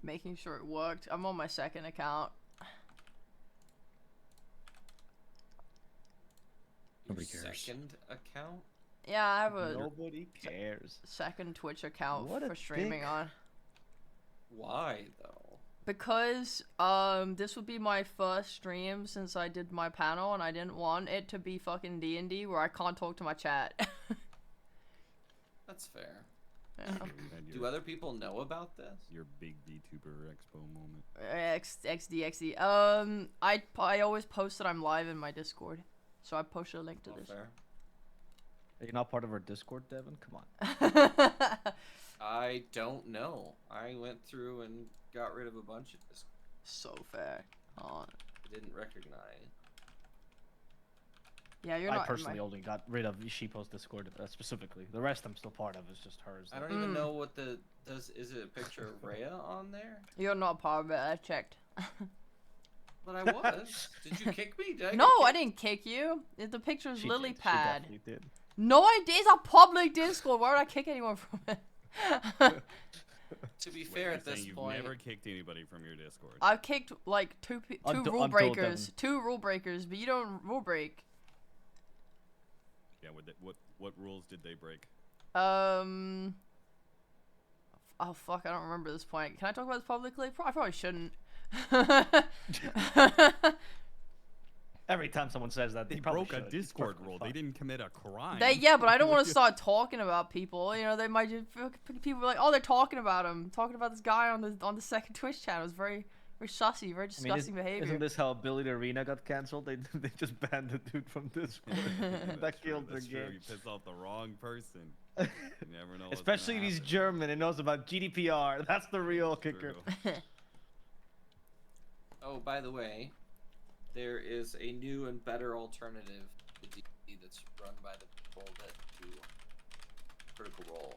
Making sure it worked. I'm on my second account. Nobody cares. Second account? Yeah, I have a Nobody cares. second Twitch account What a for streaming dick. on. Why though? Because this would be my first stream since I did my panel, and I didn't want it to be fucking D&D where I can't talk to my chat. That's fair. Yeah. Do other people know about this? Your big VTuber expo moment. XD. I always post that I'm live in my Discord, so I posted a link to this. Fair. Are you not part of our Discord, Devin? Come on. I don't know. I went through and got rid of a bunch of this. So fair. I didn't recognize. Yeah, you're I not. personally only got rid of Sheepo's Discord specifically. The rest I'm still part of. It's just hers. I don't even know what the does. Is it a picture of Rhea on there? You're not part of it. I checked. But I was. Did you kick me? Did I No, get I kicked? didn't kick you. The picture's She lily did. She pad. definitely did. No, I did. It's a public Discord. Why would I kick anyone from it? To be Wait, fair, you're at this saying you've point, never kicked anybody from your Discord. I've kicked like two Until rule them. breakers. Two rule breakers, but you don't rule break. Yeah, what rules did they break? Oh fuck, I don't remember this point. Can I talk about this publicly? I probably shouldn't. Every time someone says that, They probably broke a should. Discord Perfectly rule. fine. They didn't commit a crime. Yeah, but I don't want to start talking about people. You know, they might just people are like, oh, they're talking about him, talking about this guy on the second Twitch channel. It's very sussy, very disgusting behavior. Isn't this how Billy the Arena got cancelled? They just banned the dude from Discord. That's that true, killed their that's true. game. You pissed off the wrong person. You never know. what's Especially if gonna he's happen. German and knows about GDPR. That's the real kicker. True. oh, by the way, there is a new and better alternative to D&D that's run by the people that do Critical Role,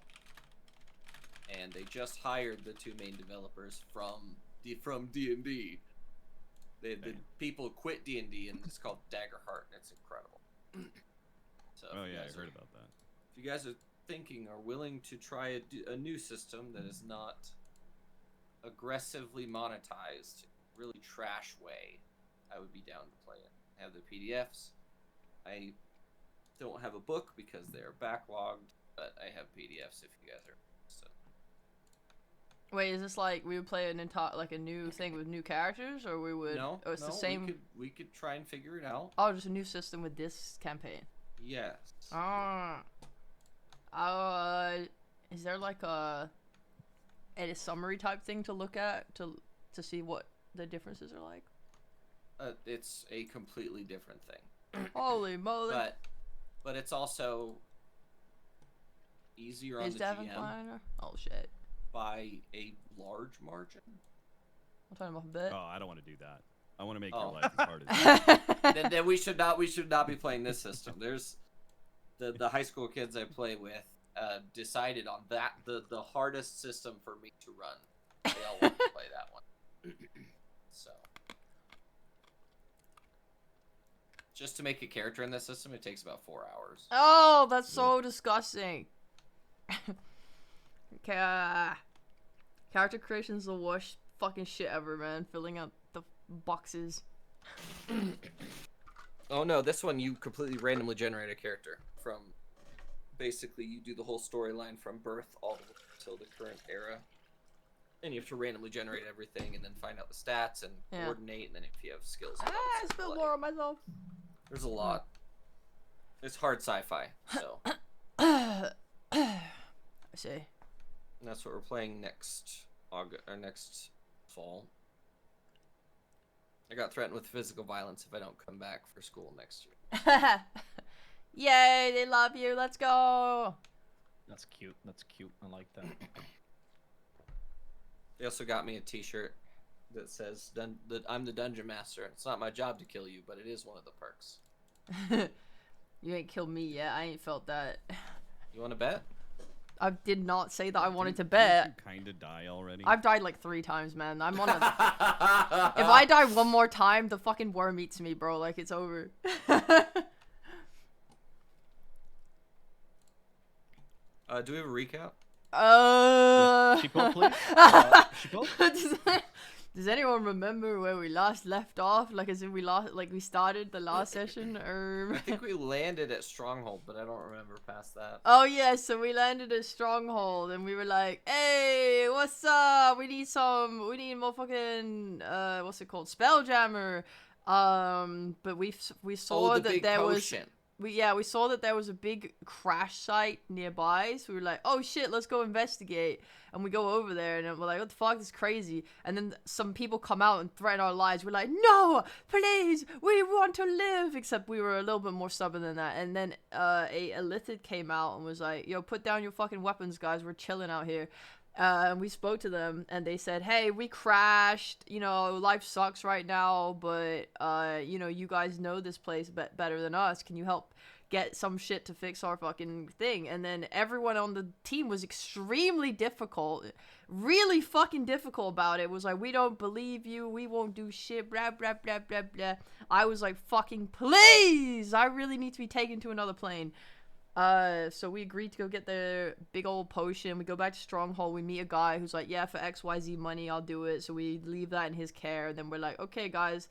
and they just hired the two main developers from D&D. The people quit D&D, and it's called Daggerheart, and it's incredible. So Oh if you yeah, I guys heard are- about that. If you guys are thinking or willing to try a new system that is not aggressively monetized, really trash way, I would be down to play it. I have the PDFs. I don't have a book because they're backlogged, but I have PDFs if you guys are. So Wait, is this like we would play an entire like a new thing with new characters, or we would? no, Oh, it's no, the same. We could try and figure it out. Oh, just a new system with this campaign. Yes. Ah. Is there like a edit summary type thing to look at to see what the differences are like? It's a completely different thing. Holy moly! But it's also easier on Is the Devin GM flying? Oh shit! by a large margin. I'm talking about a bit. Oh, I don't want to do that. I want to make Oh. your life as hard as then we should not be playing this system. There's the high school kids I play with decided on that the hardest system for me to run. They all want to play that one. So just to make a character in this system, it takes about 4 hours. Oh, that's so disgusting. Character creation's the worst fucking shit ever, man. Filling out the boxes. Oh no, this one you completely randomly generate a character from. Basically, you do the whole storyline from birth all the way until the current era, and you have to randomly generate everything, and then find out the stats and coordinate, and then if you have skills. I spilled more on myself. There's a lot. It's hard sci-fi, so. I see. And that's what we're playing next August or next fall. I got threatened with physical violence if I don't come back for school next year. Yay, they love you. Let's go. That's cute. That's cute. I like that. They also got me a T-shirt that says that I'm the dungeon master. It's not my job to kill you, but it is one of the perks. You ain't killed me yet. I ain't felt that. You want to bet? I did not say that I wanted to Didn't bet. you kind of die already? I've died like 3 times, man. I'm on a... If I die one more time, the fucking worm eats me, bro. Like, it's over. Do we have a recap? Sheeple, please. Sheeple? Does anyone remember where we left off? Like, as if we started the last session, or? I think we landed at Stronghold, but I don't remember past that. Oh yeah, so we landed at Stronghold, and we were like, "Hey, what's up? We need more fucking what's it called, Spelljammer." But we saw that there was. We saw that there was a big crash site nearby, so we were like, oh shit, let's go investigate. And we go over there, and we're like, what the fuck, this is crazy. And then some people come out and threaten our lives. We're like, no, please, we want to live. Except we were a little bit more stubborn than that. And then a Illithid came out and was like, yo, put down your fucking weapons, guys, we're chilling out here. And we spoke to them, and they said, hey, we crashed, you know, life sucks right now, but, you know, you guys know this place better than us. Can you help get some shit to fix our fucking thing? And then everyone on the team was extremely difficult, really fucking difficult about it. Was like, we don't believe you, we won't do shit, blah, blah, blah, blah, blah. I was like, fucking please, I really need to be taken to another plane. So we agreed to go get the big old potion. We go back to Stronghold. We meet a guy who's like, yeah, for XYZ money, I'll do it. So we leave that in his care. And then we're like, okay, guys,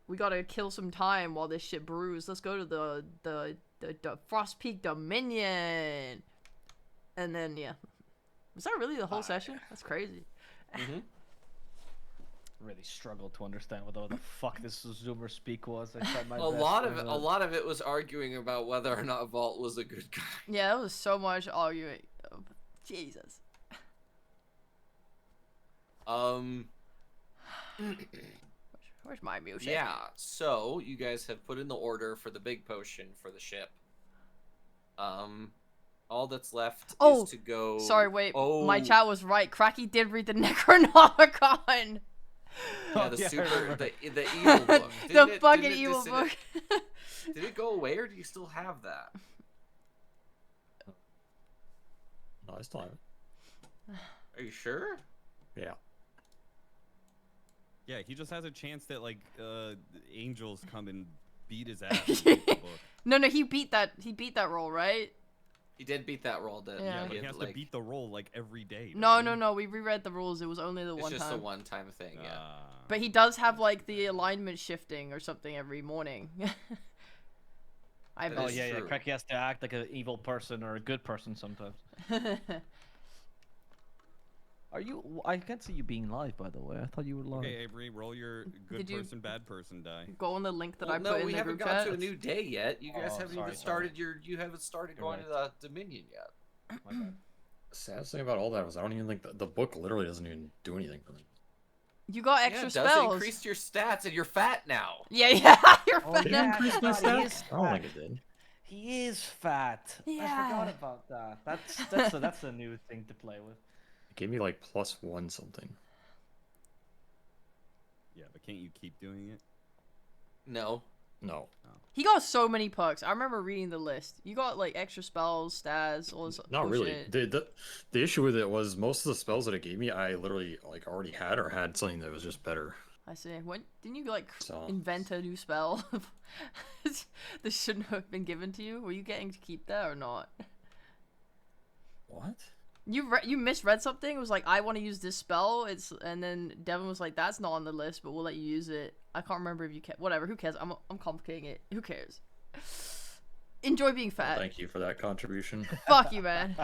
we gotta kill some time while this shit brews. Let's go to the Frost Peak Dominion. And then, yeah. Was that really the whole session? That's crazy. Mm-hmm. Really struggled to understand what the fuck this Zoomer speak was. I tried my A best lot of it was arguing about whether or not Vault was a good guy. Yeah, that was so much arguing. Oh, Jesus. Where's my music? Yeah, so you guys have put in the order for the big potion for the ship. All that's left is to go. Sorry, wait. My chat was right. Cracky did read the Necronomicon. Yeah, the evil book. The fucking evil book. Did it go away, or do you still have that? No, I still have it. Are you sure? Yeah. Yeah, he just has a chance that like angels come and beat his ass. With the book. No, he beat that roll, right? He did beat that roll, didn't Yeah. But he has to beat the roll like every day. No, we reread the rules. It was only the one time. It's just a one-time thing, yeah. But he does have like the alignment shifting or something every morning. Oh yeah, Cracky has to act like an evil person or a good person sometimes. Are you? I can't see you being live, by the way. I thought you were live. Okay, Avery, roll your good person, bad person die. Go on the link that I put no, in we the haven't group got chat. to a new day yet. You guys haven't even started You haven't started going to the Dominion yet. My bad. Saddest thing about all that was I don't even think the book literally doesn't even do anything for me. You got extra spells. spells. It increased your stats, and you're fat now. Yeah, you're fat. Did it increase my stats? I don't think it did. He is fat. Yeah. I forgot about that. That's a new thing to play with. It gave me like +1 something. Yeah, but can't you keep doing it? No. No. He got so many perks. I remember reading the list. You got like extra spells, stats, all this. Not really. Shit. The issue with it was most of the spells that it gave me, I literally like already had or had something that was just better. I see. When didn't you like invent a new spell? This shouldn't have been given to you. Were you getting to keep that or not? What? You misread something. It was like, I want to use this spell. And then Devin was like, that's not on the list, but we'll let you use it. I can't remember if you can. Whatever. Who cares? I'm complicating it. Who cares? Enjoy being fat. Well, thank you for that contribution. Fuck you, man.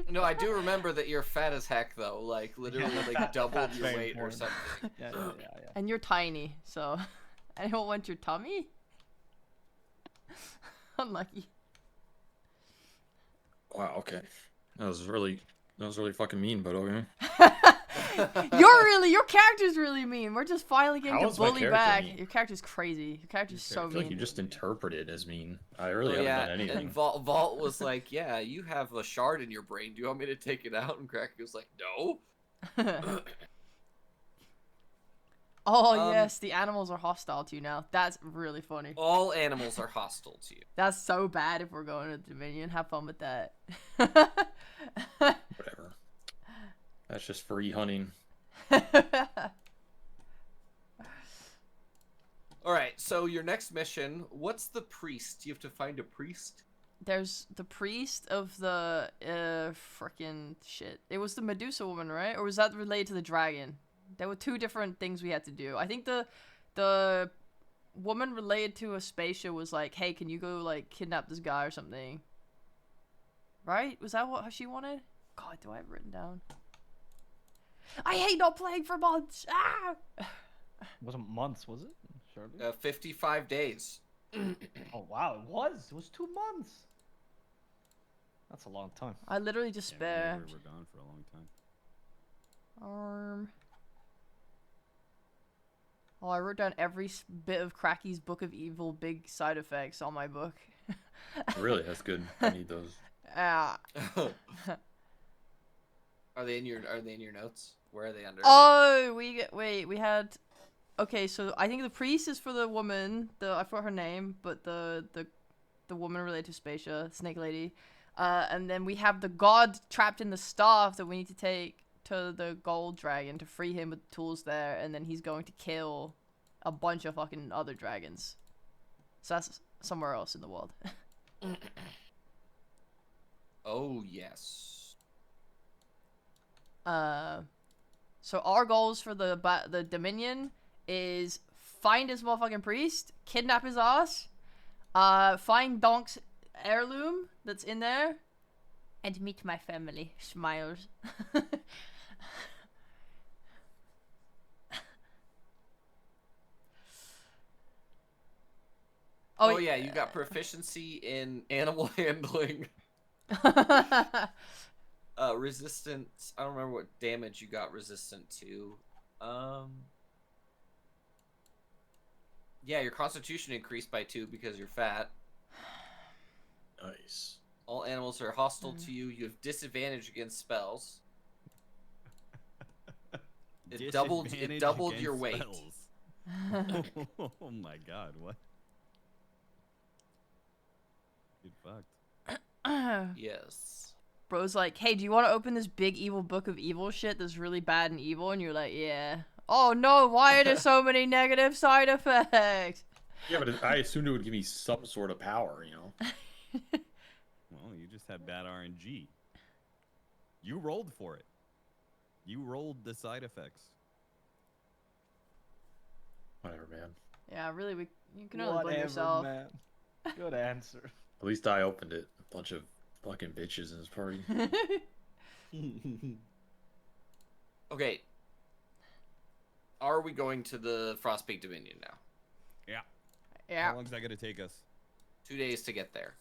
No, I do remember that you're fat as heck, though. Like, literally, like, doubled your weight or something. Yeah. And you're tiny, so... Anyone want your tummy? Unlucky. Wow, okay. That was really fucking mean, but okay. Your character's really mean. We're just finally getting to bully back. Mean? Your character's crazy. Your character's so mean. I feel like you just interpreted as mean. I really haven't done anything. And Vault was like, yeah, you have a shard in your brain. Do you want me to take it out? And Cracky was like, no. Oh, yes, the animals are hostile to you now. That's really funny. All animals are hostile to you. That's so bad if we're going to Dominion. Have fun with that. Whatever. That's just free hunting. Alright, so your next mission, what's the priest? You have to find a priest? there's the priest of the frickin' shit. It was the Medusa woman, right? Or was that related to the dragon? There were two different things we had to do. I think the woman related to Aspasia was like, hey, can you go like kidnap this guy or something? Right? Was that what she wanted? God, do I have it written down? I hate not playing for months. Ah! It wasn't months, was it? Surely. 55 days. Oh wow, it was. It was 2 months. That's a long time. I literally just Yeah, spare we're gone for a long time. arm. Oh, I wrote down every bit of Cracky's Book of Evil big side effects on my book. Really, that's good. I need those. Yeah. Are they in your notes? Where are they under? Oh, we had. Okay, so I think the priest is for the woman. I forgot her name, but the woman related to Spacia, Snake Lady. And then we have the god trapped in the staff that we need to take to the gold dragon to free him with tools there, and then he's going to kill a bunch of fucking other dragons. So that's somewhere else in the world. Oh yes. So our goals for the Dominion is find his motherfucking priest, kidnap his ass, find Donk's heirloom that's in there, and meet my family. Smiles. Oh yeah, you got proficiency in animal handling. Resistance. I don't remember what damage you got resistant to. Yeah, your constitution increased by 2 because you're fat. Nice. All animals are hostile to you. You have disadvantage against spells. It doubled Disadvantage your against weight. spells. Oh my god, what? Get fucked. Yes. Bro's like, hey, do you want to open this big evil book of evil shit that's really bad and evil? And you're like, yeah. Oh no, why are there so many negative side effects? Yeah, but I assumed it would give me some sort of power, you know? Well, you just have bad RNG. You rolled for it. You rolled the side effects. Whatever, man. Yeah, really, you can only blame Whatever, yourself. man. Good answer. At least I opened it. A bunch of fucking bitches in this party. Okay. Are we going to the Frostpeak Dominion now? Yeah. Yeah. How long's that gonna take us? 2 days to get there.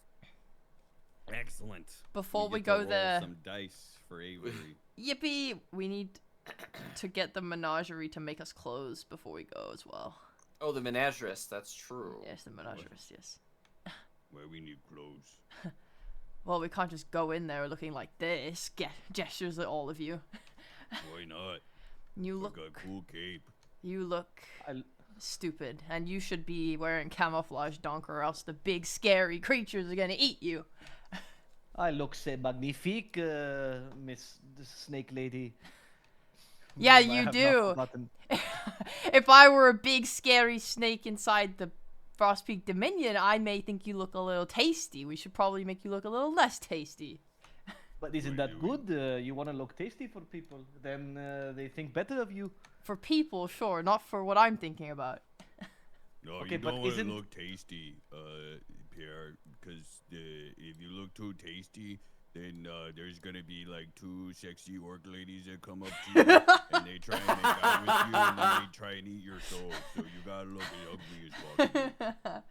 Excellent. Before we get to go roll there, some dice for Avery. yippee, we need to get the menagerie to make us clothes before we go as well. Oh, the menageress. That's true. Yes, the menagerie, yes. Where we need clothes. Well, we can't just go in there looking like this. Gestures at all of you. Why not? You I look, got a cool cape. you look stupid, and you should be wearing camouflage, Donk, or else the big scary creatures are gonna eat you. I look c'est magnifique, Miss Snake Lady. Yeah, I you have do. not forgotten. If I were a big scary snake inside the Frostpeak Dominion, I may think you look a little tasty. We should probably make you look a little less tasty. But isn't that good? You want to look tasty for people, then they think better of you. For people, sure, not for what I'm thinking about. No, Okay, you but don't want to isn't- look tasty, Pierre, because if you look too tasty, then there's gonna be like 2 sexy orc ladies that come up to you and they try and make out with you and then they try and eat your soul. So you gotta look as ugly as possible.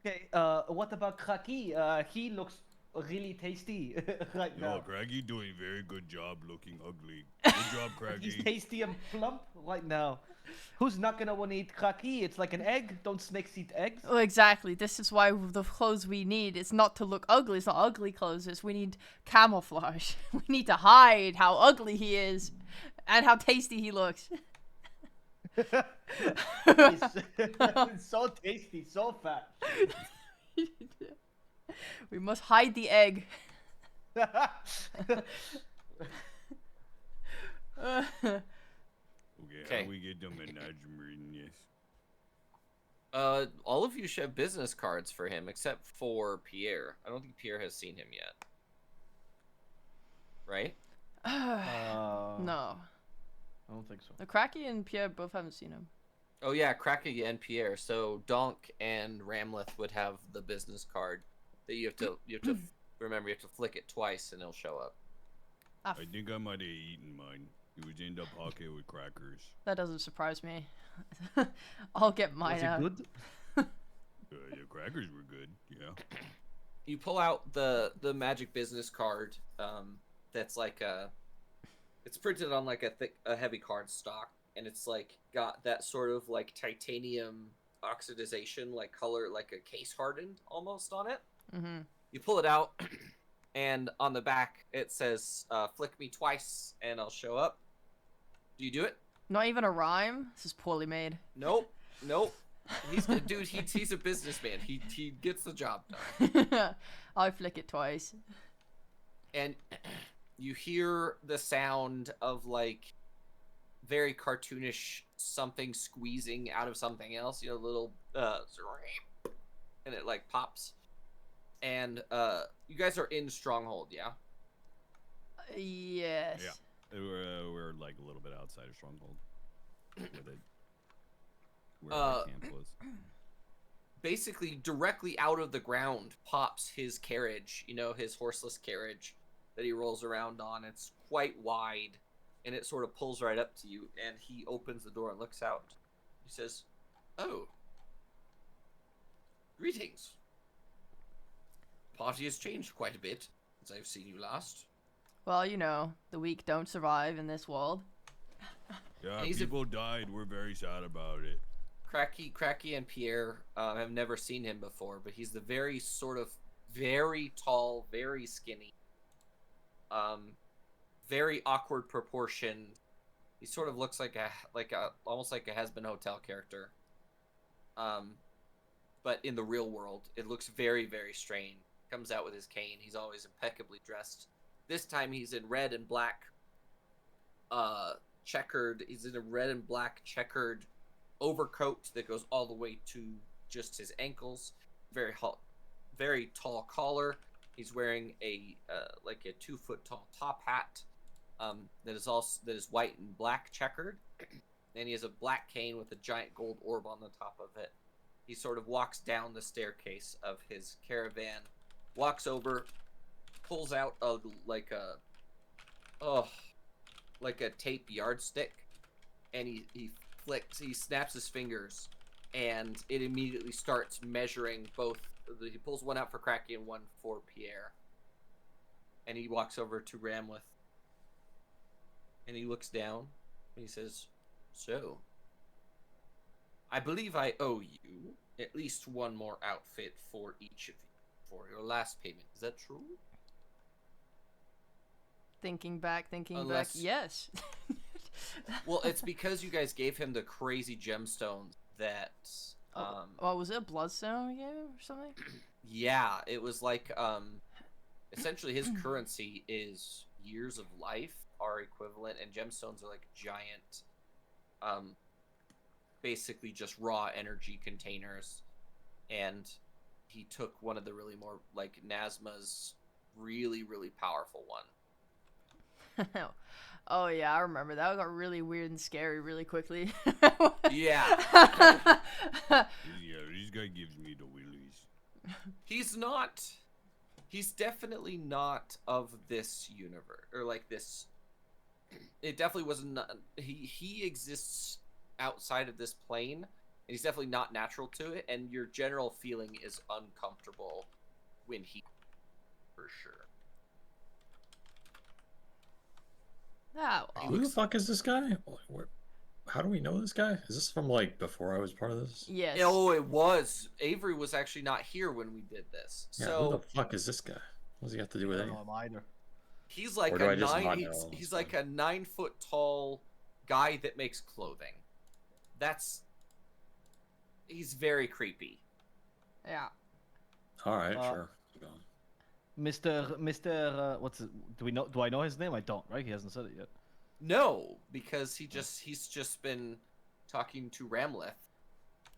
Okay, what about Kraki? He looks really tasty right No, now. Craggy doing very good job looking ugly. Good job, He's Craggy. tasty and plump right now. Who's not gonna want to eat Kraki? It's like an egg. Don't snakes eat eggs? Well, exactly. This is why the clothes we need, it's not to look ugly. It's not ugly clothes. It's we need camouflage. We need to hide how ugly he is and how tasty he looks. It's so tasty, so fat. We must hide the egg. Okay, Okay. how we get the menagerie in this? All of you should have business cards for him, except for Pierre. I don't think Pierre has seen him yet. Right? No. I don't think so. The Cracky and Pierre both haven't seen him. Oh yeah, Kraken and Pierre. So Donk and Ramleth would have the business card that you have to remember. You have to flick it twice and it'll show up. Ah, I think I might have eaten mine. It was in the pocket with crackers. that doesn't surprise me. I'll get mine Was it out. good? The crackers were good. Yeah. You pull out the magic business card. That's like it's printed on like a heavy card stock, and it's like got that sort of like titanium oxidization like color, like a case hardened almost on it. Mm-hmm. You pull it out, and on the back it says "Flick me twice, and I'll show up." Do you do it? Not even a rhyme. This is poorly made. Nope. He's dude. He's a businessman. He gets the job done. I flick it twice. And you hear the sound of like very cartoonish something squeezing out of something else. You know, little and it like pops. And you guys are in Stronghold, yeah? Yes. Yeah. We're like a little bit outside of Stronghold. Where the camp was. Basically, directly out of the ground pops his carriage, you know, his horseless carriage that he rolls around on. It's quite wide, and it sort of pulls right up to you, and he opens the door and looks out. He says, "Oh, greetings. Party has changed quite a bit since I've seen you last." Well, you know, the weak don't survive in this world. Yeah, He's people died. We're very sad about it. Cracky and Pierre have never seen him before, but he's the very sort of very tall, very skinny, very awkward proportioned. He sort of looks like a almost like a Has-Been Hotel character. But in the real world, it looks very, very strange. Comes out with his cane. He's always impeccably dressed. This time he's in red and black. Checkered. He's in a red and black checkered overcoat that goes all the way to just his ankles. Very tall collar. He's wearing a like a 2-foot tall top hat that is white and black checkered, and he has a black cane with a giant gold orb on the top of it. He sort of walks down the staircase of his caravan, walks over, pulls out like a tape yardstick, and he snaps his fingers, and it immediately starts measuring both. He pulls one out for Cracky and one for Pierre, and he walks over to Ramleth, and he looks down, and he says, "So, I believe I owe you at least one more outfit for each of you for your last payment. Is that true?" Thinking back, Unless- yes. Well, it's because you guys gave him the crazy gemstones that Oh, was it a bloodstone we gave him or something? yeah, it was like essentially his currency is years of life are equivalent, and gemstones are like giant basically just raw energy containers, and he took one of the really more like Nazma's really, really powerful one. Oh yeah, I remember that got really weird and scary really quickly. Yeah. Yeah, this guy gives me the willies. He's definitely not of this universe, or like this. It definitely wasn't. He exists outside of this plane, and he's definitely not natural to it. And your general feeling is uncomfortable when he, for sure. Oh, Who the fuck is this guy? How do we know this guy? Is this from like before I was part of this? yes. Oh, it was. Avery was actually not here when we did this. Yeah, So who the fuck is this guy? What does he got to do I with don't it? know him either. he's like Or do a I just not nine. know him? He's like a 9-foot tall guy that makes clothing. He's very creepy. Yeah. All right, Uh, sure. Mr. What's it? Do I know his name? I don't. Right? He hasn't said it yet. No, because he's just been talking to Ramleth.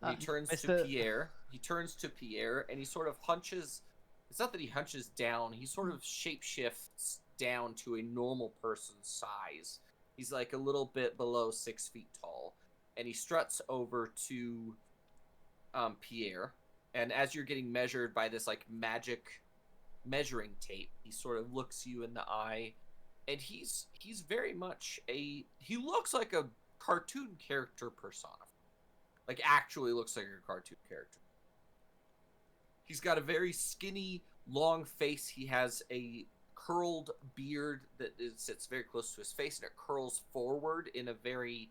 And he turns to Mr. Pierre. He turns to Pierre, and he sort of hunches. It's not that he hunches down. He sort of shapeshifts down to a normal person's size. He's like a little bit below 6 feet tall, and he struts over to Pierre. And as you're getting measured by this like magic measuring tape, he sort of looks you in the eye, and he's very much he looks like a cartoon character personified. Like actually looks like a cartoon character. He's got a very skinny, long face. He has a curled beard that sits very close to his face, and it curls forward in a very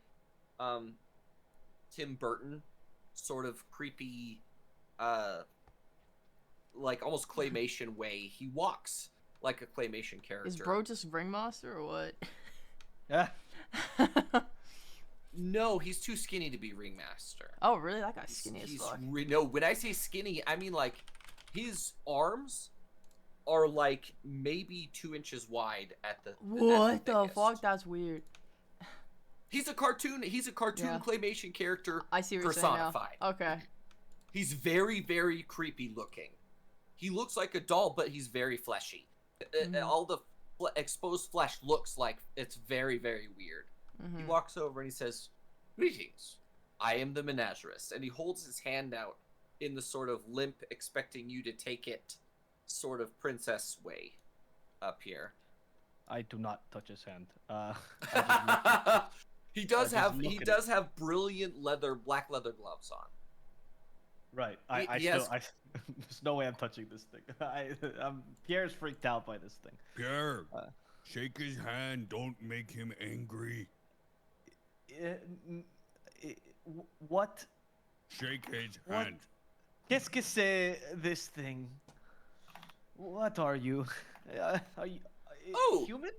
Tim Burton sort of creepy, like almost claymation way. He walks like a claymation character. Is bro just Ringmaster or what? Yeah. No, he's too skinny to be Ringmaster. Oh, really? That guy's skinny as fuck. No, when I say skinny, I mean like his arms are like maybe 2 inches wide at the. What the thickest. fuck? That's weird. He's a cartoon. He's a cartoon Yeah. claymation character. I see what you're saying now. personified. Okay. He's very, very creepy looking. He looks like a doll, but he's very fleshy. All the exposed flesh looks like it's very, very weird. He walks over and he says, "Greetings. I am the menagerist." And he holds his hand out in the sort of limp, expecting you to take it, sort of princess way up here. I do not touch his hand. He does just have look at does have brilliant black leather gloves on. Right. He has- There's no way I'm touching this thing. Pierre's freaked out by this thing. Pierre, shake his hand. Don't make him angry. What? Shake his What? hand. Qu'est-ce que c'est this thing? What are you? Are you Oh! human?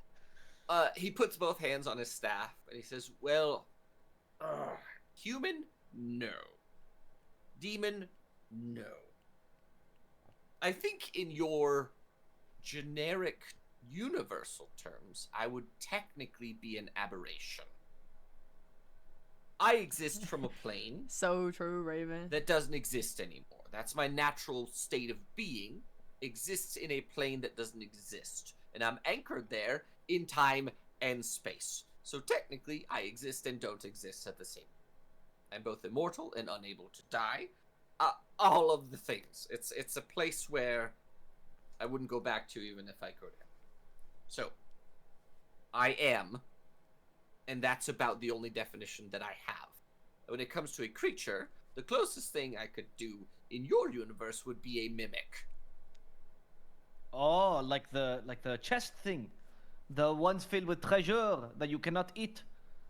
He puts both hands on his staff and he says, "Well, human? No. Demon? No. I think in your generic universal terms, I would technically be an aberration. I exist from a plane So true, Raven. that doesn't exist anymore. That's my natural state of being, exists in a plane that doesn't exist. And I'm anchored there in time and space. So technically, I exist and don't exist at the same time. I'm both immortal and unable to die. All of the things. It's a place where I wouldn't go back to even if I could. So, I am, and that's about the only definition that I have. When it comes to a creature, the closest thing I could do in your universe would be a mimic. Oh, like the chest thing, the ones filled with treasure that you cannot eat.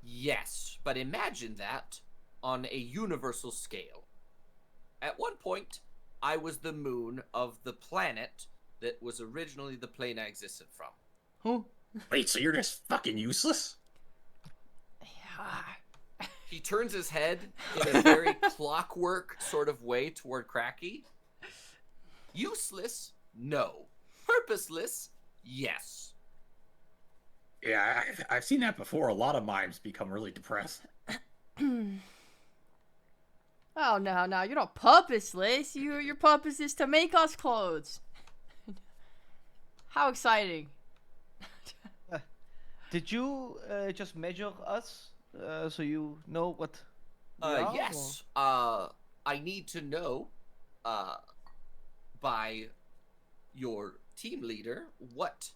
Yes, but imagine that on a universal scale. At one point, I was the moon of the planet that was originally the plane I existed from. Who? Wait, so you're just fucking useless? Yeah. He turns his head in a very clockwork sort of way toward Cracky. Useless? No. Purposeless? Yes. Yeah, I've seen that before. A lot of mimes become really depressed. Oh no, you're not purposeless. Your purpose is to make us clothes. How exciting! Did you just measure us so you know what? we are, Yes. I need to know, by your team leader, what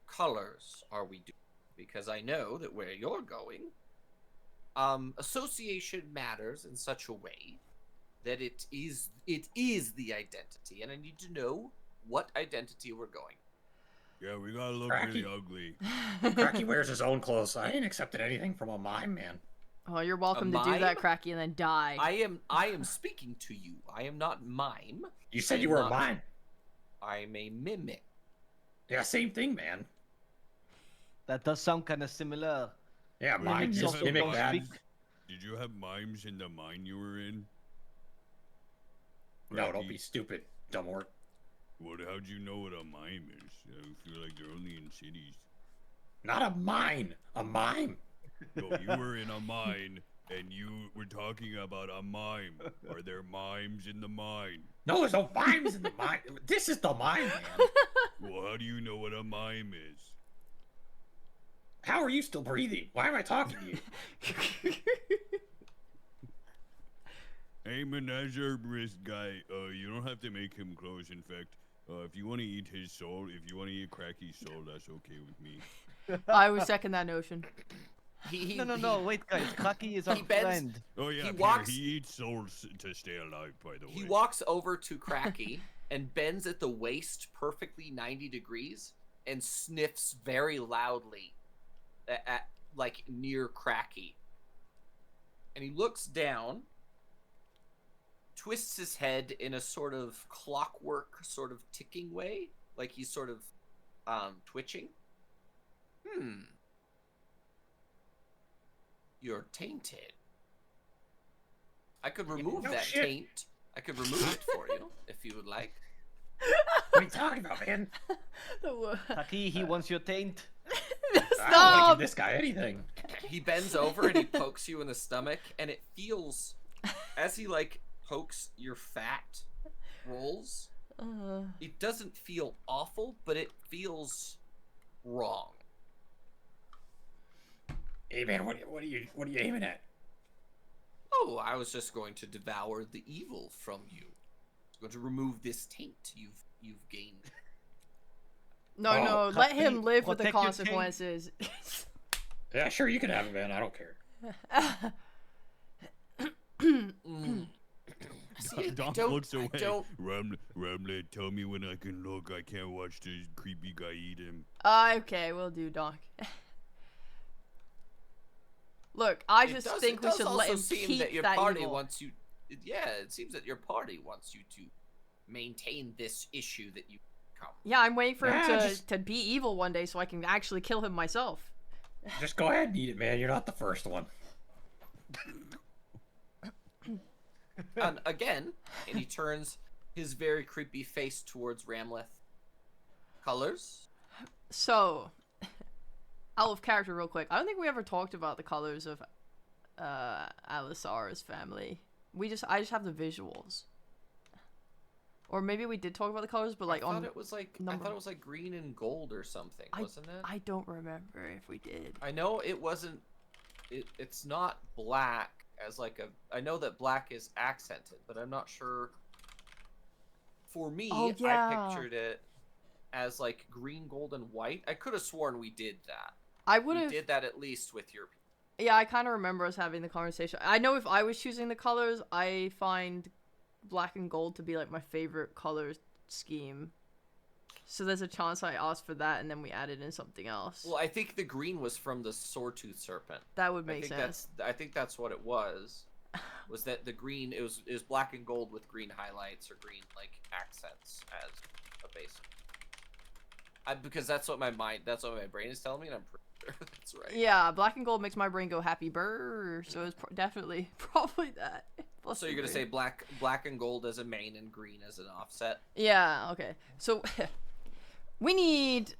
colors are we doing? Because I know that where you're going, association matters in such a way that it is the identity, and I need to know what identity we're going. Yeah, we gotta look Cracky. really ugly. Cracky wears his own clothes. I ain't accepted anything from a mime, man. Oh, you're welcome A to do that, mime? Cracky, and then die. I am speaking to you. I am not mime. You said I'm you were a not- mime. I'm a mimic. Yeah, same thing, man. That does sound kind of similar. Yeah, mime Mimics just also mimic don't that. speak. Did you have mimes in the mine you were in? No, don't Cracky? be stupid, dumbwort. What? How'd you know what a mime is? I feel like they're only in cities. Not a mine, a mime. No, you were in a mine and you were talking about a mime. Are there mimes in the mine? No, there's no mimes in the mine. This is the mine, man. Well, how do you know what a mime is? How are you still breathing? Why am I talking to you? Hey, Menager wrist guy, you don't have to make him close. In fact, if you want to eat his soul, if you want to eat Cracky's soul, that's okay with me. I would second that notion. No, wait, guys. Clucky is our he bends- friend. Oh yeah, He Pierre, walks- he eats souls to stay alive. By the way, He walks over to Cracky and bends at the waist perfectly 90 degrees and sniffs very loudly at like near Cracky. And he looks down, twists his head in a sort of clockwork, sort of ticking way, like he's sort of twitching. You're tainted. I could remove No that shit. taint. I could remove it for you if you would like. What are you talking about, man? Clucky, he wants your taint. I don't want to Stop! give this guy anything. He bends over and he pokes you in the stomach, and it feels, as he like pokes your fat rolls, it doesn't feel awful, but it feels wrong. Hey, man, what are you aiming at? Oh, I was just going to devour the evil from you. I was going to remove this taint you've gained. No, Oh, no, let him Clucky, live with the protect your taint. consequences. Yeah, sure, you can have it, man. I don't care. See, Dom I looks away. don't. Ramlet, tell me when I can look. I can't watch this creepy guy eat him. Okay, we'll do, Doc. Look, I It just does- think it we does should also let him seem keep that your that party evil. wants you. Yeah, it seems that your party wants you to maintain this issue that you come. Yeah, I'm waiting for him Yeah, to, just- to be evil one day so I can actually kill him myself. Just go ahead and eat it, man. You're not the first one. And again, and he turns his very creepy face towards Ramleth. Colors? So, out of character real quick. I don't think we ever talked about the colors of Alisara's family. I just have the visuals. Or maybe we did talk about the colors, but like I thought on it was like number- I thought it was like green and gold or something, wasn't it? I don't remember if we did. I know it wasn't. It's not black as like a. I know that black is accented, but I'm not sure. For me, Oh, yeah. I pictured it as like green, gold, and white. I could have sworn we did that. I would We have. did that at least with your. Yeah, I kind of remember us having the conversation. I know if I was choosing the colors, I find black and gold to be like my favorite color scheme. So there's a chance I asked for that, and then we added in something else. Well, I think the green was from the Sawtooth Serpent. That would I make think sense. I think that's what it was. Was that the green? It was black and gold with green highlights or green like accents as a base. Because that's what my brain is telling me, and I'm pretty sure that's right. Yeah, black and gold makes my brain go happy burr. So it's definitely probably that. Plus So the you're gonna green. say black and gold as a main and green as an offset. Yeah. Okay. So we need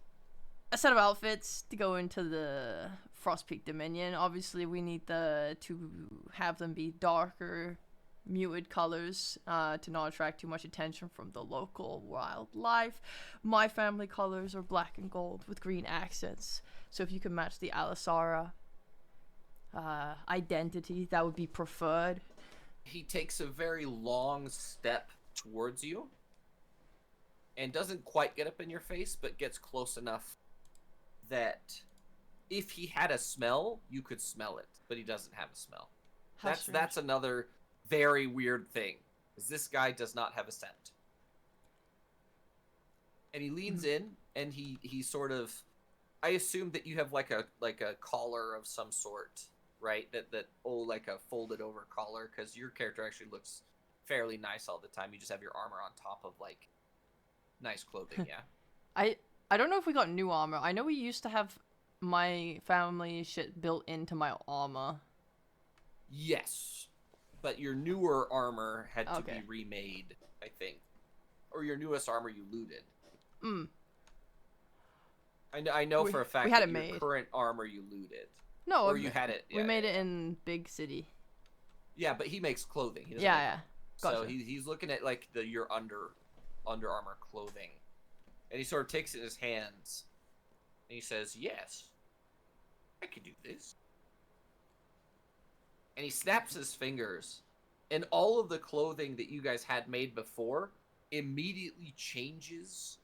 a set of outfits to go into the Frostpeak Dominion. Obviously, we need to have them be darker, muted colors to not attract too much attention from the local wildlife. My family colors are black and gold with green accents. So if you can match the Alisara identity, that would be preferred. He takes a very long step towards you and doesn't quite get up in your face, but gets close enough that if he had a smell, you could smell it, but he doesn't have a smell. How That's strange. another very weird thing, is this guy does not have a scent. And he leans in, and he sort of, I assume that you have like a collar of some sort, right? That like a folded over collar, because your character actually looks fairly nice all the time. You just have your armor on top of like nice clothing, yeah. I don't know if we got new armor. I know we used to have my family shit built into my armor. Yes, but your newer armor had to Okay. be remade, I think, or your newest armor you looted. Mm. I know We- for a fact we had that it your made. current armor you looted, No, or you had it. we made it in Big City. Yeah, but he makes clothing. He doesn't Yeah, make yeah. armor. So Gotcha. he's looking at like your Under Armour clothing, and he sort of takes it in his hands, and he says, "Yes, I could do this." And he snaps his fingers, and all of the clothing that you guys had made before immediately changes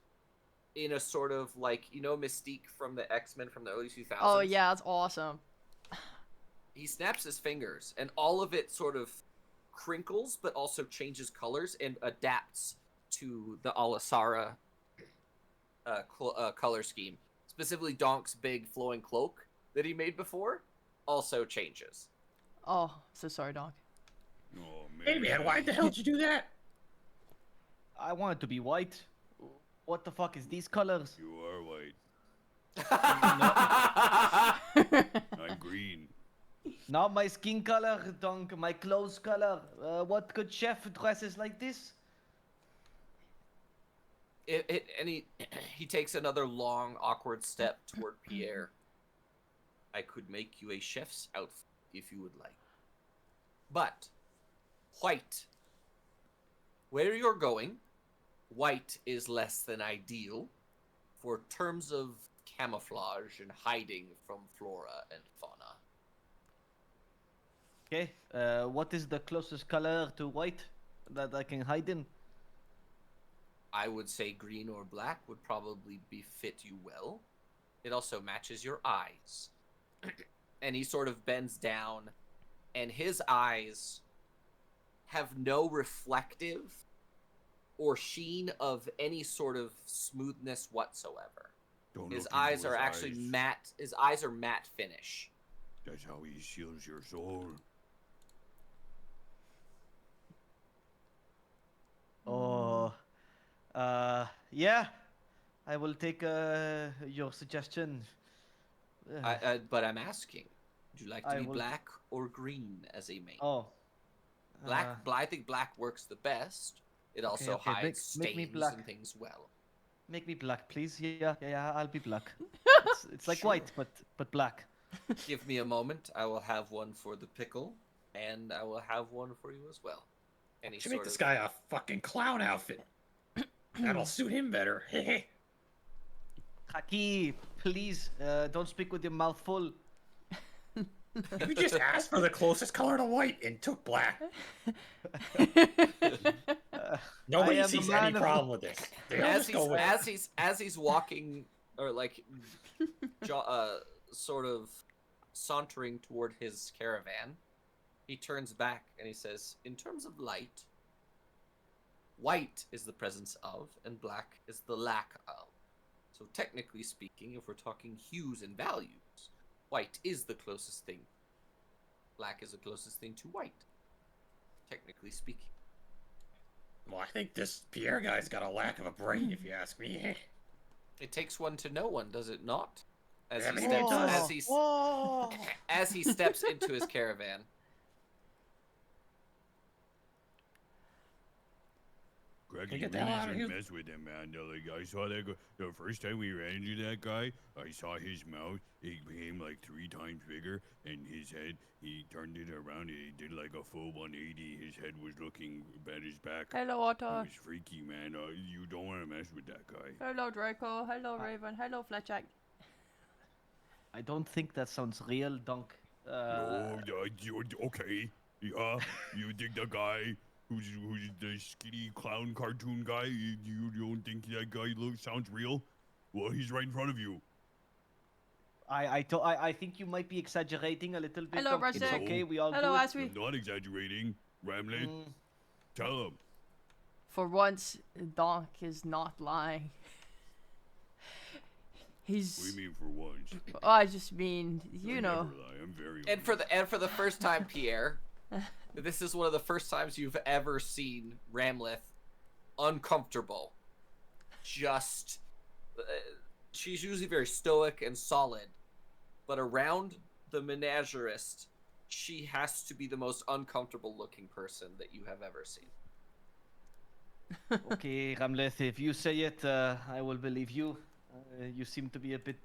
in a sort of like, you know, Mystique from the X-Men from the early 2000s. Oh yeah, that's awesome. He snaps his fingers, and all of it sort of crinkles, but also changes colors and adapts to the Alasara color scheme. Specifically, Donk's big flowing cloak that he made before also changes. Oh, so sorry, Donk. Oh man. Hey man, why the hell did you do that? I want it to be white. What the fuck is these colors? You are white. I'm green. Not my skin color, Dunk. My clothes color. What good chef dresses like this? And he takes another long, awkward step toward Pierre. I could make you a chef's outfit if you would like. But, white. Where you're going, white is less than ideal for terms of camouflage and hiding from flora and fauna. Okay. What is the closest color to white that I can hide in? I would say green or black would probably befit you well. It also matches your eyes. And he sort of bends down, and his eyes have no reflective or sheen of any sort of smoothness whatsoever. Don't His look into eyes are his actually eyes. matte. His eyes are matte finish. That's how he seals your soul. Oh, yeah. I will take your suggestion. But I'm asking, would you like to I be will- black or green as a main? Oh. I think black works the best. It also okay, hides make me stains black. and things well. Make me black, please. Yeah. I'll be black. It's like Sure. white, but black. Give me a moment. I will have one for the pickle, and I will have one for you as well. And he Should make sort this of guy a fucking clown outfit. That'll suit him better. Haki, please, don't speak with your mouth full. You just asked for the closest color to white and took black. I Nobody am a sees man any of- problem with this. They all just go with it. as he's walking or like sort of sauntering toward his caravan, he turns back and he says, "In terms of light, white is the presence of, and black is the lack of. So technically speaking, if we're talking hues and values, white is the closest thing. Black is the closest thing to white, technically speaking." Well, I think this Pierre guy's got a lack of a brain, if you ask me. It takes one to know one, does it not? As Yeah, he maybe it steps, does. as he steps into his caravan. Greg, Can I you get the hell really out of shouldn't here? mess with him, man. Like, I saw that the first time we ran into that guy, I saw his mouth. It became like 3 times bigger, and his head, he turned it around, and he did like a full 180. His head was looking at his back. Hello, It Otto. was freaky, man. You don't want to mess with that guy. Hello, Draco. Hello, Raven. Hello, Fletchjack. I don't think that sounds real, Dunk. No, okay. Yeah, you think the guy who's the skinny clown cartoon guy, you don't think that guy sounds real? Well, he's right in front of you. I think you might be exaggerating a little bit. Hello, Dunk. It's Rustic. okay, we all Hello, do it. Ashley. I'm not exaggerating. Ramlet, Mm, tell him. For once, Donk is not lying. What do He's. you mean for once? I just mean, I you know. never lie. I'm very And for the first time, Pierre, this is one of the first times you've ever seen Ramleth uncomfortable. Just, she's usually very stoic and solid, but around the menagerist, she has to be the most uncomfortable looking person that you have ever seen. okay, Ramleth, if you say it, I will believe you. You seem to be a bit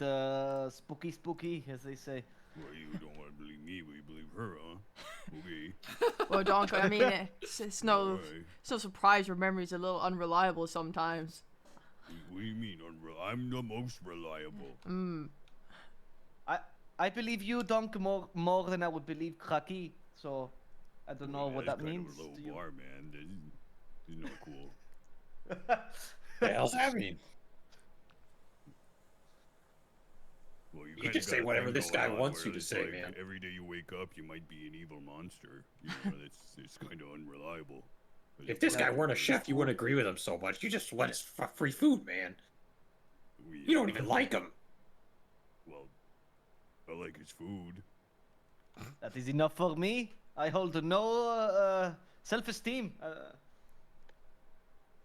spooky, as they say. Well, you don't want to believe me, but you believe her, huh? Okay. Well, Donk, I mean, it's no Alright. it's no surprise your memory's a little unreliable sometimes. What do you mean? I'm the most reliable. I believe you, Donk, more than I would believe Kraki. So I don't know what That's that kind means. of a low to you. bar, man. This is not cool. The hell's that mean? Well, You kinda just say got a whatever thing this going guy on wants where you to it's say, like man. Every day you wake up, you might be an evil monster. You know, it's kind of unreliable. 'Cause If this it's guy like- weren't a chef, you wouldn't agree with him so much. You just let us free food, man. You don't even like him. Well, I like his food. That is enough for me. I hold no self-esteem.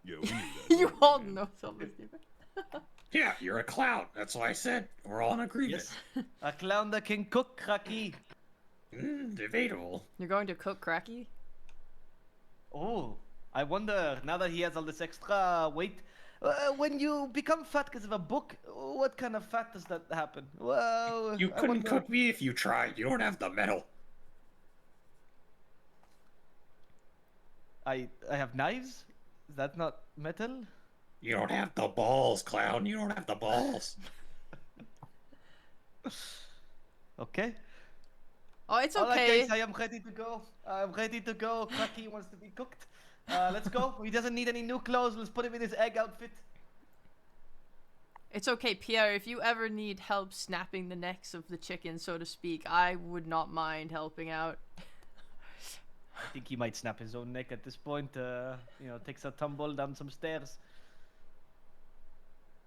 Yeah, we knew that. You don't worry, all man. know something. Yeah, you're a clown. That's what I said. We're all in agreement. Yes. A clown that can cook, Kraki. Debatable. You're going to cook Cracky? Oh, I wonder, now that he has all this extra weight, when you become fat because of a book, what kind of fat does that happen? Well, You I couldn't wonder- cook me if you tried. You don't have the metal. I have knives? Is that not metal? You don't have the balls, clown. You don't have the balls. Okay. Oh, it's All right, okay. guys, I am ready to go. I'm ready to go. Kraki wants to be cooked. Let's go. He doesn't need any new clothes. Let's put him in his egg outfit. It's okay, Pierre. If you ever need help snapping the necks of the chickens, so to speak, I would not mind helping out. I think he might snap his own neck at this point. You know, takes a tumble down some stairs.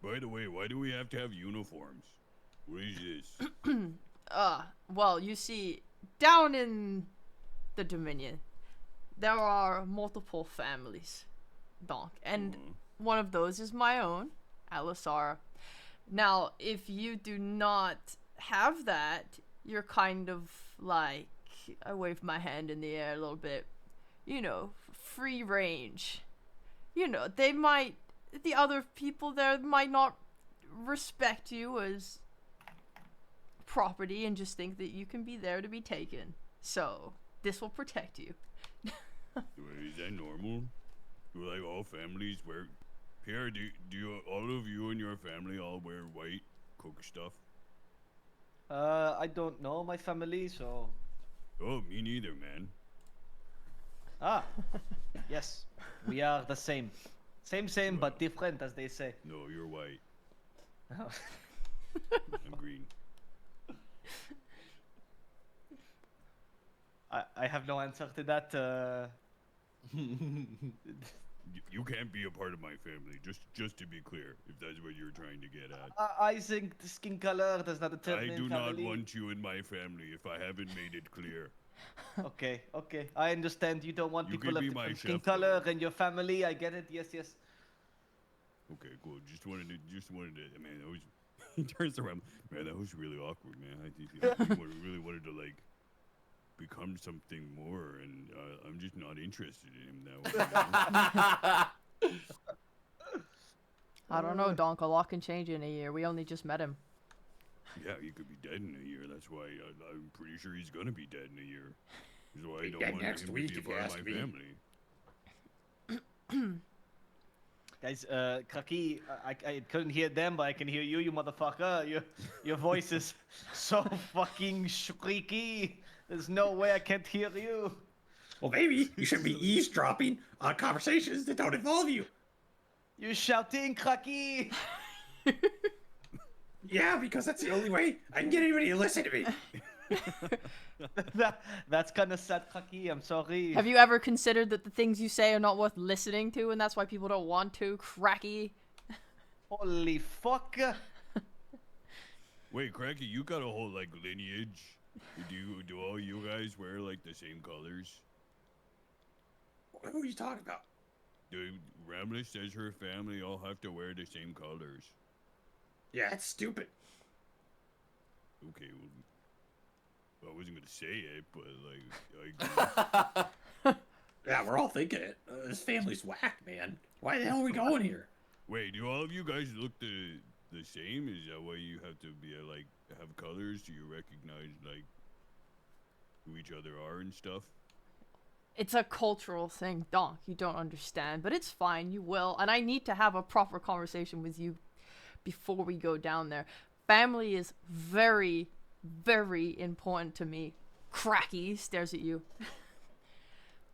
By the way, why do we have to have uniforms? What is this? Well, you see, down in the Dominion, there are multiple families, Donk, and one of those is my own, Alisara. Now, if you do not have that, you're kind of like, I wave my hand in the air a little bit, you know, free range. You know, the other people there might not respect you as property and just think that you can be there to be taken. So, this will protect you. Is that normal? Do like all families wear? Pierre, do all of you and your family all wear white, cook stuff? I don't know my family, so... Oh, me neither, man. Ah, yes, we are the same. Same, but different, as they say. No, you're white. I'm green. I have no answer to that. You can't be a part of my family. Just to be clear, if that's what you're trying to get at. I think the skin color does not determine I do not family. want you in my family if I haven't made it clear. Okay. I understand you don't want You people can of be different my skin chef, color though. and your family. I get it. Yes. Okay, cool. Just wanted to. Man, that was. He turns around. Man, that was really awkward, man. I think he really wanted to like become something more, and I'm just not interested in him that way. I don't know, Donk. A lot can change in a year. We only just met him. Yeah, he could be dead in a year. That's why I'm pretty sure he's gonna be dead in a year. That's why I Be don't dead want next him week, to if be you a part ask of my me. family. Guys, Kraki, I couldn't hear them, but I can hear you, you motherfucker. Your voice is so fucking squeaky. There's no way I can't hear you. Well, maybe you should be eavesdropping on conversations that don't involve you. You're shouting, Kraki. Yeah, because that's the only way I can get anybody to listen to me. That's kind of sad, Kraki. I'm sorry. Have you ever considered that the things you say are not worth listening to, and that's why people don't want to? Cracky. Holy fuck. Wait, Cracky, you got a whole like lineage. Do all you guys wear like the same colors? What are you talking about? Ramlet says her family all have to wear the same colors. Yeah, it's stupid. Okay, well, I wasn't gonna say it, but like, I agree. Yeah, we're all thinking it. This family's whack, man. Why the hell are we going here? Wait, do all of you guys look the same? Is that why you have to be like have colors? Do you recognize like who each other are and stuff? It's a cultural thing, Donk. You don't understand, but it's fine. You will, and I need to have a proper conversation with you before we go down there. Family is very, very important to me. Cracky stares at you.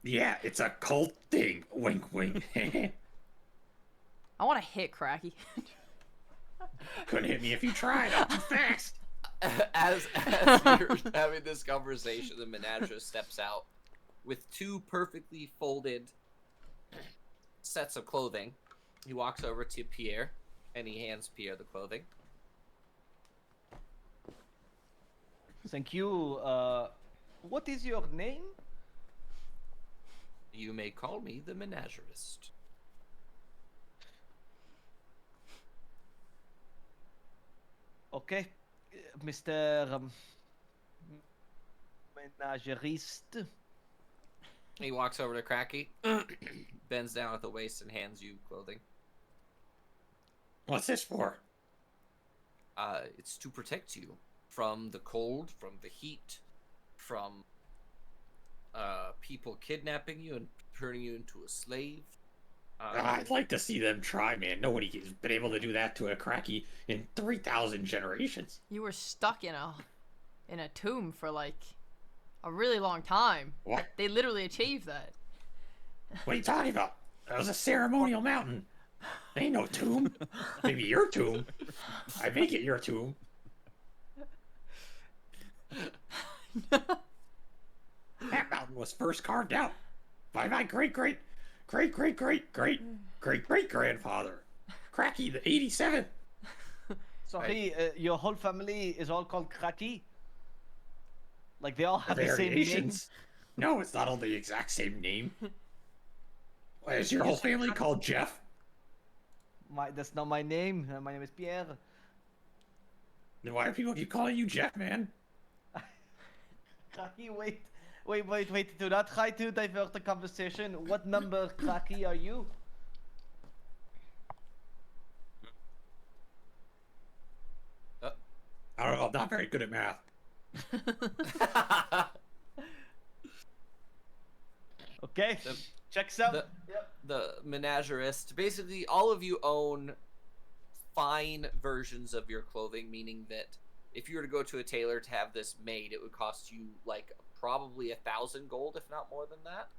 Yeah, it's a cult thing. Wink, wink. I want to hit Cracky. Couldn't hit me if you tried. I'm too fast. As you're having this conversation, the menagerie steps out with two perfectly folded sets of clothing. He walks over to Pierre, and he hands Pierre the clothing. Thank you. What is your name? You may call me the menagerist. Okay, Mr. Menageriste. He walks over to Cracky, bends down at the waist, and hands you clothing. What's this for? It's to protect you from the cold, from the heat, from people kidnapping you and turning you into a slave. I'd like to see them try, man. Nobody's been able to do that to a cracky in 3,000 generations. You were stuck in a tomb for like a really long time. What? They literally achieved that. What are you talking about? That was a ceremonial mountain. Ain't no tomb. Maybe your tomb. I make it your tomb. That mountain was first carved out by my great-great-great-great-great-great-great-grandfather. Cracky the 87th. Sorry, your whole family is all called Cracky? Like they all have the same name? Variations. No, it's not all the exact same name. Why, is your whole family called Jeff? That's not my name. My name is Pierre. Then why do people keep calling you Jeff, man? Cracky, wait. Do not try to divert the conversation. What number Cracky are you? I don't know, I'm not very good at math. Okay, checks out. The menagerist. Basically, all of you own fine versions of your clothing, meaning that if you were to go to a tailor to have this made, it would cost you like probably 1,000 gold, if not more than that.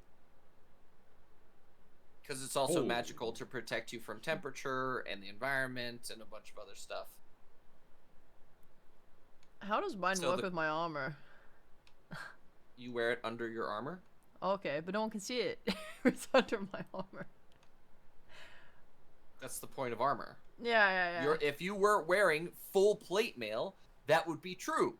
Because it's also magical to protect you from temperature and the environment and a bunch of other stuff. How does mine work with my armor? You wear it under your armor? Okay, but no one can see it. It's under my armor. That's the point of armor. Yeah. If you were wearing full plate mail, that would be true.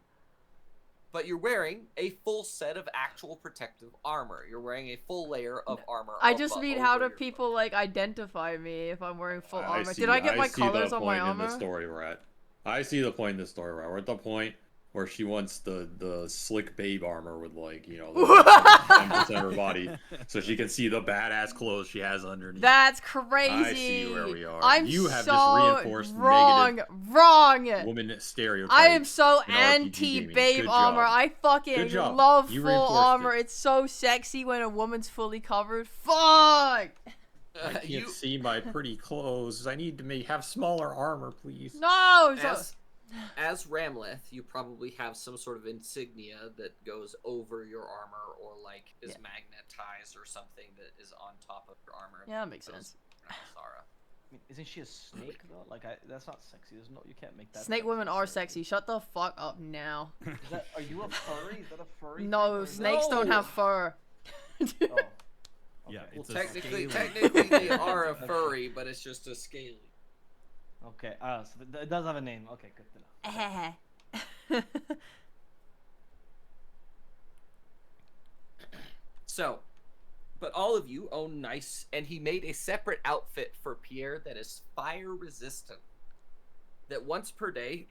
But you're wearing a full set of actual protective armor. You're wearing a full layer of armor. I just mean, how do people like identify me if I'm wearing full armor? Did I get my colors on my armor? I see the point in the story we're at. I see the point in the story we're at. We're at the point where she wants the slick babe armor with, like, you know, 10% of her body, so she can see the badass clothes she has underneath. That's crazy. I see where we are. I'm you have so just reinforced wrong. woman stereotype. I am so in RPG anti-babe gaming. armor. I fucking love You full reinforced armor. it. It's so sexy when a woman's fully covered. Fuck! I can't see my pretty clothes. I need to have smaller armor, please. No! As Ramleth, you probably have some sort of insignia that goes over your armor or like is magnetized or something that is on top of your armor. Yeah, that makes sense. Sarah. I mean, isn't she a snake though? Like, that's not sexy. There's no, you can't make that. Snake women are sexy. Shut the fuck up now. Are you a furry? Is that a furry? No, snakes don't have fur. Oh. Yeah, Well, it's technically they are a furry, but it's just a scaly. Okay, so it does have a name. Okay, good to know. So, but all of you own nice, and he made a separate outfit for Pierre that is fire resistant. That once per day,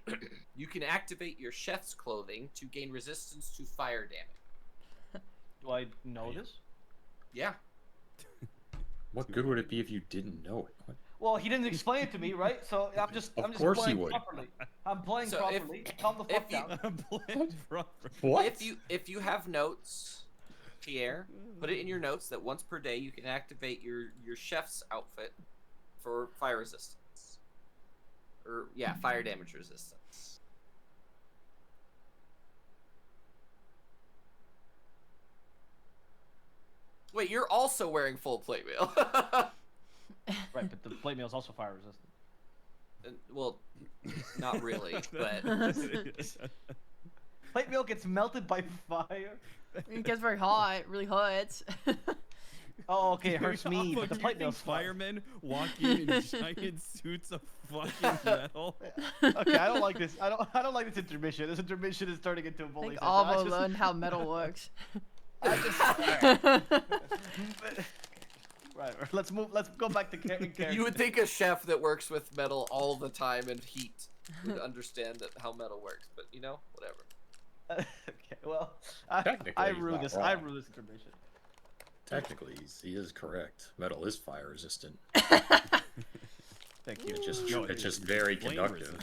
you can activate your chef's clothing to gain resistance to fire damage. Do I know this? Yeah. What good would it be if you didn't know it? What? Well, he didn't explain it to me, right? So I'm just course he playing would. properly. I'm playing So if- properly. Calm the fuck you- down. I'm playing proper. What? If you have notes, Pierre, put it in your notes that once per day you can activate your chef's outfit for fire resistance. Or yeah, fire damage resistance. Wait, you're also wearing full plate mail. Right, but the plate mail is also fire resistant. Well, not really, but Plate mail gets melted by fire. It gets very hot, really hot. Oh, okay, it hurts me, but the Do you plate think mail's fire. firemen walk in giant suits of fucking metal? Okay, I don't like this. I don't like this intermission. This intermission is turning into a I bully think session. I Avo just- learned how metal works. Right, let's move. Let's go back to character. you would think a chef that works with metal all the time and heat would understand how metal works, but you know, whatever. Okay, well, I Technically, he's ruined not this. I wrong. ruined this intermission. Technically, he is correct. Metal is fire resistant. Thank you. It's just very Flame conductive.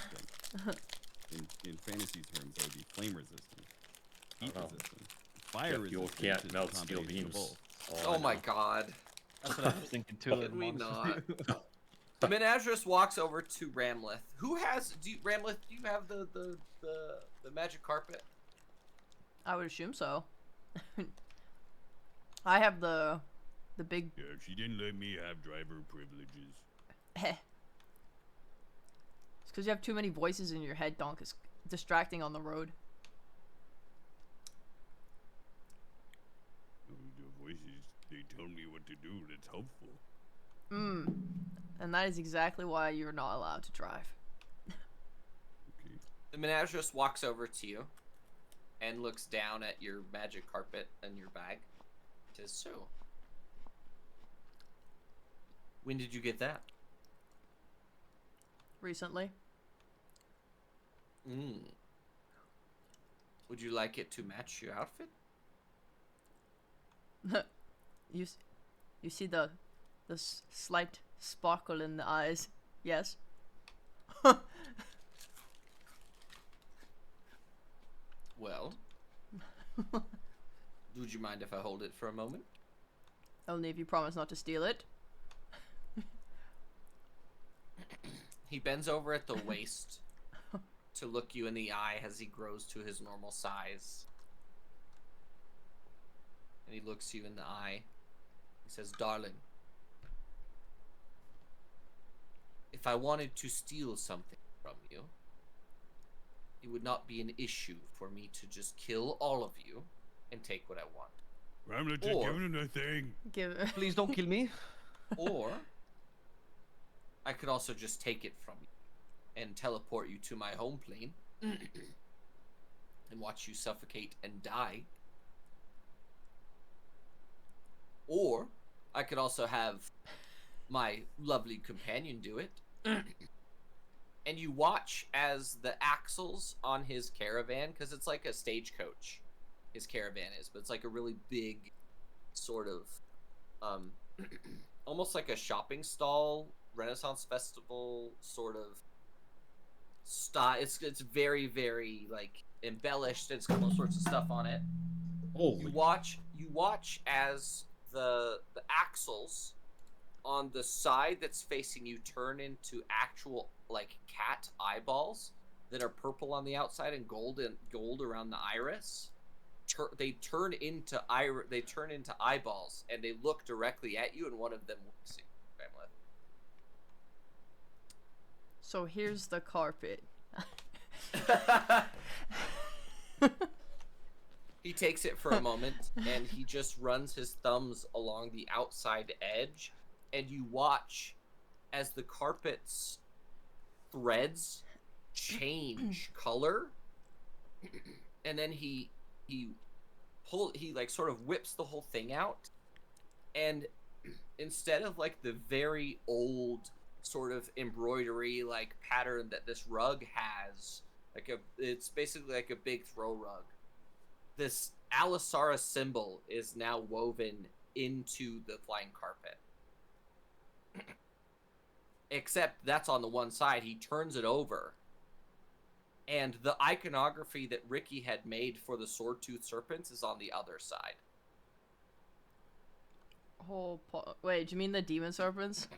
resistant. In fantasy terms, that would be flame resistant. Heat Oh. resistant. Fire Yeah, resistant. you can't is a melt steel combination of beams. both. Oh my know. god. That's what I was thinking too. Can we honestly. not? The Menadris walks over to Ramleth. Who has Ramleth, do you have the magic carpet? I would assume so. I have the big. Yeah, she didn't let me have driver privileges. It's because you have too many voices in your head, Donk. It's distracting on the road. The voices, they tell me what to do. That's helpful. And that is exactly why you're not allowed to drive. Okay. The Menadris walks over to you and looks down at your magic carpet and your bag. Says, so, when did you get that? Recently. Would you like it to match your outfit? You see the slight sparkle in the eyes. Yes. Well, would you mind if I hold it for a moment? Only if you promise not to steal it. He bends over at the waist to look you in the eye as he grows to his normal size. And he looks you in the eye. He says, darling, if I wanted to steal something from you, it would not be an issue for me to just kill all of you and take what I want. I'm not just Or- giving him a thing. Give. Please don't kill me. Or I could also just take it from you and teleport you to my home plane and watch you suffocate and die. Or I could also have my lovely companion do it. And you watch as the axles on his caravan, because it's like a stagecoach, his caravan is, but it's like a really big sort of almost like a shopping stall, Renaissance festival sort of style. It's very, very like embellished. It's got all sorts of stuff on it. Holy. You watch as the axles on the side that's facing you turn into actual like cat eyeballs that are purple on the outside and gold around the iris. They turn into eyeballs, and they look directly at you, and one of them looks at you, Ramleth. So here's the carpet. He takes it for a moment, and he just runs his thumbs along the outside edge, and you watch as the carpet's threads change color, and then he like sort of whips the whole thing out, and instead of like the very old sort of embroidery like pattern that this rug has, it's basically like a big throw rug. This Alisara symbol is now woven into the flying carpet. Except that's on the one side. He turns it over. And the iconography that Ricky had made for the sword-toothed serpents is on the other side. Wait, do you mean the demon serpents?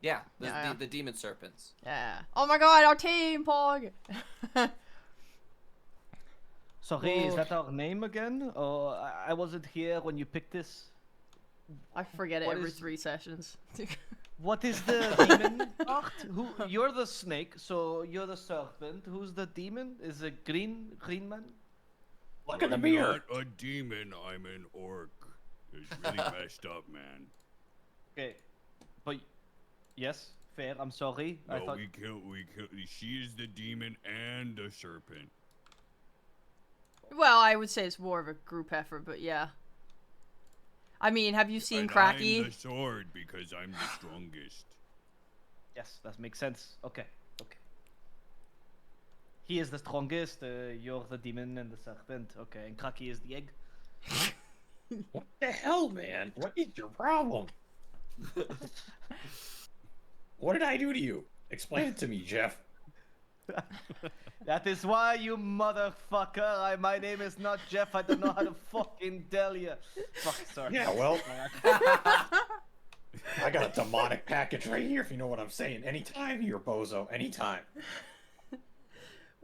Yeah, Yeah. the demon serpents. Yeah. Oh my god, our team, Pog! Sorry, Oh. is that our name again? Or I wasn't here when you picked this. I forget it What every is- 3 sessions. What is the demon part? You're the snake, so you're the serpent. Who's the demon? Is it green man? Look in the I'm mirror. not a demon. I'm an orc. It's really messed up, man. Okay, but yes, fair. I'm sorry. I No, thought. we killed. She is the demon and the serpent. Well, I would say it's more of a group effort, but yeah. I mean, have you seen And Cracky? I'm the sword because I'm the strongest. Yes, that makes sense. Okay. He is the strongest. You're the demon and the serpent. Okay, and Kraki is the egg. What the hell, man? What is your problem? What did I do to you? Explain it to me, Jeff. That is why, you motherfucker. My name is not Jeff. I don't know how to fucking tell you. Fuck, sorry. Yeah, well, I got a demonic package right here, if you know what I'm saying. Anytime, you're bozo. Anytime.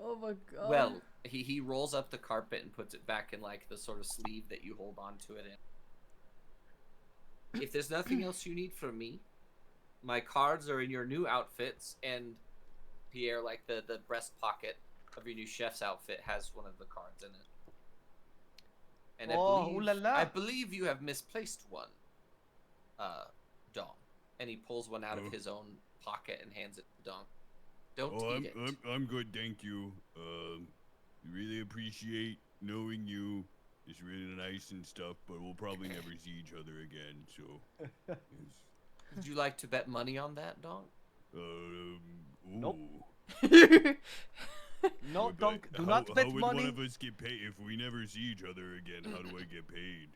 Oh my god. Well, he rolls up the carpet and puts it back in like the sort of sleeve that you hold onto it in. If there's nothing else you need from me, my cards are in your new outfits, and Pierre, like the breast pocket of your new chef's outfit, has one of the cards in it. And Oh, ooh la la. I believe you have misplaced one, Dom. And he pulls one out of his own pocket and hands it to Dom. Don't eat it. I'm good, thank you. Really appreciate knowing you. It's really nice and stuff, but we'll probably never see each other again. So, yes. Would you like to bet money on that, Dom? Ooh. Nope. No, But don't. Do how- not bet how would money. one of us get paid if we never see each other again? How do I get paid?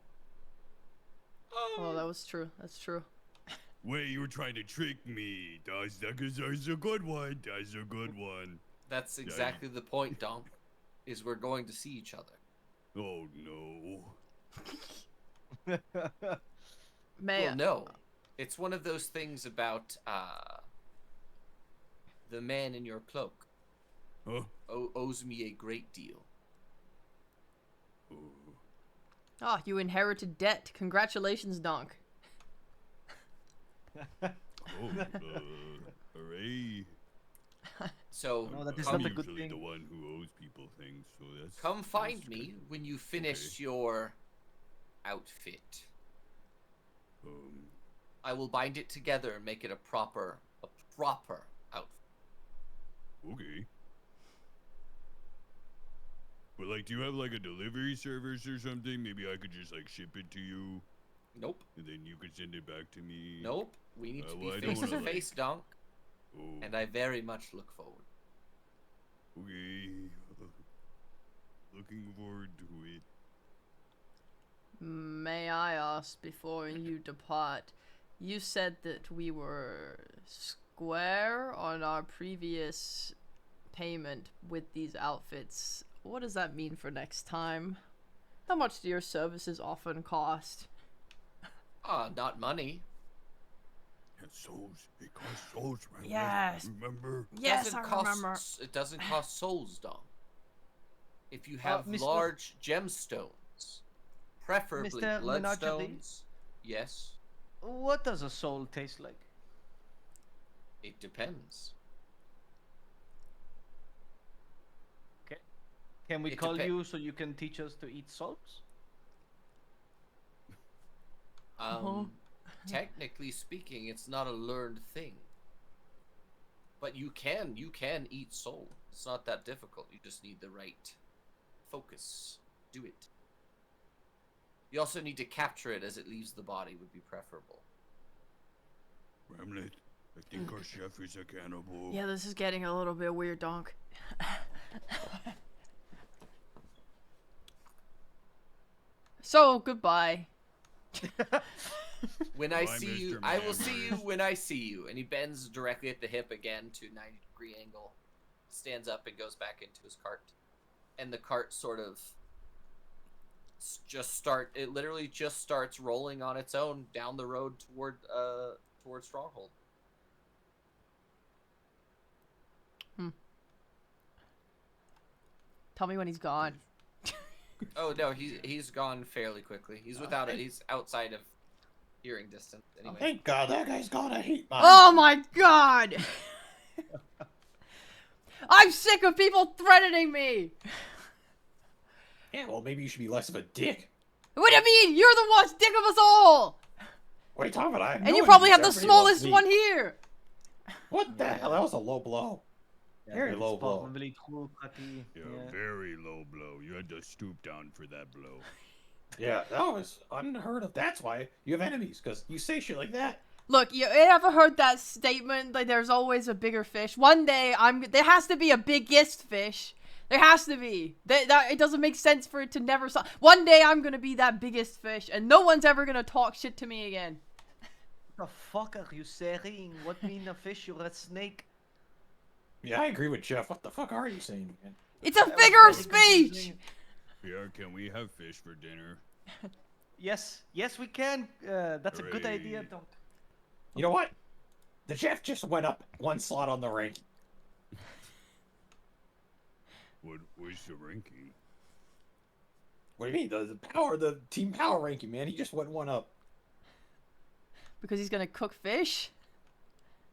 Oh, that was true. That's true. Wait, you were trying to trick me. That's a good one. That's a good one. That's exactly the point, Dom. Is we're going to see each other. Oh no. May Well, no. It's one of those things about the man in your cloak Huh? owes me a great deal. Oh. Ah, you inherited debt. Congratulations, Donk. Hooray. So No, that is come, not a I'm good usually thing. the one who owes people things, so that's... come find that's me good. when you finish Okay. your outfit. Um, I will bind it together and make it a proper outfit. okay. But, like, do you have, like, a delivery service or something? Maybe I could just, like, ship it to you, Nope. and then you could send it back to me? Nope. We need to well, I be don't face to wanna, like- face, Donk, Oh, and I very much look forward. okay. Looking forward to it. May I ask before you depart? You said that we were square on our previous payment with these outfits. What does that mean for next time? How much do your services often cost? Not money. And souls. It costs souls, man. Yes. Remember? Yes, Doesn't I cost, remember. It doesn't cost souls, Dom. If you have Mr. large gemstones, preferably Mr. Menagerie? bloodstones, yes, What does a soul taste like? it depends. Can we It call depe- you so you can teach us to eat souls? Technically speaking, it's not a learned thing. But you can eat soul. It's not that difficult. You just need the right focus. Do it. You also need to capture it as it leaves the body would be preferable. Ramlet, I think our chef is a cannibal. Yeah, this is getting a little bit weird, Donk. So, goodbye. When I Bye, see you, Mr. I will see you Manners. when I see you. And he bends directly at the hip again to 90-degree angle, stands up and goes back into his cart. And the cart sort of it literally just starts rolling on its own down the road toward Stronghold. Tell me when he's gone. Oh no, he's gone fairly quickly. He's without it. He's outside of hearing distance anyway. Thank God that guy's gone. I hate mine. Oh my god! I'm sick of people threatening me! Yeah, well, maybe you should be less of a dick. What do you mean? You're the worst dick of us all! What are you talking about? I have And no you probably have enemies. the Everybody loves smallest me. one here! What the hell? That was a low blow. Very that's low blow. probably true, Cracky. Yeah, Yeah. very low blow. You had to stoop down for that blow. Yeah, that was unheard of. That's why you have enemies, because you say shit like that. Look, you ever heard that statement, like there's always a bigger fish? One day, there has to be a biggest fish. There has to be. It doesn't make sense for it to never stop. One day, I'm gonna be that biggest fish, and no one's ever gonna talk shit to me again. What the fuck are you saying? What mean a fish? You're a snake. Yeah, I agree with Jeff. What the fuck are you saying, man? It's a That was figure of very speech! confusing. Pierre, can we have fish for dinner? Yes, we can. That's a good idea. Hooray. Don't. You know what? The Jeff just went up one slot on the ranking. What was the ranking? What do you mean? The team power ranking, man. He just went one up. Because he's gonna cook fish?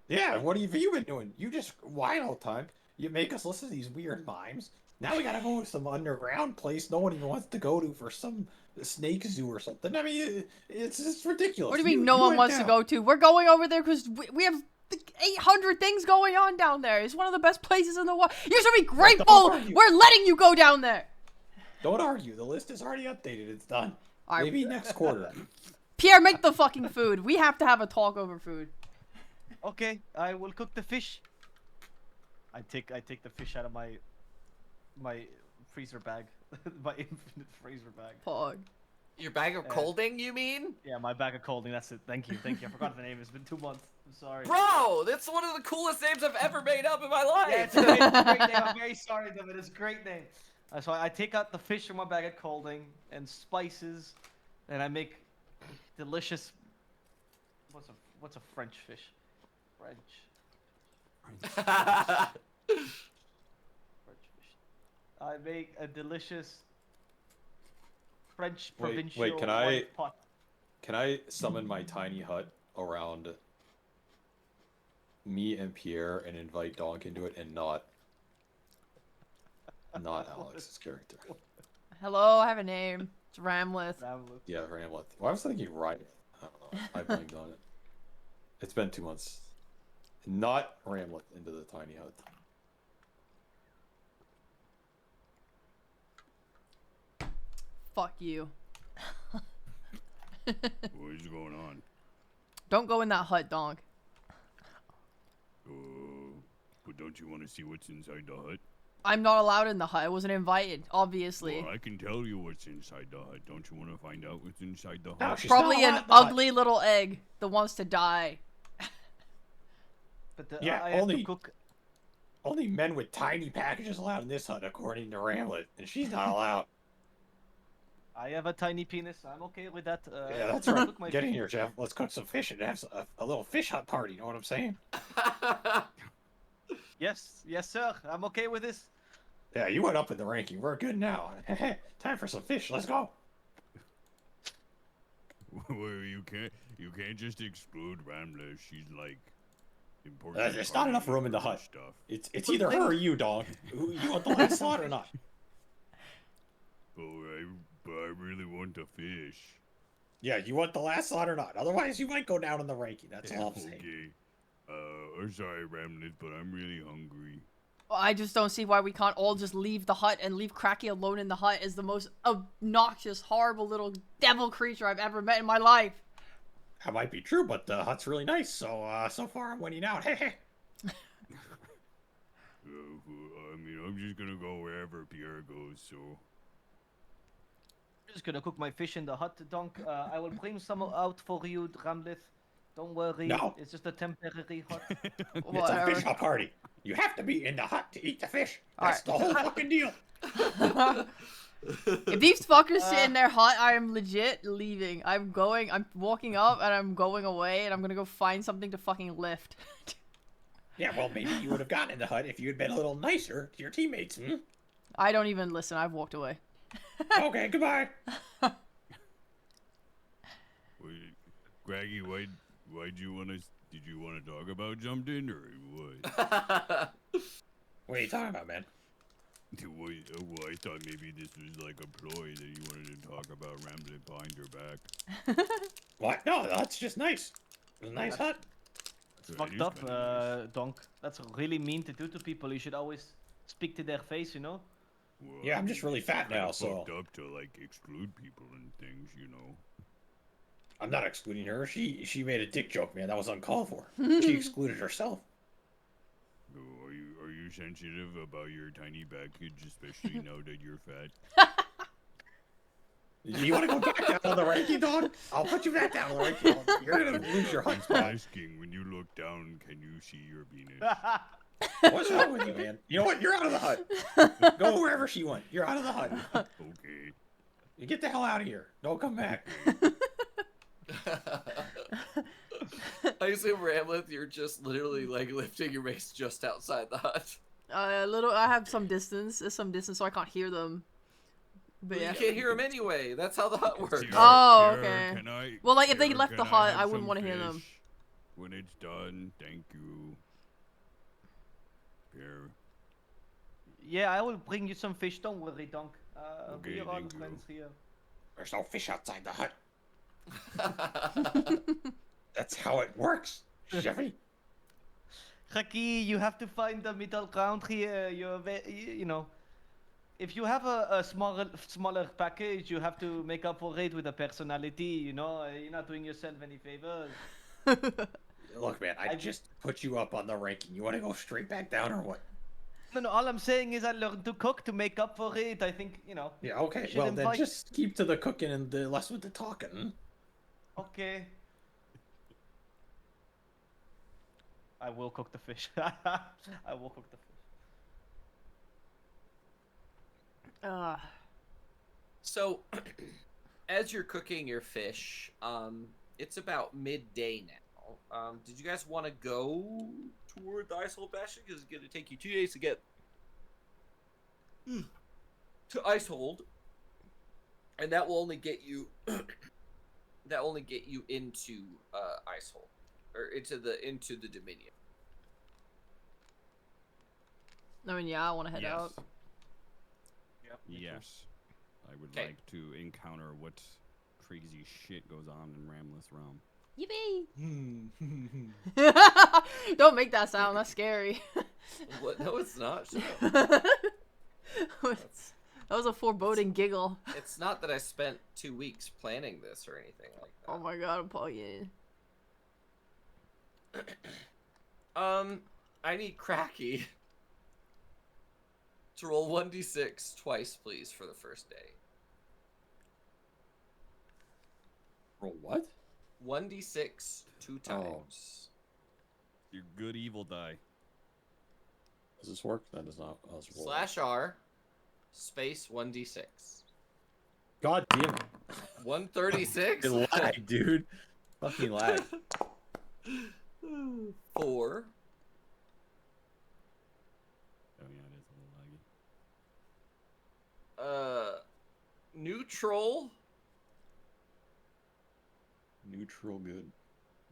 Yeah, what have you been doing? You just whine all the time. You make us listen to these weird mimes. Now we gotta go to some underground place no one even wants to go to for some snake zoo or something. I mean, it's ridiculous. What do you mean no one went wants to down. go to? We're going over there because we have 800 things going on down there. It's one of the best places in the world. You should be grateful argue. we're letting you go down there. Don't argue. The list is already updated. It's done. All right. Maybe next quarter. Pierre, make the fucking food. We have to have a talk over food. Okay, I will cook the fish. I take the fish out of my freezer bag, my infinite freezer bag. Pog. Your bag of colding, you mean? Yeah, my bag of colding. That's it. Thank you. I forgot the name. It's been 2 months. I'm sorry. Bro, that's one of the coolest names I've ever made up in my life. Yeah, it's a great name. I'm very sorry, David. It's a great name. So I take out the fish from my bag of colding and spices, and I make delicious. What's a French fish? French fish. I make a delicious French provincial wait, can white pot. Can I summon my tiny hut around me and Pierre and invite Donk into it and not Alex's character? Hello, I have a name. It's Ramleth. Yeah, Ramlet. Well, I was thinking Riot. I don't know. I blamed on it. It's been 2 months. Not Ramlet into the tiny hut. Fuck you. What is going on? Don't go in that hut, Donk. But don't you want to see what's inside the hut? I'm not allowed in the hut. I wasn't invited, obviously. Well, I can tell you what's inside the hut. Don't you want to find out what's inside the No, hut? she's Probably not an allowed in the hut. ugly little egg that wants to die. But Yeah, I have only- to cook. Only men with tiny packages allowed in this hut, according to Ramlet, and she's not allowed. I have a tiny penis. I'm okay with that. Yeah, that's I right. cook my Get in fish. here, Jeff. Let's cook some fish and have a little fish hut party. You know what I'm saying? Yes, sir. I'm okay with this. Yeah, you went up in the ranking. We're good now. Time for some fish. Let's go. Well, you can't just exclude Ramla. She's like important. There's part not of enough room in the hut. Stuff. It's either her or you, dog. You want the last slot or not? Oh, but I really want the fish. Yeah, you want the last slot or not? Otherwise, you might go down in the ranking. That's all I'm saying. Okay. I'm sorry, Ramlet, but I'm really hungry. I just don't see why we can't all just leave the hut and leave Cracky alone in the hut as the most obnoxious, horrible little devil creature I've ever met in my life. That might be true, but the hut's really nice. So, so far I'm winning out. I mean, I'm just gonna go wherever Pierre goes. So. just gonna cook my fish in the hut, Donk. I will bring some out for you, Ramlith. Don't worry. No. It's just a temporary hut. It's a Whatever. fish hut party. You have to be in the hut to eat the fish. All That's the whole fucking deal. If these fuckers sit in their hut, I am legit leaving. I'm walking up and I'm going away and I'm gonna go find something to fucking lift. Yeah, well, maybe you would have gotten in the hut if you had been a little nicer to your teammates. I don't even listen. I've walked away. Okay, goodbye. Wait, Craggy, why'd you want to? Did you want to talk about something or what? What are you talking about, man? Well, I thought maybe this was like a ploy that you wanted to talk about rambling behind your back. What? No, that's just nice. It's a nice hut. It's That fucked is up, kinda nice. Donk. That's really mean to do to people. You should always speak to their face, you know? Well, Yeah, I'm just really fat kinda now, so fucked up to like exclude people and things, you know. I'm not excluding her. She made a dick joke, man. That was uncalled for. She excluded herself. So are you sensitive about your tiny package, especially now that you're fat? You want to go back down on the ranking, dog? I'll put you back down on the ranking. You're gonna lose your hut I'm spot. asking, when you look down, can you see your penis? What's wrong with you, man? You know what? You're out of the hut. Go wherever she went. You're out of the hut. Okay. You get the hell out of here. Don't come back. I assume Ramleth, you're just literally like lifting your mace just outside the hut. I have some distance. There's some distance, so I can't hear them. But Well, yeah. you can't hear him anyway. That's how the hut works. Sierra, Oh, Sierra, okay. can I- Well, like, if they Sierra, left the can hut, have I wouldn't some wanna hear them. fish when it's done. Thank you. Here. Yeah, I will bring you some fish. Don't worry, Donk. Okay, We are all thank you. friends here. There's no fish outside the hut. That's how it works, Chevy. Haki, you have to find the middle ground here. You know, if you have a smaller package, you have to make up for it with a personality. You know, you're not doing yourself any favors. Look, man, I just put you up on the ranking. You want to go straight back down or what? No, all I'm saying is I learned to cook to make up for it. I think, you know. Yeah, okay. Should Well, then invite- just keep to the cooking and the less with the talking. Okay. I will cook the fish. I will cook the fish. So, as you're cooking your fish, it's about midday now. Did you guys want to go toward the Icehold Bastion? Because it's going to take you 2 days to get to Icehold, and that will only get you into Icehold, or into the Dominion. I mean, yeah, I want to head out. Yep. Yes. I would 'Kay. like to encounter what crazy shit goes on in Ramleth's realm. Yippee! Hmm. Don't make that sound. That's scary. What? No, it's not. Shut up. That was a foreboding giggle. It's not that I spent 2 weeks planning this or anything like that. Oh my god, I'm playing. I need Cracky to roll 1d6 twice, please, for the first day. Roll what? 1d6 2 times. Your good evil die. Does this work? That does not. Oh, it's roll. /R space 1d6. God damn it. 136. Fucking lag, dude. Fucking lag. 4. Oh yeah, it is a little laggy. Neutral. Neutral good.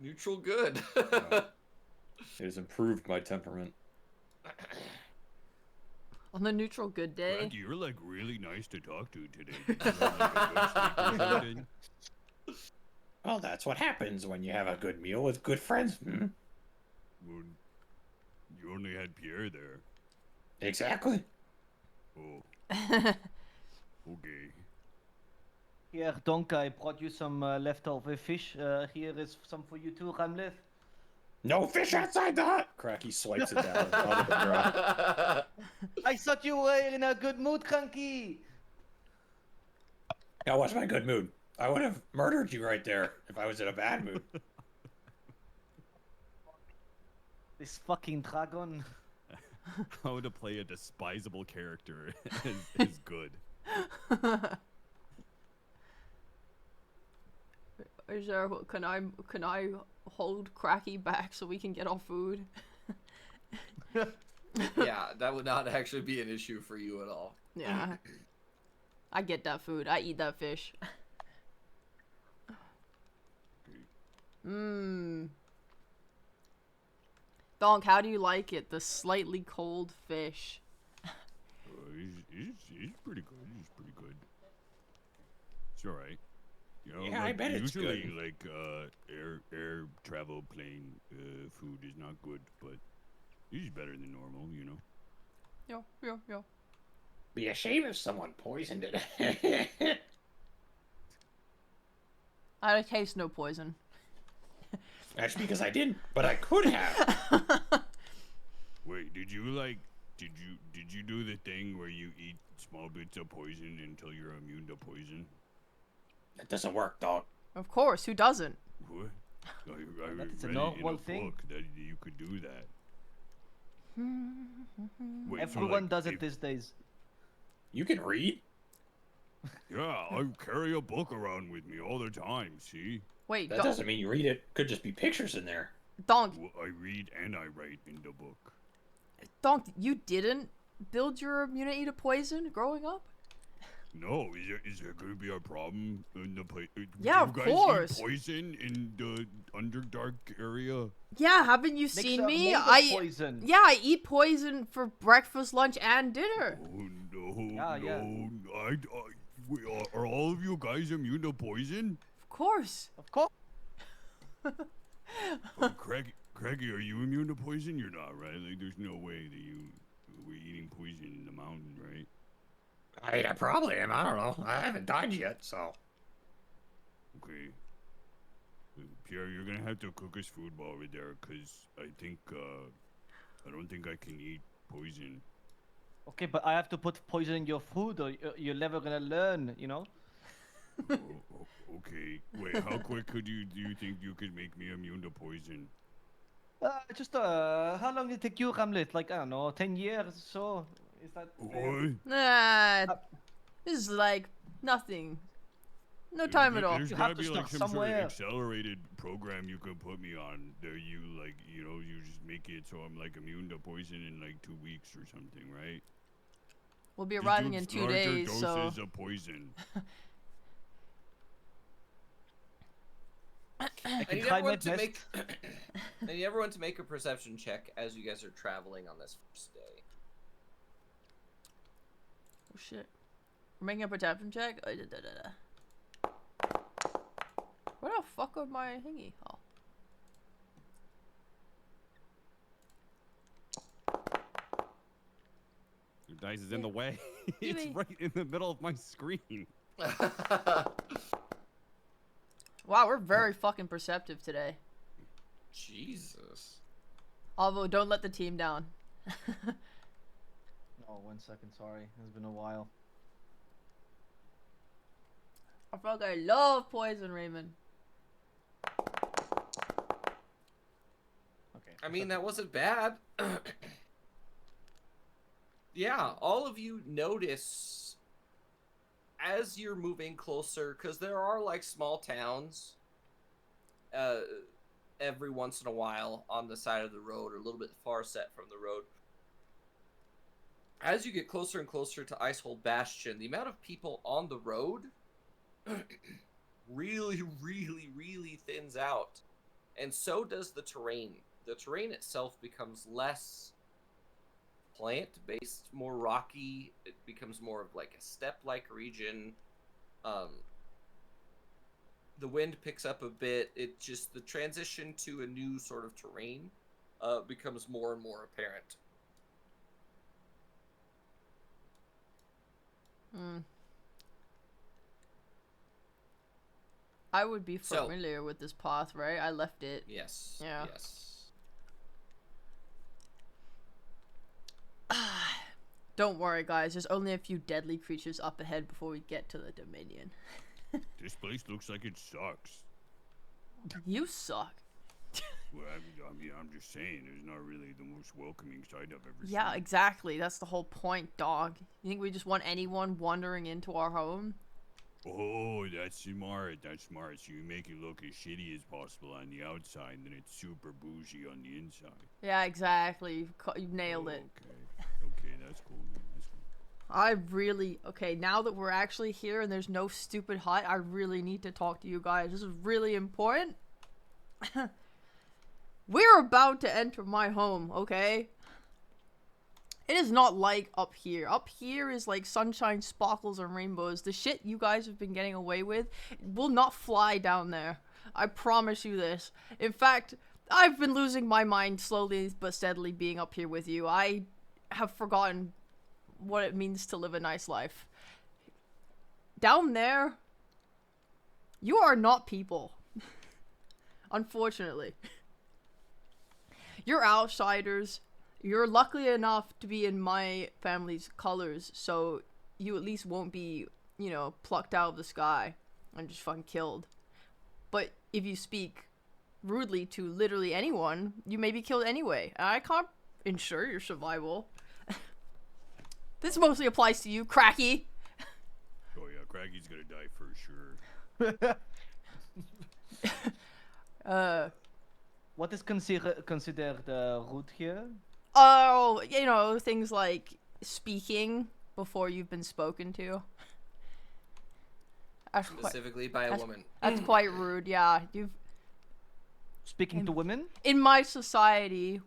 Neutral good. It has improved my temperament. On the neutral good day. Frankie, you're like really nice to talk to today. Did you have, like, a good sleep or something? Well, that's what happens when you have a good meal with good friends. Hmm? Well, you only had Pierre there. Exactly. Oh, okay. Here, Donk, I brought you some leftover fish. Here is some for you too, Ramleth. No fish outside the hut. Cracky swipes it down out of the ground. I thought you were in a good mood, Cranky. Now, what's my good mood? I would have murdered you right there if I was in a bad mood. This fucking dragon. How to play a despisable character is good. Is there, can I hold Cracky back so we can get our food? Yeah, that would not actually be an issue for you at all. Yeah. I get that food. I eat that fish. Mmm. Donk, how do you like it? The slightly cold fish. He's pretty good. He's pretty good. It's alright. You know, Yeah, I bet it's usually, good. like, air travel plane food is not good, but he's better than normal, you know? Yeah. Be a shame if someone poisoned it. I taste no poison. That's because I didn't, but I could have. Wait, did you do the thing where you eat small bits of poison until you're immune to poison? That doesn't work, dog. Of course, who doesn't? What? I That is a read it in normal a thing. book that you could do that. Wait, so, Everyone like, does it if- these days. You can read? Yeah, I carry a book around with me all the time, see? Wait, That doesn't mean you read it. Could just be pictures in there. Donk, Well, I read and I write in the book. you didn't build your immunity to poison growing up? No, is there going to be a problem in the place? Yeah, do of you guys course. eat poison in the Underdark area? Yeah, haven't you Makes seen her me? made of I poison. Yeah, I eat poison for breakfast, lunch, and dinner. Oh no, Yeah, yeah. no! Wait, are all of you guys immune to poison? Of course. Of course. Craigie, are you immune to poison? You're not, right? Like, there's no way that you were eating poison in the mountain, right? I probably am. I don't know. I haven't died yet, so. Okay. Pierre, you're gonna have to cook us food while we're there, cause I don't think I can eat poison. Okay, but I have to put poison in your food, or you're never gonna learn. You know. Okay. Wait, how quick do you think you could make me immune to poison? How long did it take you, Hamlet? Like, I don't know, 10 years or so? Is that fair? What? Nah, this is like nothing. No time at all. There's You gotta have to be like start some sort somewhere. of accelerated program you can put me on. There, you like, you just make it so I'm like immune to poison in like 2 weeks or something, right? We'll be Just arriving do in 2 larger days, so doses of poison. I I can need try my everyone to best. make. I need everyone to make a perception check as you guys are traveling on this first day. oh shit. We're making a perception check. Where the fuck are my thingy? Oh. Your dice is in the way. You It's mean- right in the middle of my screen. Wow, we're very fucking perceptive today. Jesus. Although, don't let the team down. Oh, 1 second, sorry. It's been a while. I fucking love poison, Raymond. Okay. I mean, that wasn't bad. Yeah, all of you notice as you're moving closer, because there are like small towns every once in a while on the side of the road or a little bit far set from the road. As you get closer and closer to Icehold Bastion, the amount of people on the road really, really, really thins out. And so does the terrain. The terrain itself becomes less plant-based, more rocky. It becomes more of like a steppe-like region. The wind picks up a bit. It just, the transition to a new sort of terrain becomes more and more apparent. I would be So- familiar with this path, right? I left it. Yes. Yeah. Yes. Don't worry, guys. There's only a few deadly creatures up ahead before we get to the Dominion. This place looks like it sucks. You suck. Well, I'm just saying, there's not really the most welcoming sight I've ever seen. Yeah, exactly. That's the whole point, dog. You think we just want anyone wandering into our home? Oh, that's smart. That's smart. So you make it look as shitty as possible on the outside, and then it's super bougie on the inside. Yeah, exactly. You nailed it. Okay, that's cool, man. That's cool. Okay, now that we're actually here and there's no stupid hut, I really need to talk to you guys. This is really important. We're about to enter my home, okay? It is not like up here. Up here is like sunshine, sparkles, and rainbows. The shit you guys have been getting away with will not fly down there. I promise you this. In fact, I've been losing my mind slowly but steadily being up here with you. I have forgotten what it means to live a nice life. Down there, you are not people. Unfortunately. You're outsiders. You're lucky enough to be in my family's colors, so you at least won't be, you know, plucked out of the sky and just fucking killed. But if you speak rudely to literally anyone, you may be killed anyway. And I can't ensure your survival. This mostly applies to you, Cracky. Oh yeah, Craggy's gonna die for sure. What is considered rude here? Oh, you know, things like speaking before you've been spoken to. Specifically by a woman. That's quite rude, yeah. Speaking to women? In my society,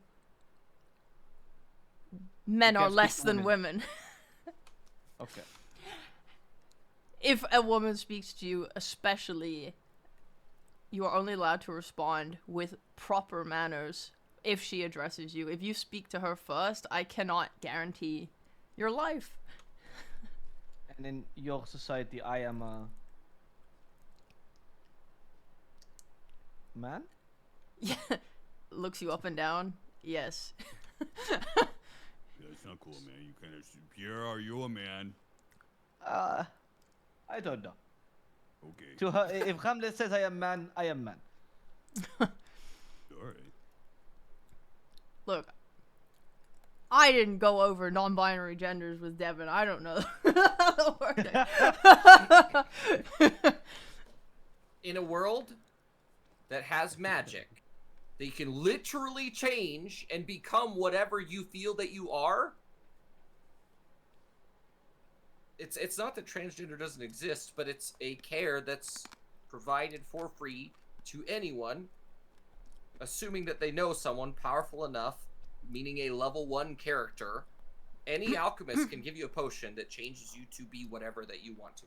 men You are can't speak less to than women. Okay. If a woman speaks to you, especially, you are only allowed to respond with proper manners if she addresses you. If you speak to her first, I cannot guarantee your life. And in your society, I am a man? Yeah. Looks you up and down. Yes. Yeah, it's not cool, man. You kind of Pierre, are you a man? I don't know. Okay. To her, if Hamlet says I am man, I am man. All right. Look, I didn't go over non-binary genders with Devin. I don't know. In a world that has magic, that you can literally change and become whatever you feel that you are, it's not that transgender doesn't exist, but it's a care that's provided for free to anyone, assuming that they know someone powerful enough, meaning a level 1 character. Any alchemist can give you a potion that changes you to be whatever that you want to.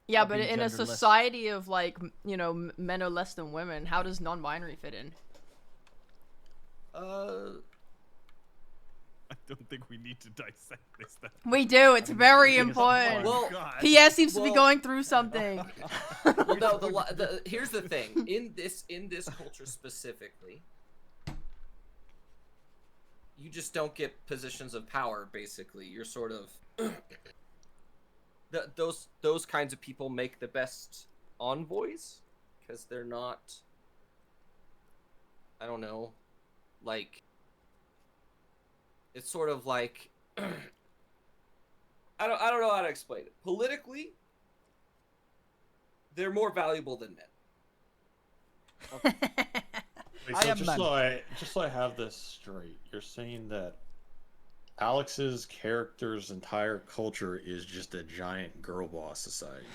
Yeah, I'll but be in a genderless. society of, like, you know, men are less than women, how does non-binary fit in? I don't think we need to dissect this. We do. It's very biggest important. part. Well, God. PS seems to be well- going through something. Well, no. Here's the thing. In this culture specifically, you just don't get positions of power. Basically, you're sort of those kinds of people make the best envoys because they're not. I don't know, like. It's sort of like I don't know how to explain it. Politically, they're more valuable than men. Wait, I so am just man. so I have this straight, you're saying that Alex's character's entire culture is just a giant girl boss society.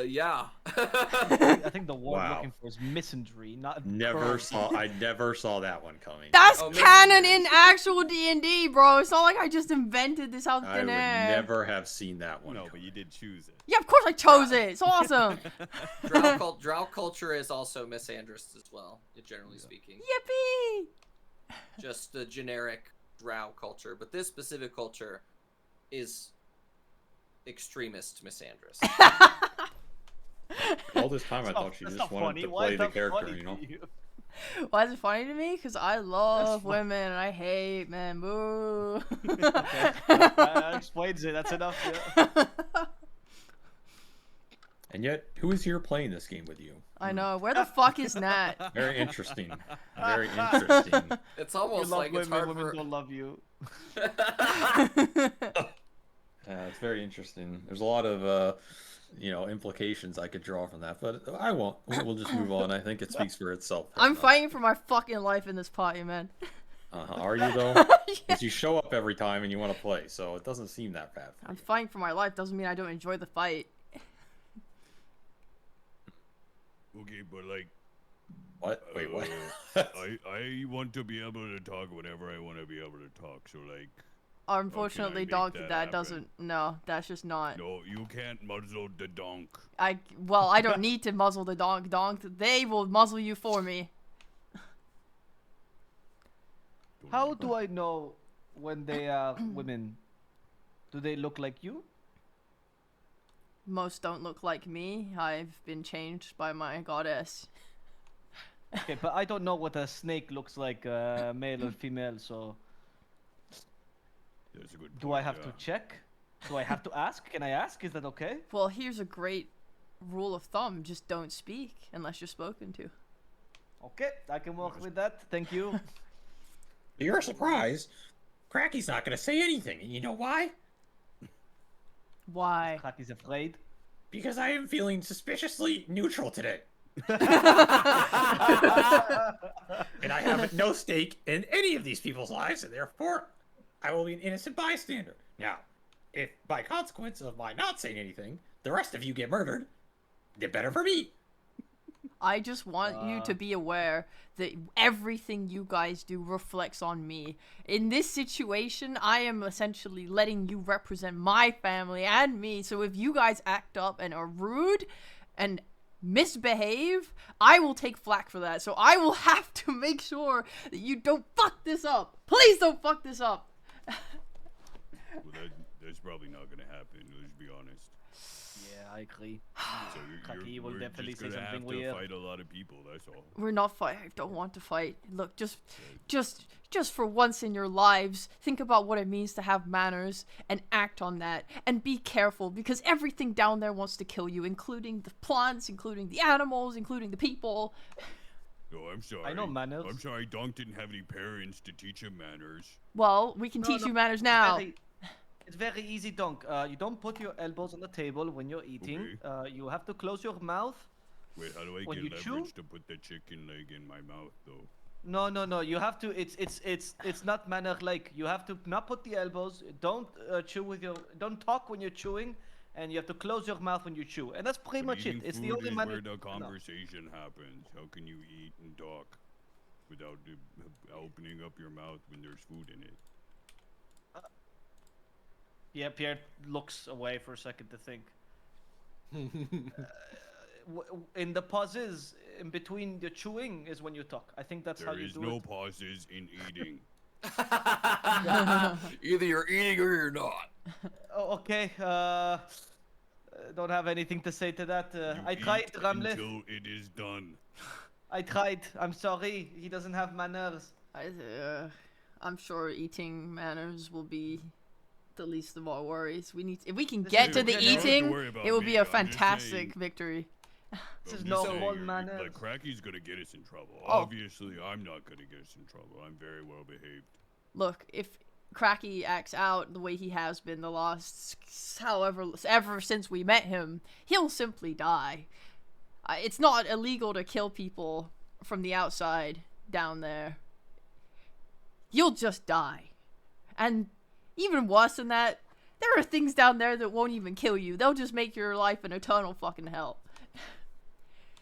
Yeah. I think the word Wow. looking for is misandry, not I never saw that one coming. That's Oh, maybe canon it in is. actual D&D, bro. It's not like I just invented this out of I thin would air. never have seen that one. No, coming. but you did choose it. Yeah, of course I chose it. It's awesome. Drow culture is also misandrist as well, generally speaking. Yippee! Just the generic Drow culture, but this specific culture is extremist misandrist. All this time I That's thought not- she that's just not wanted funny. to Why play is the that character, funny you know? to you? Why is it funny to me? Because I love women and I hate men. Boo. Okay. That explains it. That's enough. Yeah. And yet, who is here playing this game with you? I know. Where the fuck is Nat? Very interesting. Very interesting. It's You almost love like it's women. hard Women for. don't love you. It's very interesting. There's a lot of, implications I could draw from that, but I won't. We'll just move on. I think it speaks for itself. I'm fighting for my fucking life in this party, man. Are you though? Because you show up every time and you want to play, so it doesn't seem that bad. I'm fighting for my life. Doesn't mean I don't enjoy the fight. Okay, but like, What? Wait, what? I want to be able to talk whenever I want to be able to talk. So like, Unfortunately, make Donk, that that happen? doesn't. No, that's just not. no, you can't muzzle the donk. I don't need to muzzle the donk. Donk, they will muzzle you for me. How do I know when they are women? Do they look like you? Most don't look like me. I've been changed by my goddess. Okay, but I don't know what a snake looks like, male or female. So That's a good. do I point, have yeah. to check? Do I have to ask? Can I ask? Is that okay? Well, here's a great rule of thumb: just don't speak unless you're spoken to. Okay, I can work with that. Thank you. To your surprise, Cracky's not going to say anything. And you know why? Why? Cracky's afraid. Because I am feeling suspiciously neutral today. And I have no stake in any of these people's lives, and therefore, I will be an innocent bystander. Now, if by consequence of my not saying anything, the rest of you get murdered, then better for me. I just want you to be aware that everything you guys do reflects on me. In this situation, I am essentially letting you represent my family and me. So if you guys act up and are rude and misbehave, I will take flack for that. So I will have to make sure that you don't fuck this up. Please don't fuck this up. Well, that's probably not gonna happen. Let's be honest. Yeah, I agree. So Cracky will we're definitely just say gonna something have to weird. fight a lot of people. That's all. We're not fighting. I don't want to fight. Look, just for once in your lives, think about what it means to have manners and act on that. And be careful, because everything down there wants to kill you, including the plants, including the animals, including the people. No, I'm sorry. I know manners. I'm sorry. Donk didn't have any parents to teach him manners. Well, we can No, teach no, you manners now. It's very easy, Donk. You don't put your elbows on the table when you're eating. You have to close your mouth. Wait, how do I When get you leverage chew? to put the chicken leg in my mouth, though? No. You have to. It's not manner like. You have to not put the elbows. Don't chew with your. Don't talk when you're chewing, and you have to close your mouth when you chew. And that's pretty But much it. eating It's the food only is manner. where the conversation happens. How can you eat and talk without opening up your mouth when there's food in it? Yeah, Pierre looks away for a second to think. In the pauses in between the chewing is when you talk. I think that's how There you is do no it. pauses in eating. Either you're eating or you're not. Oh, okay. Don't have anything to say to that. You I tried, eat Ramleth. until it is done. I tried. I'm sorry. He doesn't have manners. I'm sure eating manners will be the least of our worries. If we can This get is to no- the you don't have to eating, worry about it will me, be a I'm just fantastic saying. victory. This I'm is just no saying, one manners. Like, Cracky's gonna get us in trouble. Oh. Obviously, I'm not gonna get us in trouble. I'm very well behaved. Look, if Cracky acts out the way he has been the last, ever since we met him, he'll simply die. It's not illegal to kill people from the outside down there. You'll just die. And even worse than that, there are things down there that won't even kill you. They'll just make your life an eternal fucking hell.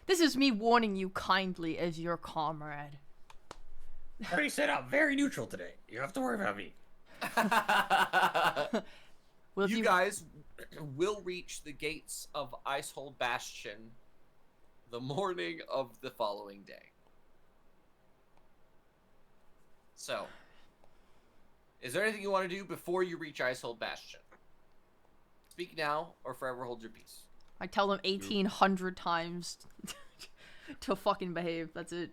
This is me warning you kindly as your comrade. I already said I'm very neutral today. You don't have to worry about me. Well, if You guys will reach the gates of Icehold Bastion the morning of the following day. So, is there anything you want to do before you reach Icehold Bastion? Speak now or forever hold your peace. I tell them 1,800 times to fucking behave. That's it.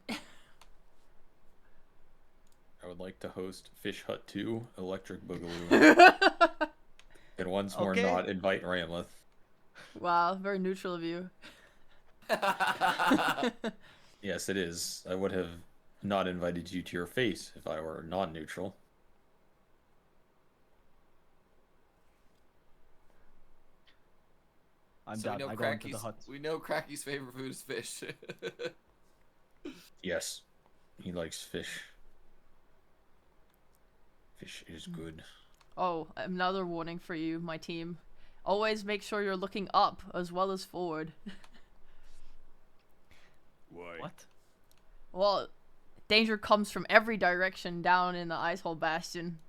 would like to host Fish Hut 2 Electric Boogaloo. And once more Okay. not invite Ramleth. Wow, very neutral of you. Yes, it is. I would have not invited you to your face if I were non-neutral. I'm So done. I go into the hut. we know Cracky's favorite food is fish. Yes, he likes fish. Fish is good. Oh, another warning for you, my team. Always make sure you're looking up as well as forward. Why? What? Well, danger comes from every direction down in the Icehole Bastion.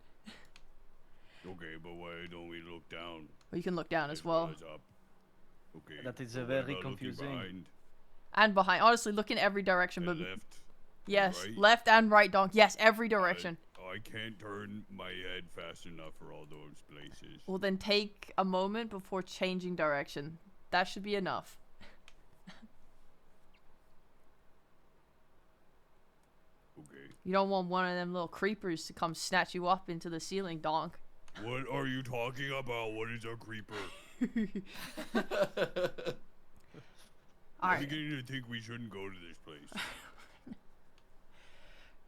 Okay, but why don't we look down? Well, you can look down as well. as up? Okay. That is but what very about looking confusing. behind And behind. Honestly, look in every direction. and But left. yes, right? left and right, Donk. Yes, every direction. I can't turn my head fast enough for all those places. Well, then take a moment before changing direction. That should be enough. Okay. You don't want one of them little creepers to come snatch you up into the ceiling, Donk. What are you talking about? What is a creeper? I'm Alright. beginning to think we shouldn't go to this place.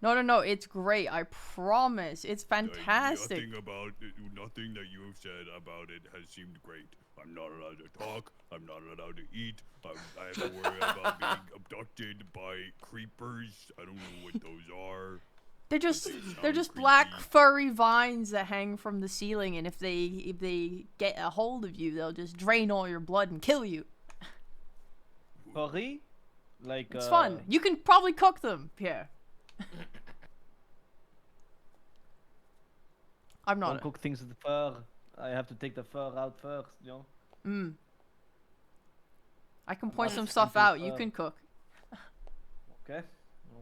No, it's great. I promise. It's fantastic. Nothing that you've said about it has seemed great. I'm not allowed to talk. I'm not allowed to eat. I have to worry about being abducted by creepers. I don't know what those are. They're just sound black creepy. furry vines that hang from the ceiling, and if they get a hold of you, they'll just drain all your blood and kill you. Furry? Like, It's fun. You can probably cook them, Pierre. I'm Don't not. cook things with fur. I have to take the fur out first, you know? I can point not some into stuff out. You fur. can cook. Okay.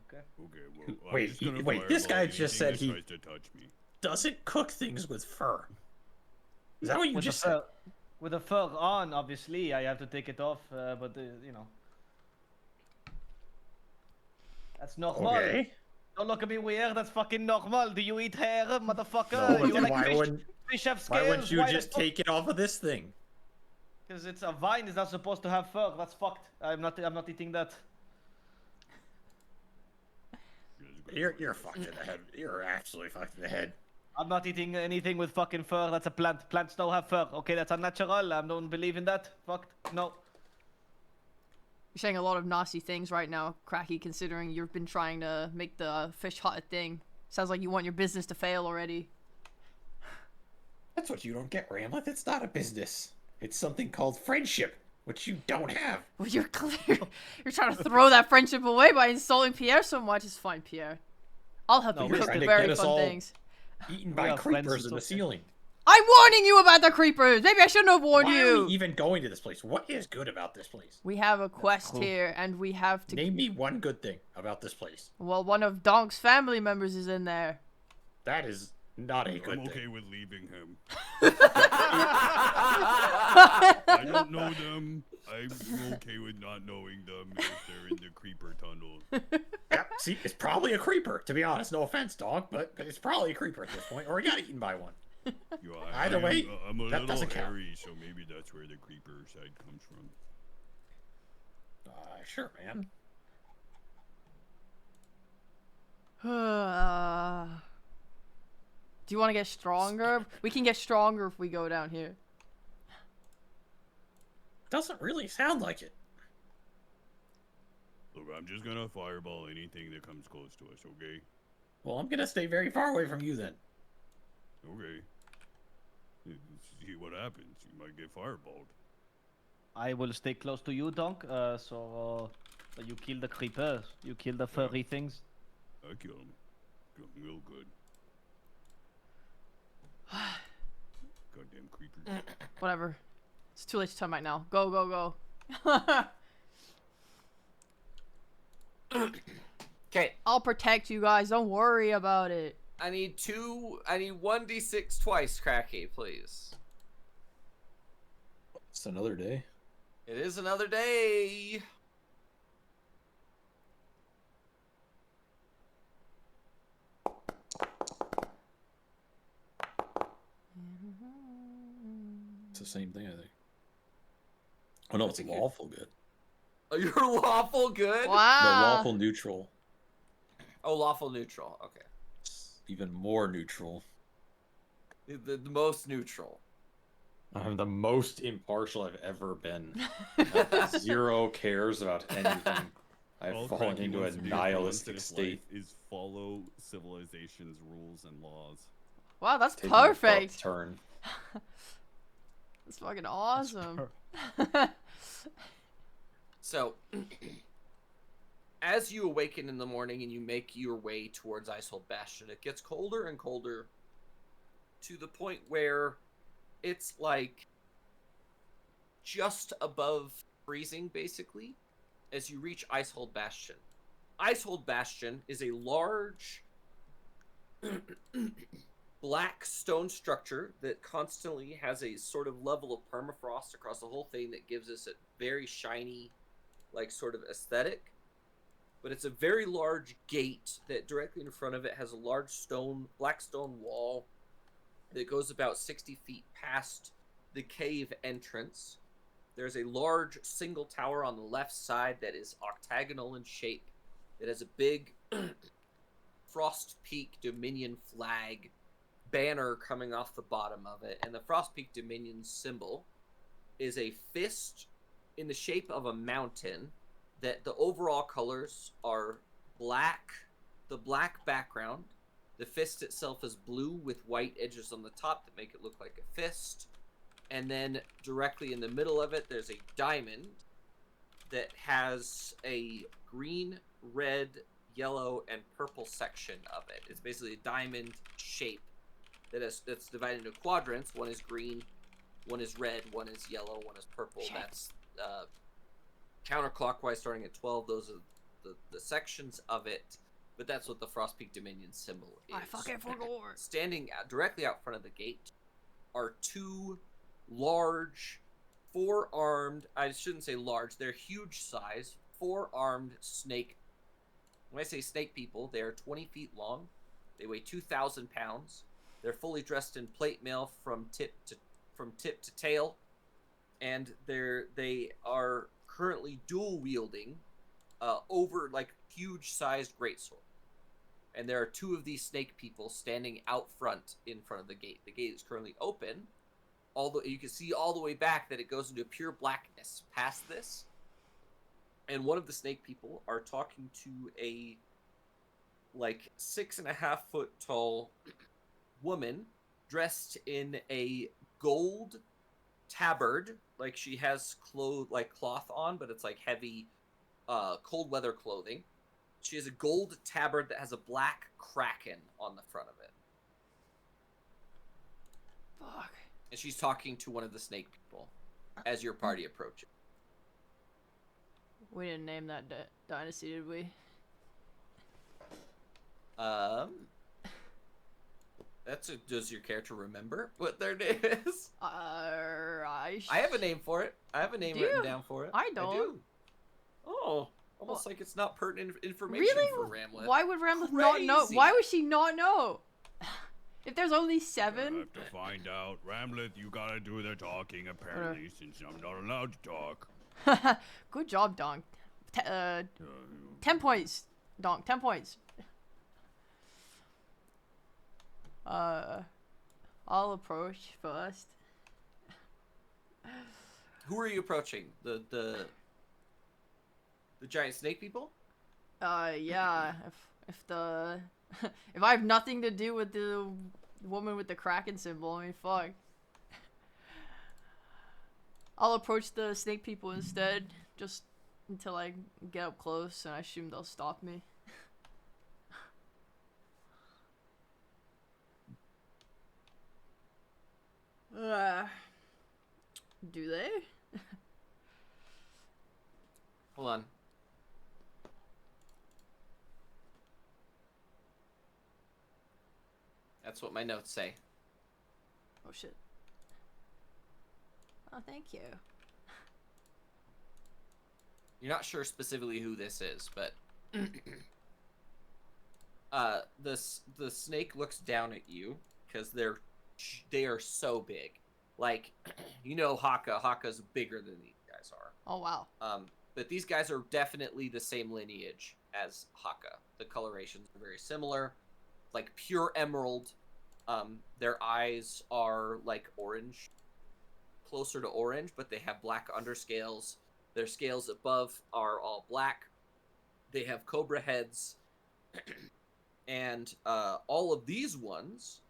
Okay. Okay, well, I'm Wait, just gonna wait, this fireball guy just anything said that he- tries to touch me. Doesn't cook things with fur. Is that what you With just the said? fur, with the fur on, obviously, I have to take it off, but, you know. That's normal. Okay. Don't look at me weird, that's fucking normal. Do you eat hair, motherfucker? No, but you then like why fish? wouldn't Fish have why scales? wouldn't you just take it off of this thing? Because it's a vine, it's not supposed to have fur. That's fucked. I'm not eating that. You're fucked in the head. You're absolutely fucked in the head. I'm not eating anything with fucking fur. That's a plant. Plants don't have fur. Okay, that's unnatural. I don't believe in that. Fucked. No. You're saying a lot of nasty things right now, Cracky, considering you've been trying to make the fish hut a thing. Sounds like you want your business to fail already. That's what you don't get, Ramleth. It's not a business. It's something called friendship, which you don't have. Well, you're clear. You're trying to throw that friendship away by insulting Pierre so much. It's fine, Pierre. I'll help No, you we're cook trying the to very get us fun all- things. Eaten We by are friends, creepers it's in the okay. ceiling. I'm warning you about the creepers! Maybe I shouldn't have warned Why you! are we even going to this place? What is good about this place? We have a quest cool. here, and we have to... Name me one good thing about this place. Well, one of Donk's family members is in there. That is not a good I'm okay thing. with leaving him. I don't know them. I'm okay with not knowing them if they're in the creeper tunnel. Yeah, see, it's probably a creeper, to be honest. No offense, dog, but it's probably a creeper at this point, or he got eaten by one. You know, Either way, I'm a that little doesn't count. hairy, so maybe that's where the creeper side comes from. Sure, man. Do you want to get stronger? We can get stronger if we go down here. Doesn't really sound like it. Look, I'm just gonna fireball anything that comes close to us, okay? Well, I'm gonna stay very far away from you then. Okay. See what happens. You might get fireballed. I will stay close to you, Donk. So you kill the creepers. You kill the furry things. I kill him. Kill him real good. Goddamn creepers. Whatever. It's too late to time right now. Go, go, go. Okay, I'll protect you guys. Don't worry about it. I need 1d6 twice, Cracky, please. It's another day. It is another day. the same thing, I think. Oh no, I it's think you're- lawful good. Oh, you're lawful good? No, Wow. lawful neutral. Oh, lawful neutral. Okay. It's even more neutral. The most neutral. I'm the most impartial I've ever been. Zero cares about anything. I've All fallen Cranky into a wants to do for once in nihilistic his state. life is follow civilization's rules and laws. Wow, that's Taking a abrupt perfect. turn. That's fucking awesome. So, as you awaken in the morning and you make your way towards Icehold Bastion, it gets colder and colder to the point where it's like just above freezing, basically, as you reach Icehold Bastion. Icehold Bastion is a large black stone structure that constantly has a sort of level of permafrost across the whole thing that gives us a very shiny, like, sort of aesthetic. But it's a very large gate that directly in front of it has a large black stone wall that goes about 60 feet past the cave entrance. There's a large single tower on the left side that is octagonal in shape. It has a big Frost Peak Dominion flag banner coming off the bottom of it. And the Frost Peak Dominion symbol is a fist in the shape of a mountain that the overall colors are black, the black background. The fist itself is blue with white edges on the top that make it look like a fist. And then directly in the middle of it, there's a diamond that has a green, red, yellow, and purple section of it. It's basically a diamond shape that's divided into quadrants. One is green, one is red, one is yellow, one is purple. Shit. That's counterclockwise starting at 12. Those are the sections of it. But that's what the Frost Peak Dominion symbol is. I fucking forgot. Standing directly out front of the gate are two large, four-armed, I shouldn't say large, they're huge size, four-armed snake. When I say snake people, they are 20 feet long. They weigh 2,000 pounds. They're fully dressed in plate mail from tip to tail. And they are currently dual wielding over like huge sized greatsword. And there are two of these snake people standing out front in front of the gate. The gate is currently open. Although you can see all the way back that it goes into pure blackness past this. And one of the snake people are talking to a like 6.5 foot tall woman dressed in a gold tabard. Like she has cloth on, but it's like heavy cold weather clothing. She has a gold tabard that has a black kraken on the front of it. Fuck. And she's talking to one of the snake people as your party approaches. We didn't name that dynasty, did we? Does your character remember what their name is? I have a name for it. I have a name Do written you? down for it. I don't. do. Oh, almost like it's not pertinent information Really? for Ramlet. Why would Ramlet not know? Crazy. Why would she not know? If there's only I 7. have to find out. Ramlet, you gotta do the talking apparently, since I'm not allowed to talk. Good job, Donk. 10 points, Donk. 10 points. I'll approach first. Who are you approaching? The giant snake people? Yeah. If the if I have nothing to do with the woman with the Kraken symbol, I mean, fuck. I'll approach the snake people instead, just until I get up close, and I assume they'll stop me. Do they? Hold on. That's what my notes say. Oh shit. Oh, thank you. You're not sure specifically who this is, but the snake looks down at you because they are so big. Like, you know, Haka's bigger than these guys are. Oh wow. But these guys are definitely the same lineage as Haka. The colorations are very similar, like pure emerald. Their eyes are like orange, closer to orange, but they have black underscales. Their scales above are all black. They have cobra heads. And all of these ones,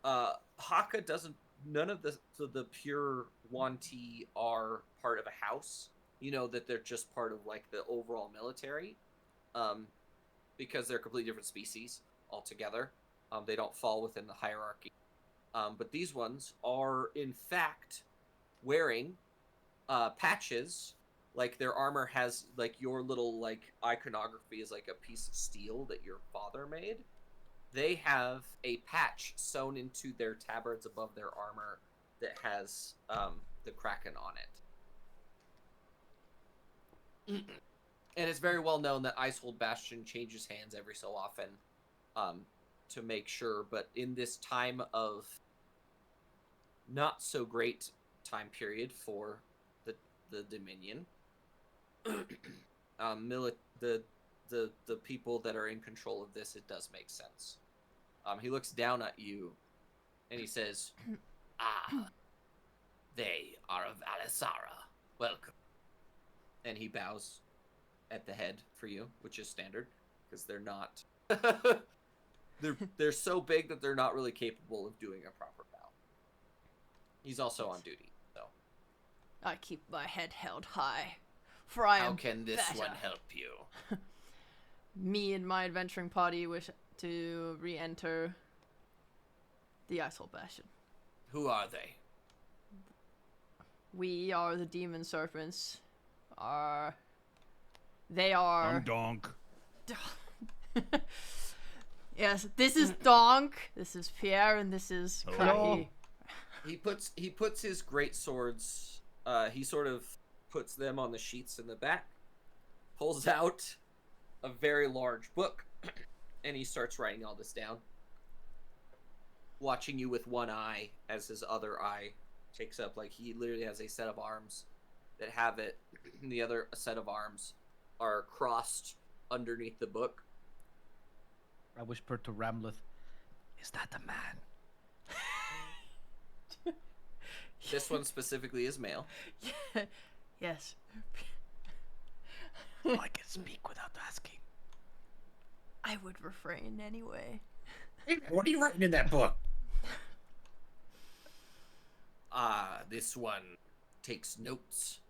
Haka doesn't. None of the pure Wanti are part of a house. You know that they're just part of like the overall military, because they're completely different species altogether. They don't fall within the hierarchy. But these ones are in fact wearing patches. Like their armor has like your little like iconography is like a piece of steel that your father made. They have a patch sewn into their tabards above their armor that has the Kraken on it. And it's very well known that Icehold Bastion changes hands every so often to make sure. But in this time of not so great time period for the Dominion, the people that are in control of this, it does make sense. He looks down at you and he says, they are of Alisara. Welcome. And he bows at the head for you, which is standard, because they're not... they're so big that they're not really capable of doing a proper bow. He's also on duty, so... I keep my head held high, for I am How can this better. one help you? Me and my adventuring party wish to re-enter the Icehold Bastion. Who are they? We are the demon serpents. They are... Donk. Yes, this is Donk, this is Pierre, and this is Hello. Cracky. He puts his great swords, he sort of puts them on the sheets in the back, pulls out a very large book, and he starts writing all this down, watching you with one eye as his other eye takes up. Like, he literally has a set of arms that have it, and the other set of arms are crossed underneath the book. I whispered to Ramleth, "Is that a man?" This one specifically is male. Yes. I can speak without asking. I would refrain anyway. What are you writing in that book? This one takes notes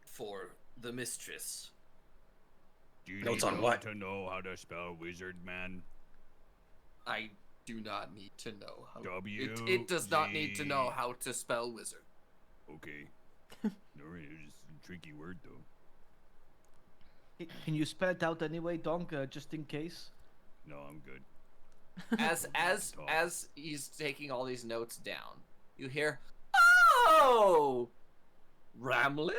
for the mistress. Do you Notes need on what? to know how to spell wizard, man? I do not need to know how. W. It does not need to know how to spell wizard. Okay. No, it's a tricky word though. Can you spell it out anyway, Donk, just in case? No, I'm good. As he's taking all these notes down, you hear, "Oh, Ramleth."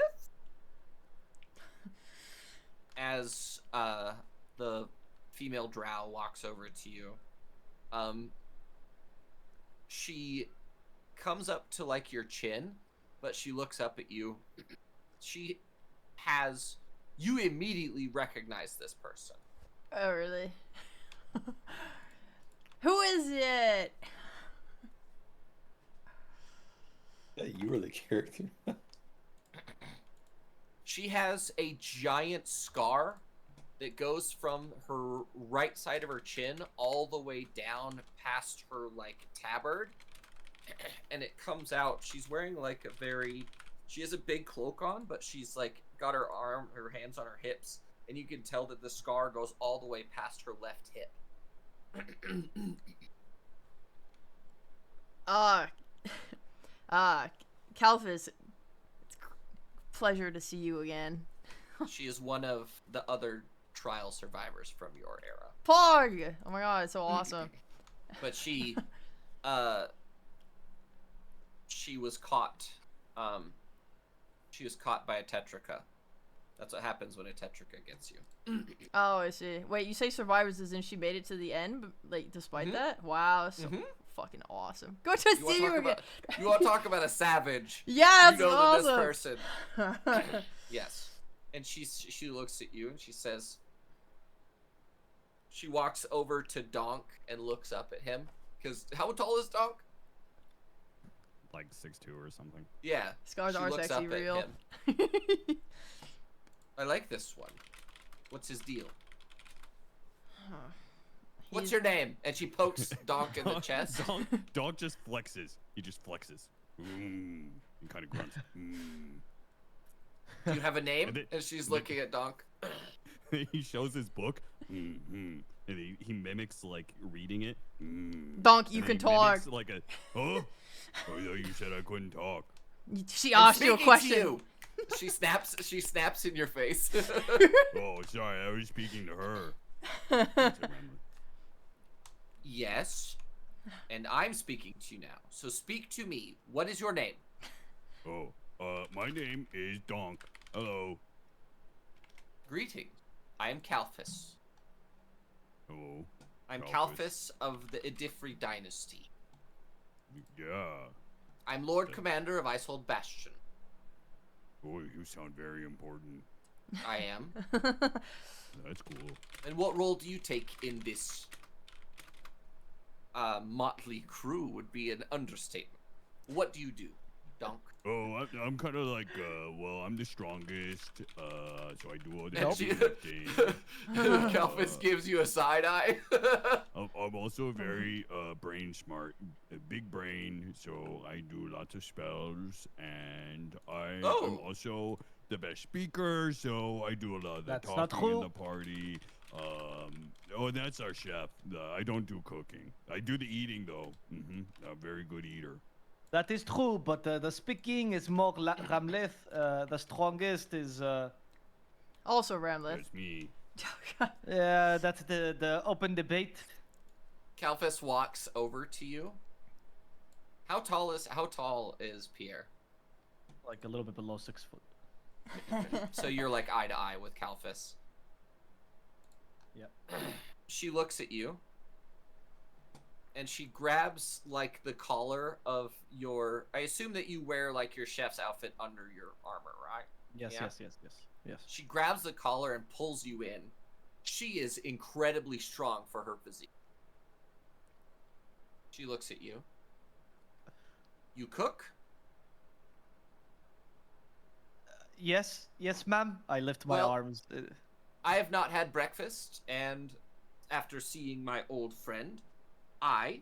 As the female drow walks over to you, she comes up to like your chin, but she looks up at you. You immediately recognize this person. Oh, really? Who is it? Yeah, you were the character. She has a giant scar that goes from her right side of her chin all the way down past her like tabard, and it comes out. She's wearing like she has a big cloak on, but she's like got her hands on her hips, and you can tell that the scar goes all the way past her left hip. Calphus, it's pleasure to see you again. She is one of the other trial survivors from your era. Pog! Oh my god, it's so awesome. But she was caught. She was caught by a tetraka. That's what happens when a tetraka gets you. Oh, I see. Wait, you say survivors as in she made it to the end, but, like, despite that? Wow, so Fucking awesome. Good to see you again. You want to talk about a savage? Yes, You know awesome. that this person. Yes. And she looks at you and she says, she walks over to Donk and looks up at him. Because how tall is Donk? Like 6'2" or something. Yeah. Scars she are looks sexy, up at real. him. I like this one. What's his deal? What's your name? And she pokes Donk in the chest. Donk just flexes. He just flexes. He kind of grunts. Do you have a name? And And she's looking at Donk. He shows his book. And he mimics like reading it. Donk, you And can he talk. mimics, like a, oh, you said I couldn't talk. She asked you a Speaking to question. you. She snaps in your face. Oh, sorry, I was speaking to her. That's a memory. Yes. And I'm speaking to you now. So speak to me. What is your name? Oh, my name is Donk. Hello. Greetings. I am Calphus. Hello. I'm Calphus. Calphus of the Idifri dynasty. Yeah. I'm Lord Commander of Icehold Bastion. Oh, you sound very important. I am. That's cool. And what role do you take in this motley crew would be an understatement. What do you do, Donk? Oh, I'm kind of like, well, I'm the strongest, so I do all the And heavy she- lifting. Calphus gives you a side eye. I'm also very brain smart, a big brain, so I do lots of spells, and I'm also the best speaker, so I do a lot of the That's not talking in true. the party. That's our chef. I don't do cooking. I do the eating though. A very good eater. That is true, but the speaking is more Ramleth. The strongest is Also Ramleth. That's me. yeah. That's the open debate. Calphus walks over to you. How tall is Pierre? Like a little bit below 6 foot. So you're like eye to eye with Calphus. Yep. She looks at you. And she grabs like the collar of your. I assume that you wear like your chef's outfit under your armor, right? Yes, Yeah. yes. She grabs the collar and pulls you in. She is incredibly strong for her physique. She looks at you. You cook? Yes, ma'am. I lift my Well- arms. I have not had breakfast, and after seeing my old friend, I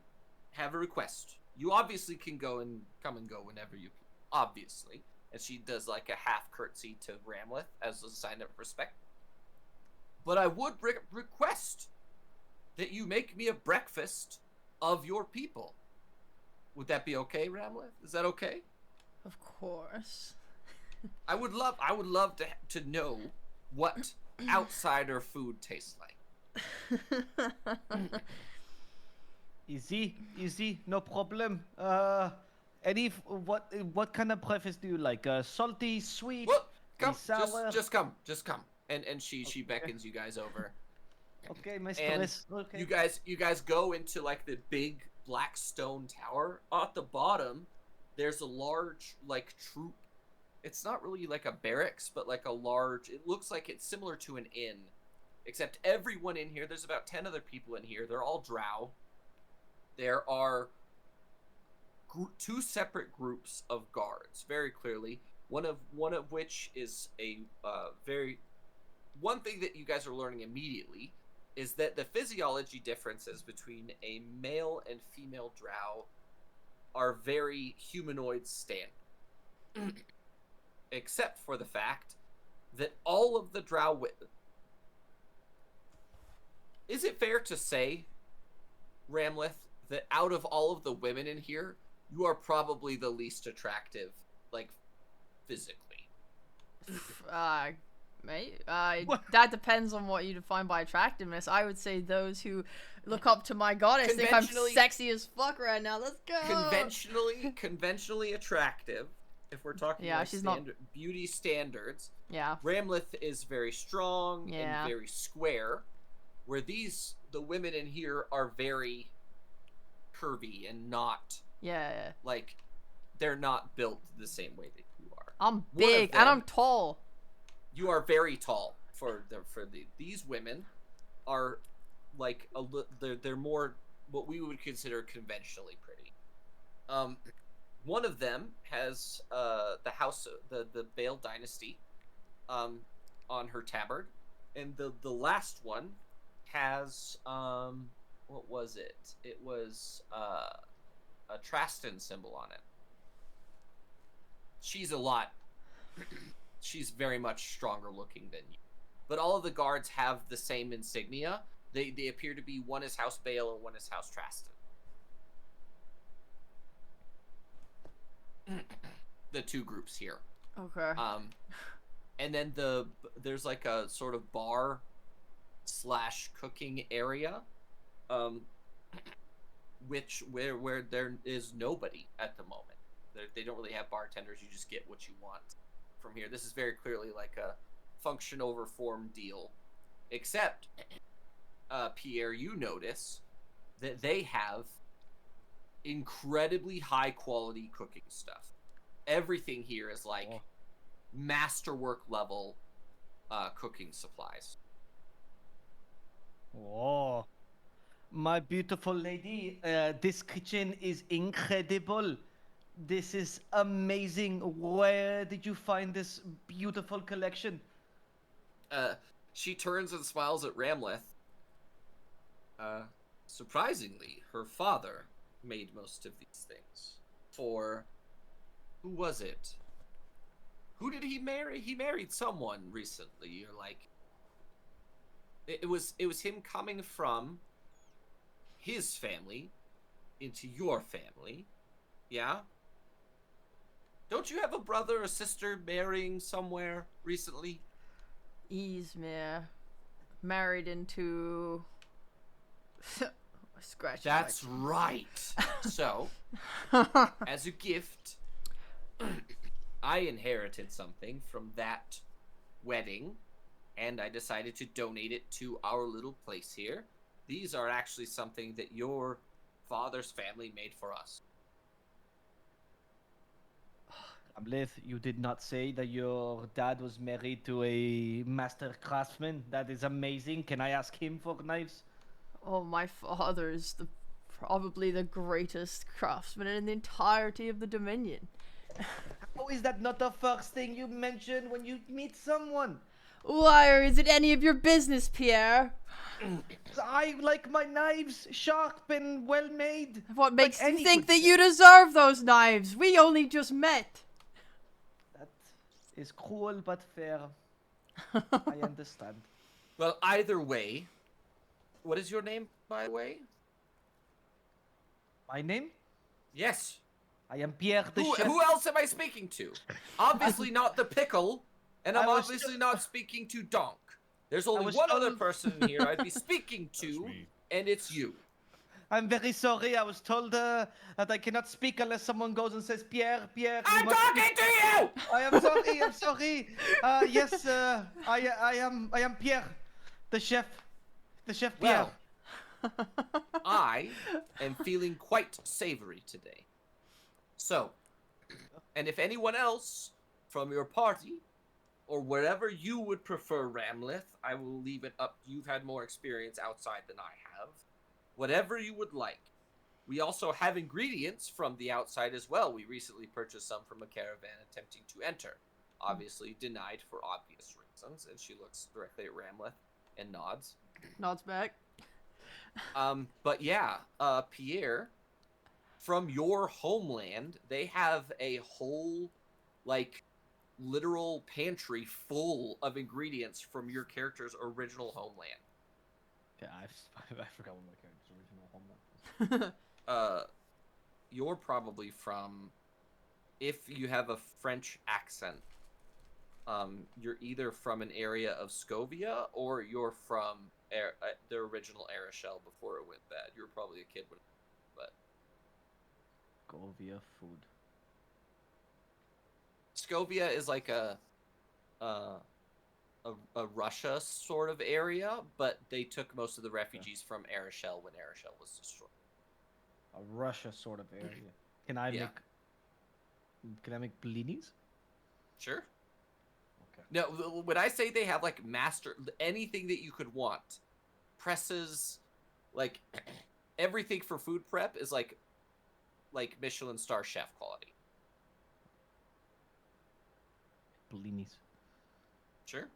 have a request. You obviously can come and go whenever you obviously. And she does like a half curtsy to Ramleth as a sign of respect. But I would request that you make me a breakfast of your people. Would that be okay, Ramleth? Is that okay? Of course. I would love to know what outsider food tastes like. Easy, no problem. What kind of breakfast do you like? Salty, sweet, Well, come, sour? just come. And she beckons you guys over. Okay, Mr. And Liz. Okay. You guys go into like the big black stone tower. At the bottom, there's a large like troop. It's not really like a barracks, but like a large. It looks like it's similar to an inn, except everyone in here. There's about 10 other people in here. They're all drow. There are two separate groups of guards, very clearly. One of which is a one thing that you guys are learning immediately is that the physiology differences between a male and female drow are very humanoid standard. Except for the fact that all of the drow is it fair to say, Ramleth, that out of all of the women in here, you are probably the least attractive, like, physically? Mate, that depends on what you define by attractiveness. I would say those who look up to my goddess think I'm Conventionally- sexy as fuck right now. Let's go. Conventionally attractive, if we're talking Yeah, like she's not- beauty standards, Yeah. Ramleth is very strong Yeah. and very square, where the women in here are very curvy and not Yeah. like they're not built the same way that you are. I'm big and I'm tall. You are very tall these women are like they're more what we would consider conventionally pretty. One of them has the house the Bale dynasty on her tabard, and the last one has what was it? It was a Traston symbol on it. She's a lot. She's very much stronger looking than you. But all of the guards have the same insignia. They appear to be one is House Bale and one is House Traston. The two groups here. Okay. And then there's like a sort of bar / cooking area, where there is nobody at the moment. They don't really have bartenders. You just get what you want from here. This is very clearly like a function over form deal, except Pierre, you notice that they have incredibly high quality cooking stuff. Everything here is like masterwork level cooking supplies. Oh, my beautiful lady, this kitchen is incredible. This is amazing. Where did you find this beautiful collection? She turns and smiles at Ramleth. Surprisingly, her father made most of these things. For who was it? Who did he marry? He married someone recently, or like it was him coming from his family into your family. Yeah? Don't you have a brother or sister marrying somewhere recently? Izmir married into scratch. That's right. So, as a gift, I inherited something from that wedding, and I decided to donate it to our little place here. These are actually something that your father's family made for us. Ramleth, you did not say that your dad was married to a master craftsman. That is amazing. Can I ask him for knives? Oh, my father is probably the greatest craftsman in the entirety of the Dominion. How is that not the first thing you mention when you meet someone? Why, or is it any of your business, Pierre? I like my knives sharp and well made. What makes like you any think good that you deserve those knives? We only just met. That is cruel but fair. I understand. Well, either way, what is your name, by the way? My name? Yes. I am Pierre the Chef. Who else am I speaking to? Obviously not the pickle, and I'm I was obviously not speaking to Donk. There's only was one other told- person here I'd be speaking to, me. and it's you. I'm very sorry. I was told that I cannot speak unless someone goes and says, Pierre, Pierre. you I'm must talking speak." to you! I am sorry. I'm sorry. Yes, I am Pierre, the chef. The chef Pierre. Well, I am feeling quite savory today. So, and if anyone else from your party, or wherever you would prefer Ramleth, I will leave it up. You've had more experience outside than I have. Whatever you would like. We also have ingredients from the outside as well. We recently purchased some from a caravan attempting to enter. Obviously denied for obvious reasons, and she looks directly at Ramleth and nods. Nods back. But yeah, Pierre, from your homeland, they have a whole, like, literal pantry full of ingredients from your character's original homeland. Yeah, I forgot what my character's original homeland was. You're probably from, if you have a French accent, you're either from an area of Scovia or you're from the original Arachel before it went bad. You were probably a kid when, but Scovia food. Scovia is like a Russia sort of area, but they took most of the refugees from Arachel when Arachel was destroyed. a Russia sort of area. Can I Yeah. make blinis? Sure. Okay. No, when I say they have like master anything that you could want, presses, like everything for food prep is like Michelin star chef quality. Blinis. Sure.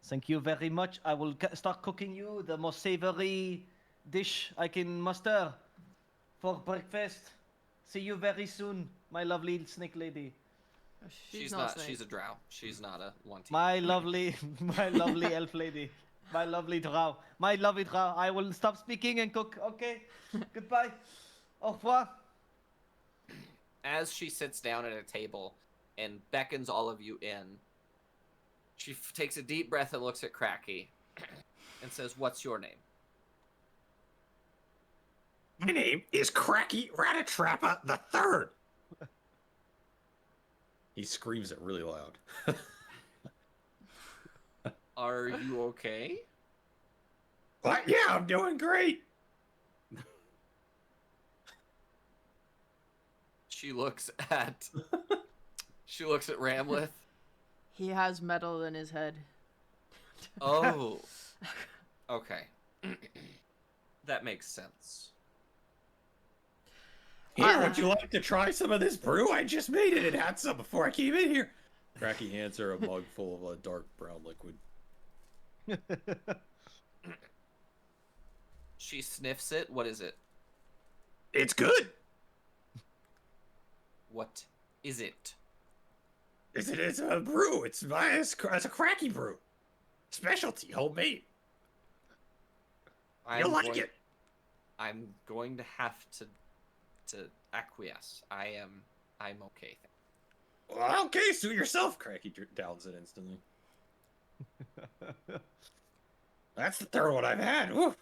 Thank you very much. I will start cooking you the most savory dish I can muster for breakfast. See you very soon, my lovely snake lady. She's not. not. Snake. She's a drow. She's not a one. My lovely, my lovely elf lady. My lovely drow. My lovely drow. I will stop speaking and cook. Okay. Goodbye. Au revoir. As she sits down at a table and beckons all of you in, she takes a deep breath and looks at Cracky and says, "What's your name?" My name is Cracky Ratatrappa the Third. He screams it really loud. Are you okay? But yeah, I'm doing great. She looks at Ramleth. He has metal in his head. Oh. Okay. That makes sense. Here, would you like to try some of this brew? I just made it. It had some before I came in here. Cracky hands her a mug full of a dark brown liquid. She sniffs it. What is it? It's good. What is it? It's a brew. It's a Cracky brew. Specialty, homemade. You'll like it. I'm going to have to acquiesce. I'm okay. Well, okay, suit yourself. Cracky downs it instantly. That's the third one I've had. Woo.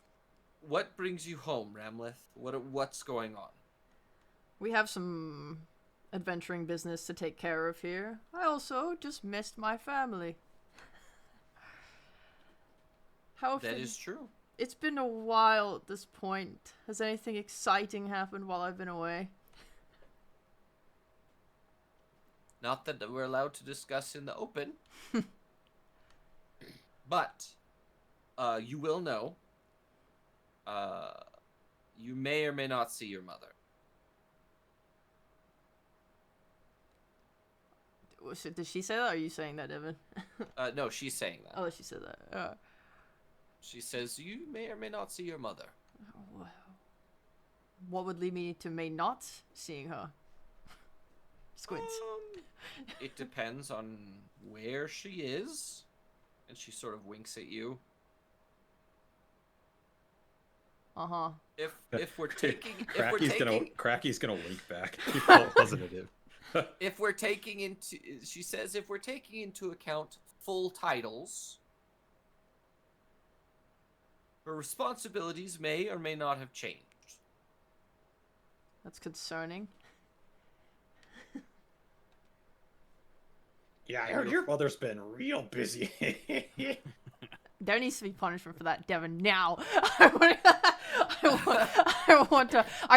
What brings you home, Ramleth? What's going on? We have some adventuring business to take care of here. I also just missed my family. That is true. It's been a while at this point. Has anything exciting happened while I've been away? Not that we're allowed to discuss in the open. But you will know. You may or may not see your mother. Did she say that, or are you saying that, Evan? No, she's saying that. Oh, she said that. She says you may or may not see your mother. What would lead me to may not seeing her? Squints. It depends on where she is. And she sort of winks at you. Uh-huh. If we're taking Cracky's gonna wink back. He's all positive. if we're taking into she says if we're taking into account full titles, her responsibilities may or may not have changed. That's concerning. Yeah, I heard your mother's been real busy. There needs to be punishment for that, Devin. Now, I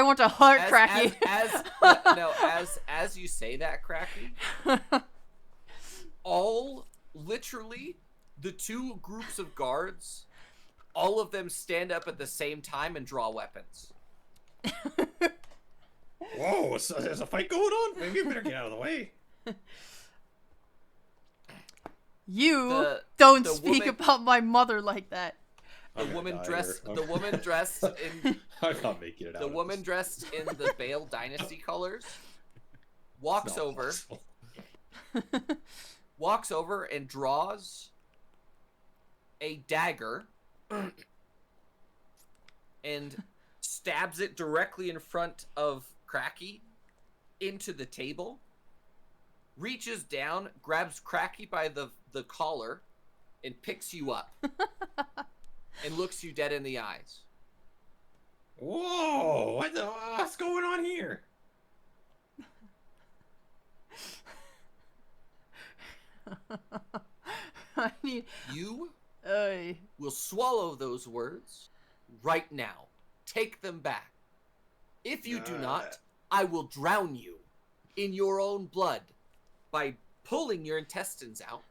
want to hurt Cracky. As you say that, Cracky, literally, the two groups of guards, all of them stand up at the same time and draw weapons. Whoa, so there's a fight going on? Maybe you better get out of the way. You don't speak woman, about my mother like that. The woman dressed in I'm not making it out. the woman dressed in the Bale Dynasty colors walks over and draws a dagger and stabs it directly in front of Cracky into the table. Reaches down, grabs Cracky by the collar, and picks you up. And looks you dead in the eyes. Whoa, what's going on here? I mean, You will swallow those words right now. take them back. If you do not, I will drown you in your own blood by pulling your intestines out,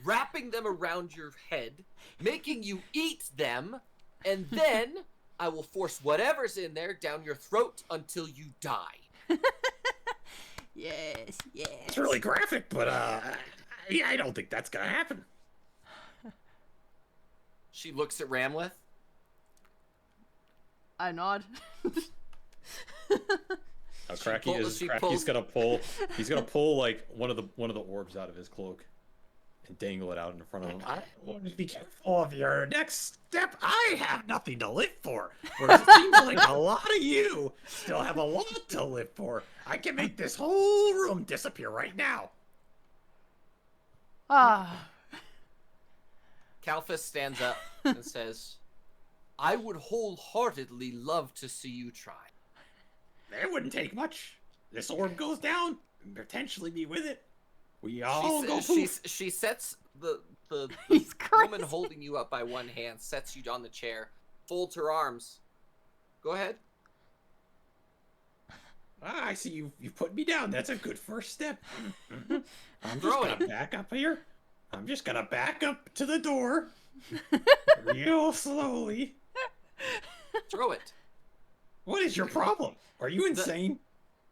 wrapping them around your head, making you eat them, and then I will force whatever's in there down your throat until you die. Yes, yes. It's really graphic, but yeah, I don't think that's gonna happen. She looks at Ramleth. I nod. Cracky's gonna pull. He's gonna pull like one of the orbs out of his cloak and dangle it out in front of him. I want to be careful of your next step. I have nothing to live for. Whereas it seems like a lot of you still have a lot to live for. I can make this whole room disappear right now. Ah. Kalphas stands up and says, I would wholeheartedly love to see you try. It wouldn't take much. This orb goes down, and potentially be with it. We all go poof. She sets the He's woman crazy. holding you up by one hand, sets you on the chair, folds her arms. Go ahead. Ah, I see you put me down. That's a good first step. I'm just Throw gonna it. back up here. I'm just gonna back up to the door. Real slowly. Throw it. What is your problem? Are you insane?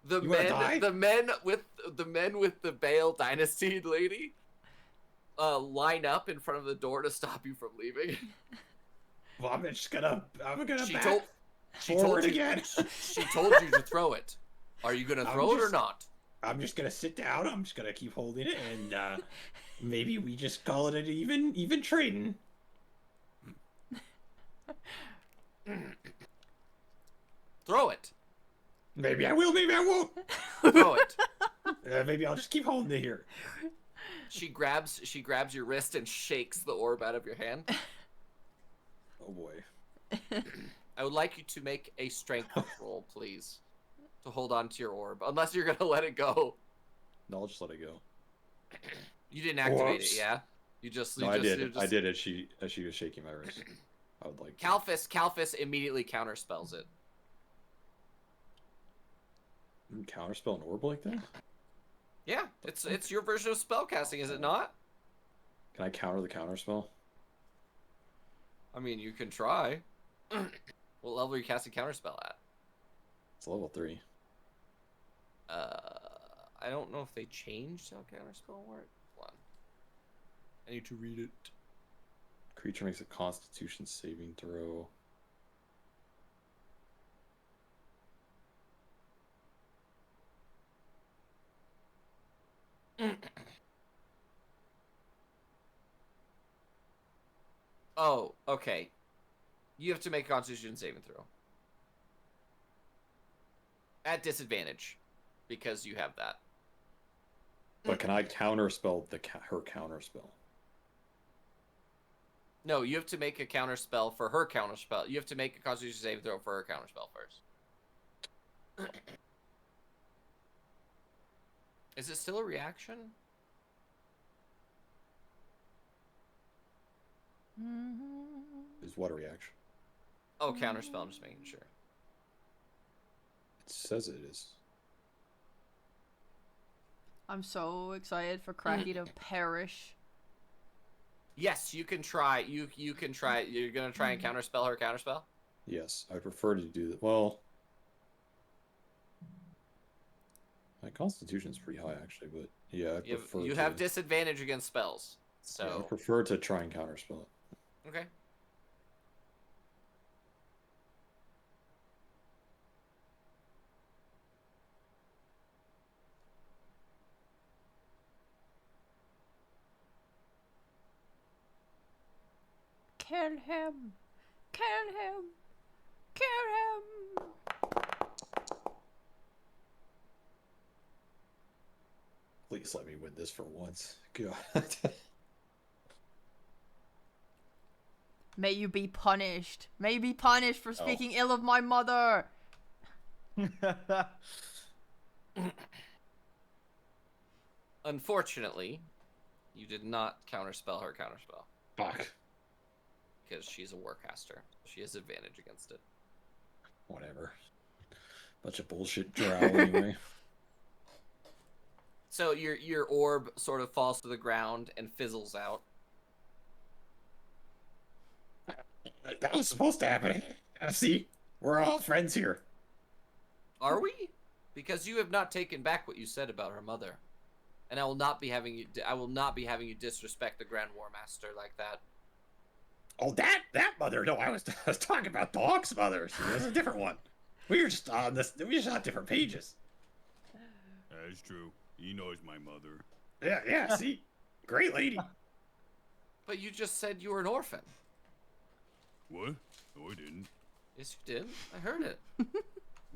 The You wanna die? men with the Bale Dynasty lady line up in front of the door to stop you from leaving. Well, I'm gonna She back told forward you, again. She told you to throw it. Are you gonna throw it or not? I'm just gonna sit down. I'm just gonna keep holding it, and maybe we just call it an even trading. Throw it. Maybe I will. Maybe I won't. Throw it. Maybe I'll just keep holding it here. She grabs your wrist and shakes the orb out of your hand. Oh boy. I would like you to make a strength roll, please, to hold on to your orb. Unless you're gonna let it go. No, I'll just let it go. You didn't activate Whoops. it, yeah? You just. No, I did. I did as she was shaking my wrist. I would like. Kalphas immediately counterspells it. Counterspell an orb like that? Yeah, it's your version of spellcasting, is it not? Can I counter the counterspell? I mean, you can try. What level are you casting counterspell at? It's level 3. I don't know if they changed how counterspell works. Hold on. I need to read it. Creature makes a Constitution saving throw. Oh, okay. You have to make a Constitution saving throw. At disadvantage, because you have that. But can I counterspell her counterspell? No, you have to make a counterspell for her counterspell. You have to make a Constitution saving throw for her counterspell first. Is it still a reaction? Is what a reaction? Oh, counterspell. I'm just making sure. It says it is. I'm so excited for Cracky to perish. Yes, you can try. You can try. You're gonna try and counterspell her counterspell. Yes, I prefer to do that. Well, my Constitution's pretty high actually, but yeah, I prefer. You have disadvantage against spells, so yeah, I prefer to try and counterspell it. okay. Kill him! Kill him! Kill him! Please let me win this for once. God. May you be punished. May you be punished for speaking ill of my mother. Unfortunately, you did not counterspell her counterspell Fuck. because she's a warcaster. She has advantage against it. Whatever. Bunch of bullshit drow anyway. So your orb sort of falls to the ground and fizzles out. That was supposed to happen. See, we're all friends here. Are we? Because you have not taken back what you said about her mother, and I will not be having you disrespect the Grand War Master like that. Oh, that mother? No, I was talking about Dog's mother. It was a different one. We were just on different pages. That's true. He knows my mother. Yeah. See, great lady. But you just said you were an orphan. What? No, I didn't. Yes, you did. I heard it.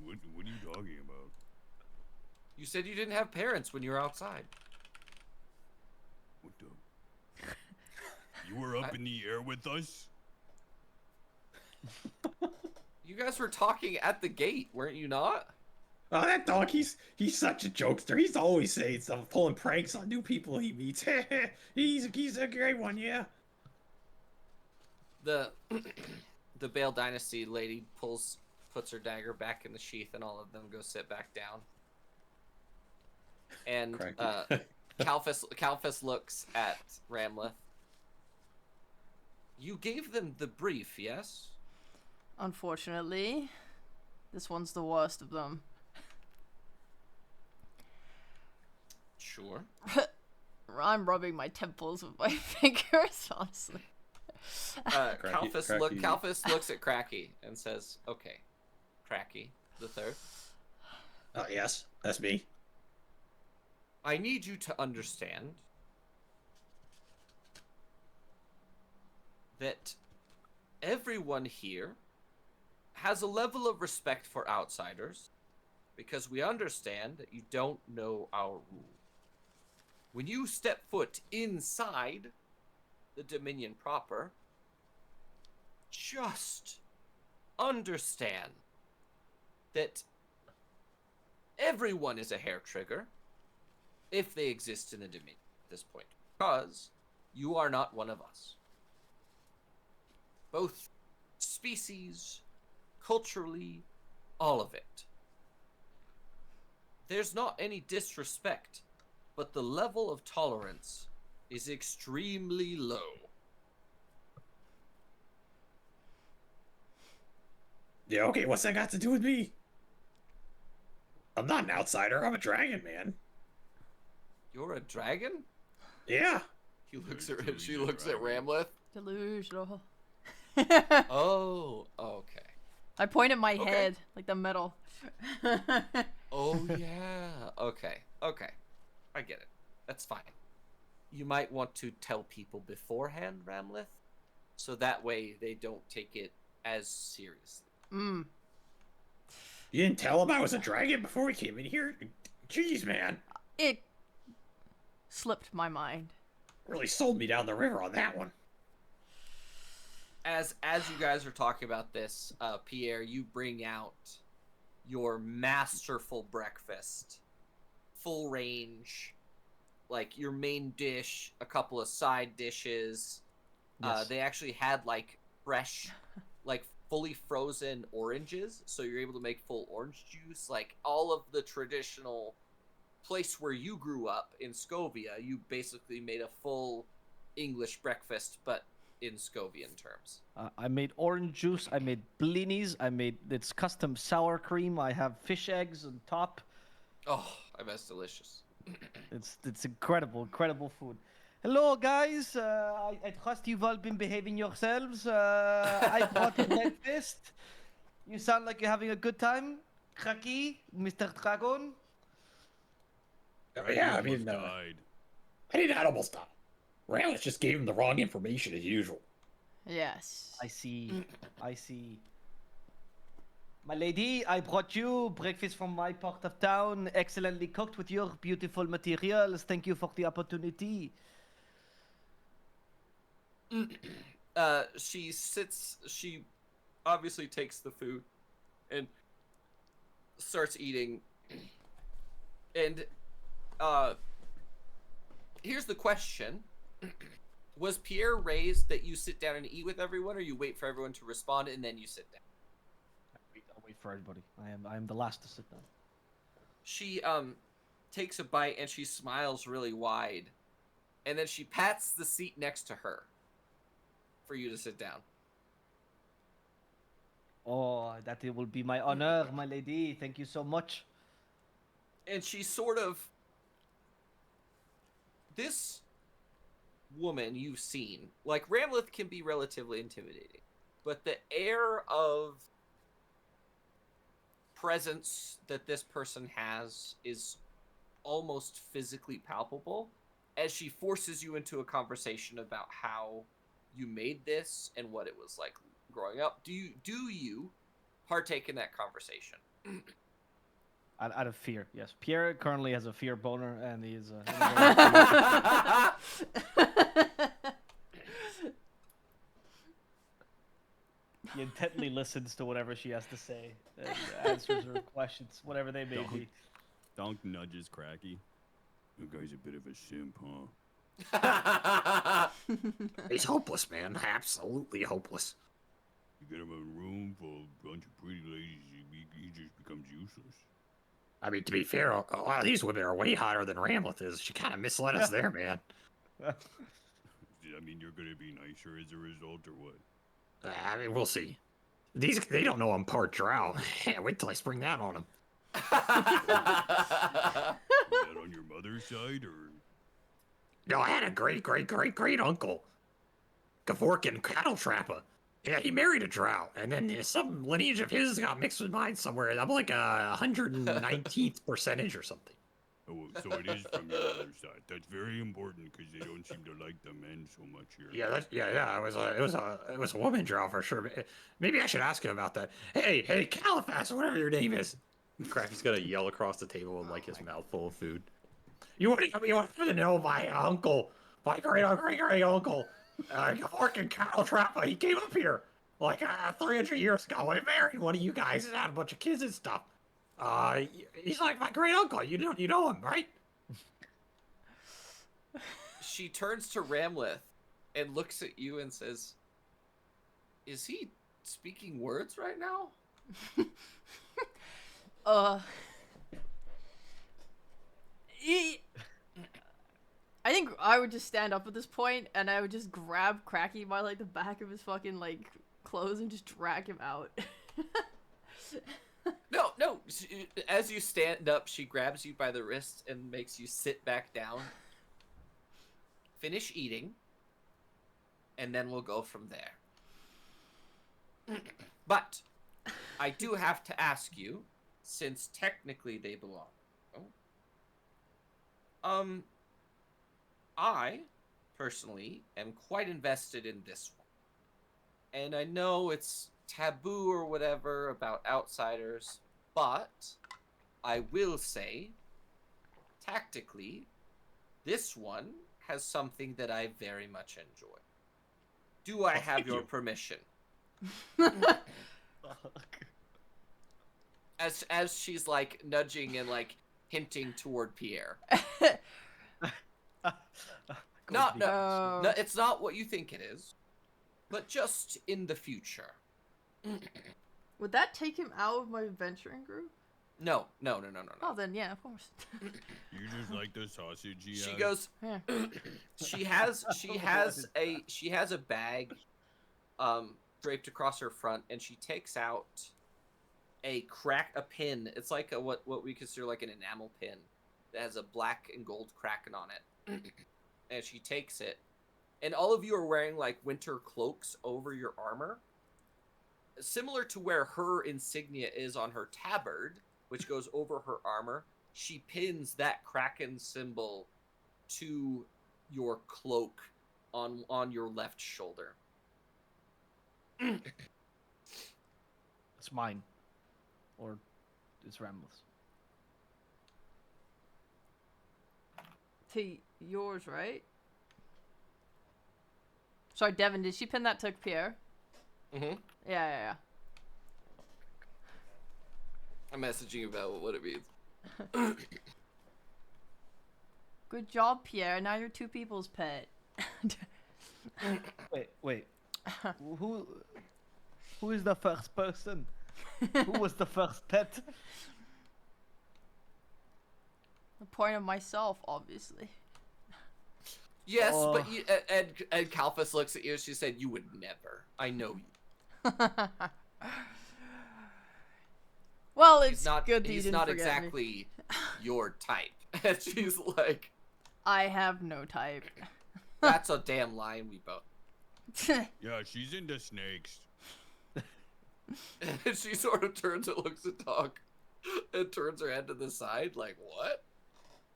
What are you talking about? You said you didn't have parents when you were outside. What the? You were up in the air with us? You guys were talking at the gate, weren't you not? Oh, that dog, he's such a jokester. He's always saying stuff, pulling pranks on new people he meets. he's a great one, yeah. The Bale Dynasty lady puts her dagger back in the sheath, and all of them go sit back down. And Kalfus looks at Ramleth. You gave them the brief, yes? Unfortunately, this one's the worst of them. Sure. I'm rubbing my temples with my fingers, honestly. Kalfus looks at Cracky and says, "Okay, Cracky, the third. Oh, yes, that's me. I need you to understand that everyone here has a level of respect for outsiders because we understand that you don't know our rules. When you step foot inside the Dominion proper, just understand that everyone is a hair trigger if they exist in the Dominion at this point, because you are not one of us. Both species, culturally, all of it. There's not any disrespect, but the level of tolerance is extremely low. Yeah, okay, what's that got to do with me? I'm not an outsider, I'm a dragon, man. You're a dragon? Yeah. She looks at Ramleth. Delusional. Oh, okay. I point at my Okay. head, like the metal. Oh, yeah. Okay. I get it. That's fine. You might want to tell people beforehand, Ramleth, so that way they don't take it as seriously. Mm. You didn't tell him I was a dragon before we came in here? Jeez, man. It slipped my mind. Really sold me down the river on that one. As you guys are talking about this, Pierre, you bring out your masterful breakfast. Full range. Like, your main dish, a couple of side dishes. Yes. They actually had, like, fresh, like, fully frozen oranges, so you're able to make full orange juice. Like, all of the traditional place where you grew up in Scovia, you basically made a full English breakfast, but in Scovian terms. I made orange juice. I made blinis. I made its custom sour cream. I have fish eggs on top. Oh, I bet it's delicious. It's incredible food. Hello, guys. I trust you've all been behaving yourselves. I brought you breakfast. You sound like you're having a good time. Kraki, Mr. Dragon. Yeah, I Almost mean, died. I did not almost die. Rallis just gave him the wrong information as usual. Yes. I see. My lady, I brought you breakfast from my part of town, excellently cooked with your beautiful materials. Thank you for the opportunity. She obviously takes the food and starts eating. And here's the question. Was Pierre raised that you sit down and eat with everyone, or you wait for everyone to respond and then you sit down? I'll wait for everybody. I am the last to sit down. She takes a bite and she smiles really wide, and then she pats the seat next to her for you to sit down. Oh, that it will be my honor, my lady. Thank you so much. And she sort of, this woman you've seen, like, Ramleth can be relatively intimidating, but the air of presence that this person has is almost physically palpable as she forces you into a conversation about how you made this and what it was like growing up. Do you partake in that conversation? Out of fear, yes. Pierre currently has a fear boner, and he is. He intently listens to whatever she has to say and answers her questions, whatever they may be. Donk nudges Cracky. That guy's a bit of a simp, huh? He's hopeless, man. Absolutely hopeless. You get him a room full of a bunch of pretty ladies, he just becomes useless. I mean, to be fair, a lot of these women are way hotter than Ramleth is. She kind of misled us there, man. I mean, you're gonna be nicer as a result, or what? I mean, we'll see. They don't know I'm part drow. Wait till I spring that on them. Is that on your mother's side, or? No, I had a great uncle, Gavorkin cattle trapper. Yeah, he married a drow, and then some lineage of his got mixed with mine somewhere. I'm like 119th percentage or something. Oh, so it is from your mother's side. That's very important because they don't seem to like the men so much here. Yeah. It was a woman drow for sure. Maybe I should ask him about that. Hey, Caliphas, whatever your name is. Cracky's gonna yell across the table with like his mouth full of food. You want to know my uncle, my great uncle, Gavorkin cattle trapper. He came up here like 300 years ago and married one of you guys and had a bunch of kids and stuff. He's like my great uncle. You know him, right? She turns to Ramleth and looks at you and says, "Is he speaking words right now?" I think I would just stand up at this point and I would just grab Cracky by like the back of his fucking like clothes and just drag him out. No. As you stand up, she grabs you by the wrist and makes you sit back down. Finish eating, and then we'll go from there. But I do have to ask you, since technically they belong. I personally am quite invested in this one, and I know it's taboo or whatever about outsiders, but I will say, tactically, this one has something that I very much enjoy. Do I have your permission? As she's like nudging and like hinting toward Pierre. No, it's not what you think it is, but just in the future. Would that take him out of my adventuring group? No. Oh, then yeah, of course. You just like the sausage. She goes. Yeah. She has a bag, draped across her front, and she takes out a pin. It's like what we consider like an enamel pin that has a black and gold kraken on it. And she takes it, and all of you are wearing like winter cloaks over your armor, similar to where her insignia is on her tabard, which goes over her armor. She pins that kraken symbol to your cloak on your left shoulder. It's mine. Or it's Ramleth's. To yours, right? Sorry, Devin, did she pin that to Pierre? Mm-hmm. Yeah. I'm messaging you about what it means. Good job, Pierre. Now you're two people's pet. Wait. Who is the first person? Who was the first pet? The point of myself, obviously. Yes, Oh. but you, and Kalphas looks at you. She said, "You would never. I know you." Well, He's it's not. good that you He's didn't not forget me. exactly your type. And she's like, I have no type. "That's a damn line we both." Yeah, she's into snakes. And she sort of turns and looks at Doc, and turns her head to the side, like, "What?"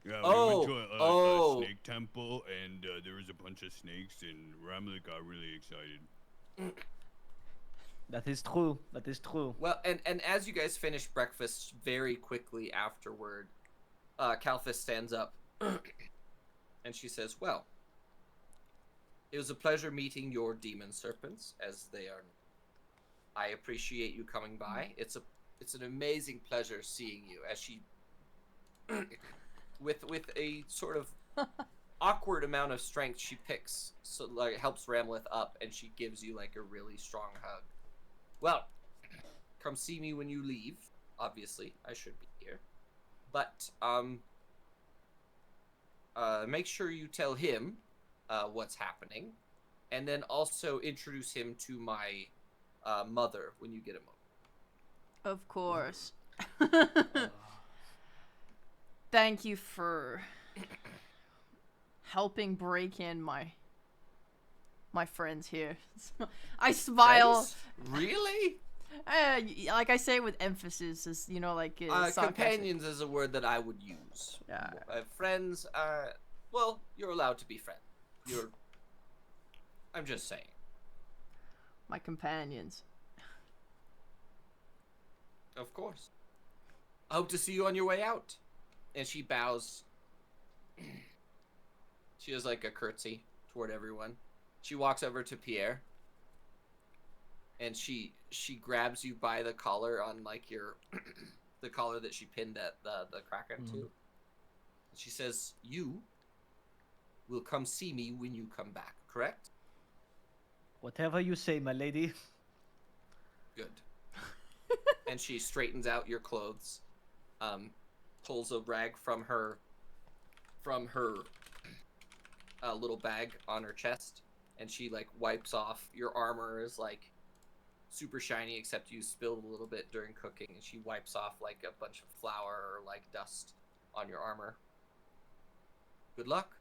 Yeah, we Oh, went to a oh. snake temple, and there was a bunch of snakes, and Ramlet got really excited. That is true. That is true. Well, and as you guys finish breakfast very quickly afterward, Kalphas stands up, and she says, "Well, it was a pleasure meeting your demon serpents, as they are. I appreciate you coming by. It's an amazing pleasure seeing you." As she, with a sort of awkward amount of strength, she picks, so like helps Ramleth up, and she gives you like a really strong hug. "Well, come see me when you leave. Obviously, I should be here, but make sure you tell him what's happening, and then also introduce him to my mother when you get him over." Of course. Thank you for helping break in my friends here. I smile. Friends? Really? Like I say with emphasis, is like sarcastic. Companions is a word that I would use. Yeah. Friends, well, you're allowed to be friends. I'm just saying. My companions. Of course. I hope to see you on your way out. And she bows. She does like a curtsy toward everyone. She walks over to Pierre. And she grabs you by the collar on like your the collar that she pinned at the Kraken to. She says, "You will come see me when you come back, correct?" Whatever you say, my lady. Good. And she straightens out your clothes, pulls a rag from her little bag on her chest, and she like wipes off. Your armor is like super shiny, except you spilled a little bit during cooking, and she wipes off like a bunch of flour or like dust on your armor. Good luck.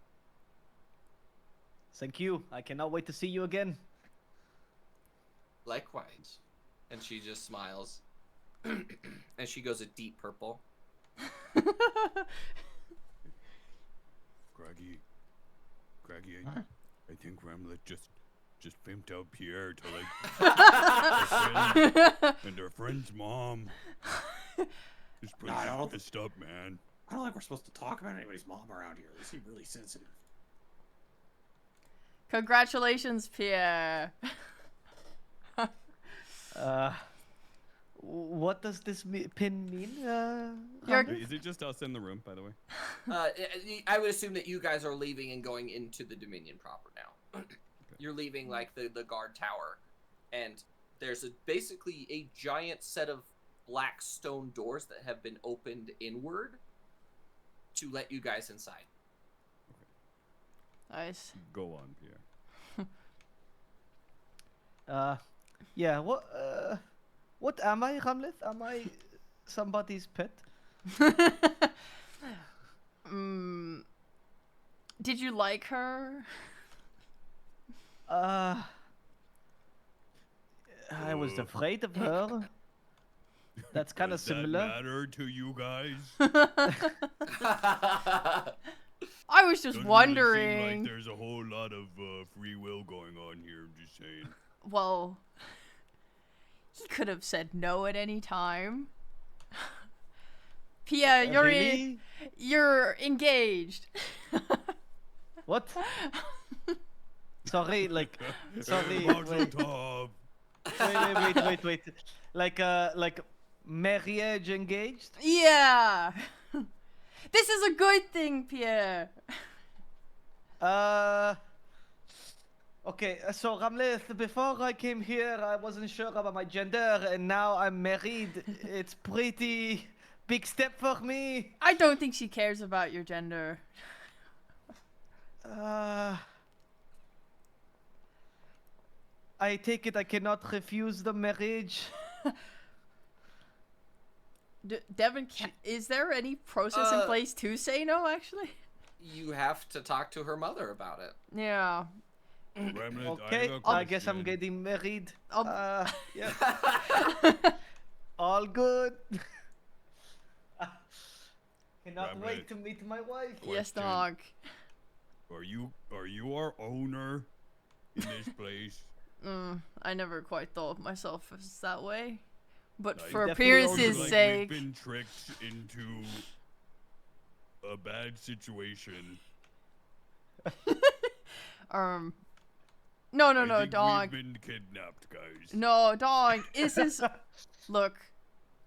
Thank you. I cannot wait to see you again. Likewise. And she just smiles. And she goes a deep purple. Craggy, Huh? I think Ramlet just pimped out Pierre to like her friend and her friend's mom. Just pretty I don't- messed up, man. I don't think we're supposed to talk about anybody's mom around here. They seem really sensitive. Congratulations, Pierre. What does this pin mean? You're- Hamlet? Is it just us in the room, by the way? I would assume that you guys are leaving and going into the Dominion proper now. You're leaving like the guard tower, and there's basically a giant set of black stone doors that have been opened inward to let you guys inside. Nice. Go on, Pierre. Yeah. What am I, Hamlet? Am I somebody's pet? Did you like her? I was afraid of her. That's kind of Does that similar. matter to you guys? I was just Doesn't really seem wondering. like there's a whole lot of free will going on here. I'm just saying. Well, he could have said no at any time. Pia, Really? you're engaged. What? Sorry, like, sorry. Mazel Wait, tov. wait. Like marriage engaged? Yeah. This is a good thing, Pierre. Okay, so Ramleth, before I came here, I wasn't sure about my gender, and now I'm married. It's pretty big step for me. I don't think she cares about your gender. I take it I cannot refuse the marriage. Devin, is there any process in place to say no, actually? You have to talk to her mother about it. Yeah. Remnant, Okay, I guess I'm getting married. Yeah. All good. Cannot wait to meet my wife. Yes, Question. dog. Are you our owner in this place? I never quite thought of myself as that way. But No, you for definitely appearances' Like sake... we've been tricked into a bad situation. No, I think dog. We've been kidnapped, guys. No, dog. This is... Look.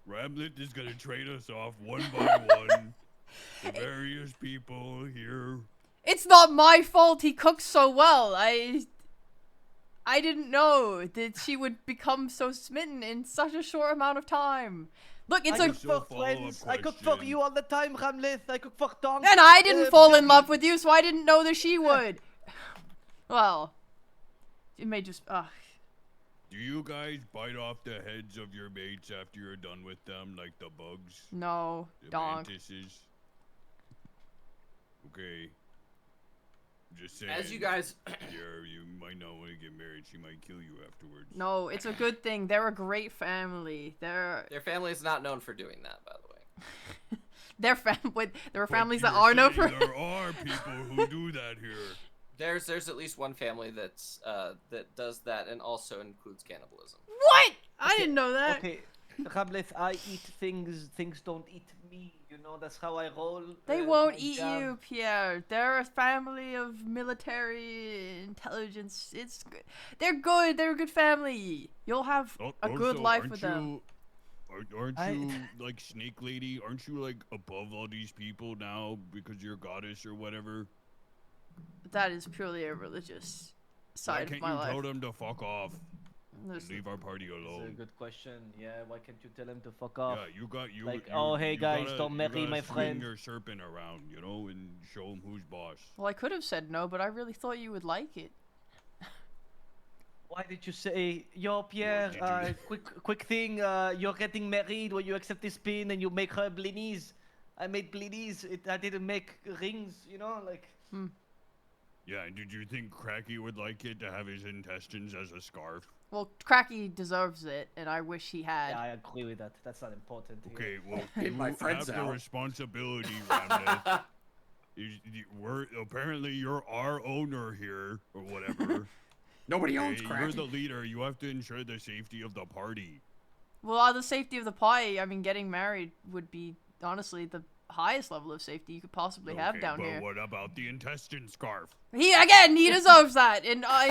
Ramlet is gonna trade us off one by one. The various people here. It's not my fault he cooks so well. I didn't know that she would become so smitten in such a short amount of time. Look, it's I a... cook for friends. I cook for you all the time, Ramleth. I cook for Dong. And I didn't fall in love with you, so I didn't know that she would. Well, it may just... Do you guys bite off the heads of your mates after you're done with them, like the bugs? No, The dog. mantises? Okay. Just saying. As you guys... You might not want to get married. She might kill you afterwards. No, it's a good thing. They're a great family. Their family is not known for doing that, by the way. there are But families that you're are known saying for... There are people who do that here. There's at least one family that's that does that and also includes cannibalism. What? I didn't know that. Okay, Ramleth, I eat things. Things don't eat me. You know, that's how I roll. They It's won't my eat job. you, Pierre. They're a family of military intelligence. It's good. They're good. They're a good family. You'll have a good Also, life aren't with them. you- Aren't you like Snake Lady? Aren't you like above all these people now because you're a goddess or whatever? That is purely a religious Why side can't of my you life. tell them to fuck off? Listen, Leave our party That's a alone. good question. Yeah, why can't you tell him to fuck off? Yeah, you Like, you- oh, hey, you guys, gotta- don't you marry gotta my swing friend. your serpent around, you know, and show him who's boss. well, I could have said no, but I really thought you would like it. Why did you say, yo, Pierre, did you- quick thing, you're getting married, will you accept this pin and you make her blinis? I made blinis, I didn't make rings, you know, like... Yeah, and did you think Cracky would like it to have his intestines as a scarf? Well, Cracky deserves it, and I wish he had. Yeah, I agree with that. That's not important here. Okay, well, Get you my friends have the out. responsibility, Ramnet. Apparently you're our owner here, or whatever. Nobody owns Okay, crack. you're the leader. You have to ensure the safety of the party. Well, on the safety of the party, I mean, getting married would be, honestly, the highest level of safety you could possibly have Okay, down but here. what about the intestine scarf? He deserves that, and I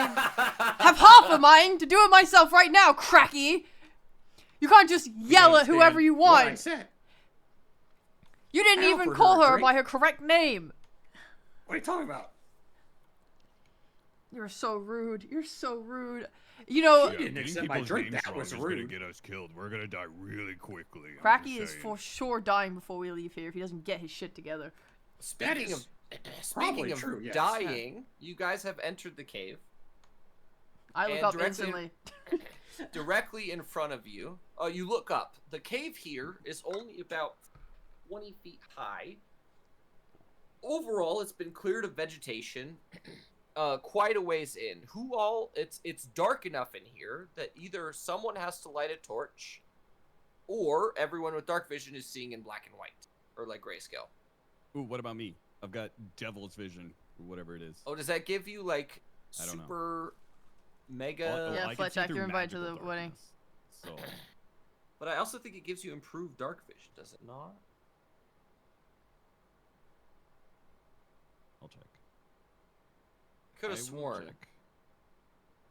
have half of mine to do it myself right now, Cracky. You can't just yell at whoever you What I want. said. You didn't I even offered call her a her drink. by her correct name. What are you talking about? You're so rude. You're so rude. You know, She didn't getting accept my people's drink, names that wrong was is rude. gonna get us killed. We're gonna die really quickly. I'm Cracky just is saying. for sure dying before we leave here if he doesn't get his shit together. Speaking is of probably speaking of true, yes. dying, you guys have entered the cave. I look And up directly- instantly. Directly in front of you, you look up. The cave here is only about 20 feet high. Overall, it's been cleared of vegetation quite a ways in. It's dark enough in here that either someone has to light a torch or everyone with dark vision is seeing in black and white or like grayscale. Ooh, what about me? I've got devil's vision, or whatever it is. Oh, does that give you like I don't know. super mega? Oh, Yeah, I can Fletch, see I can through invite to magical the wedding. darkness, So, But I also think it gives you improved dark vision, does it not? I'll check. Could I have will sworn. check.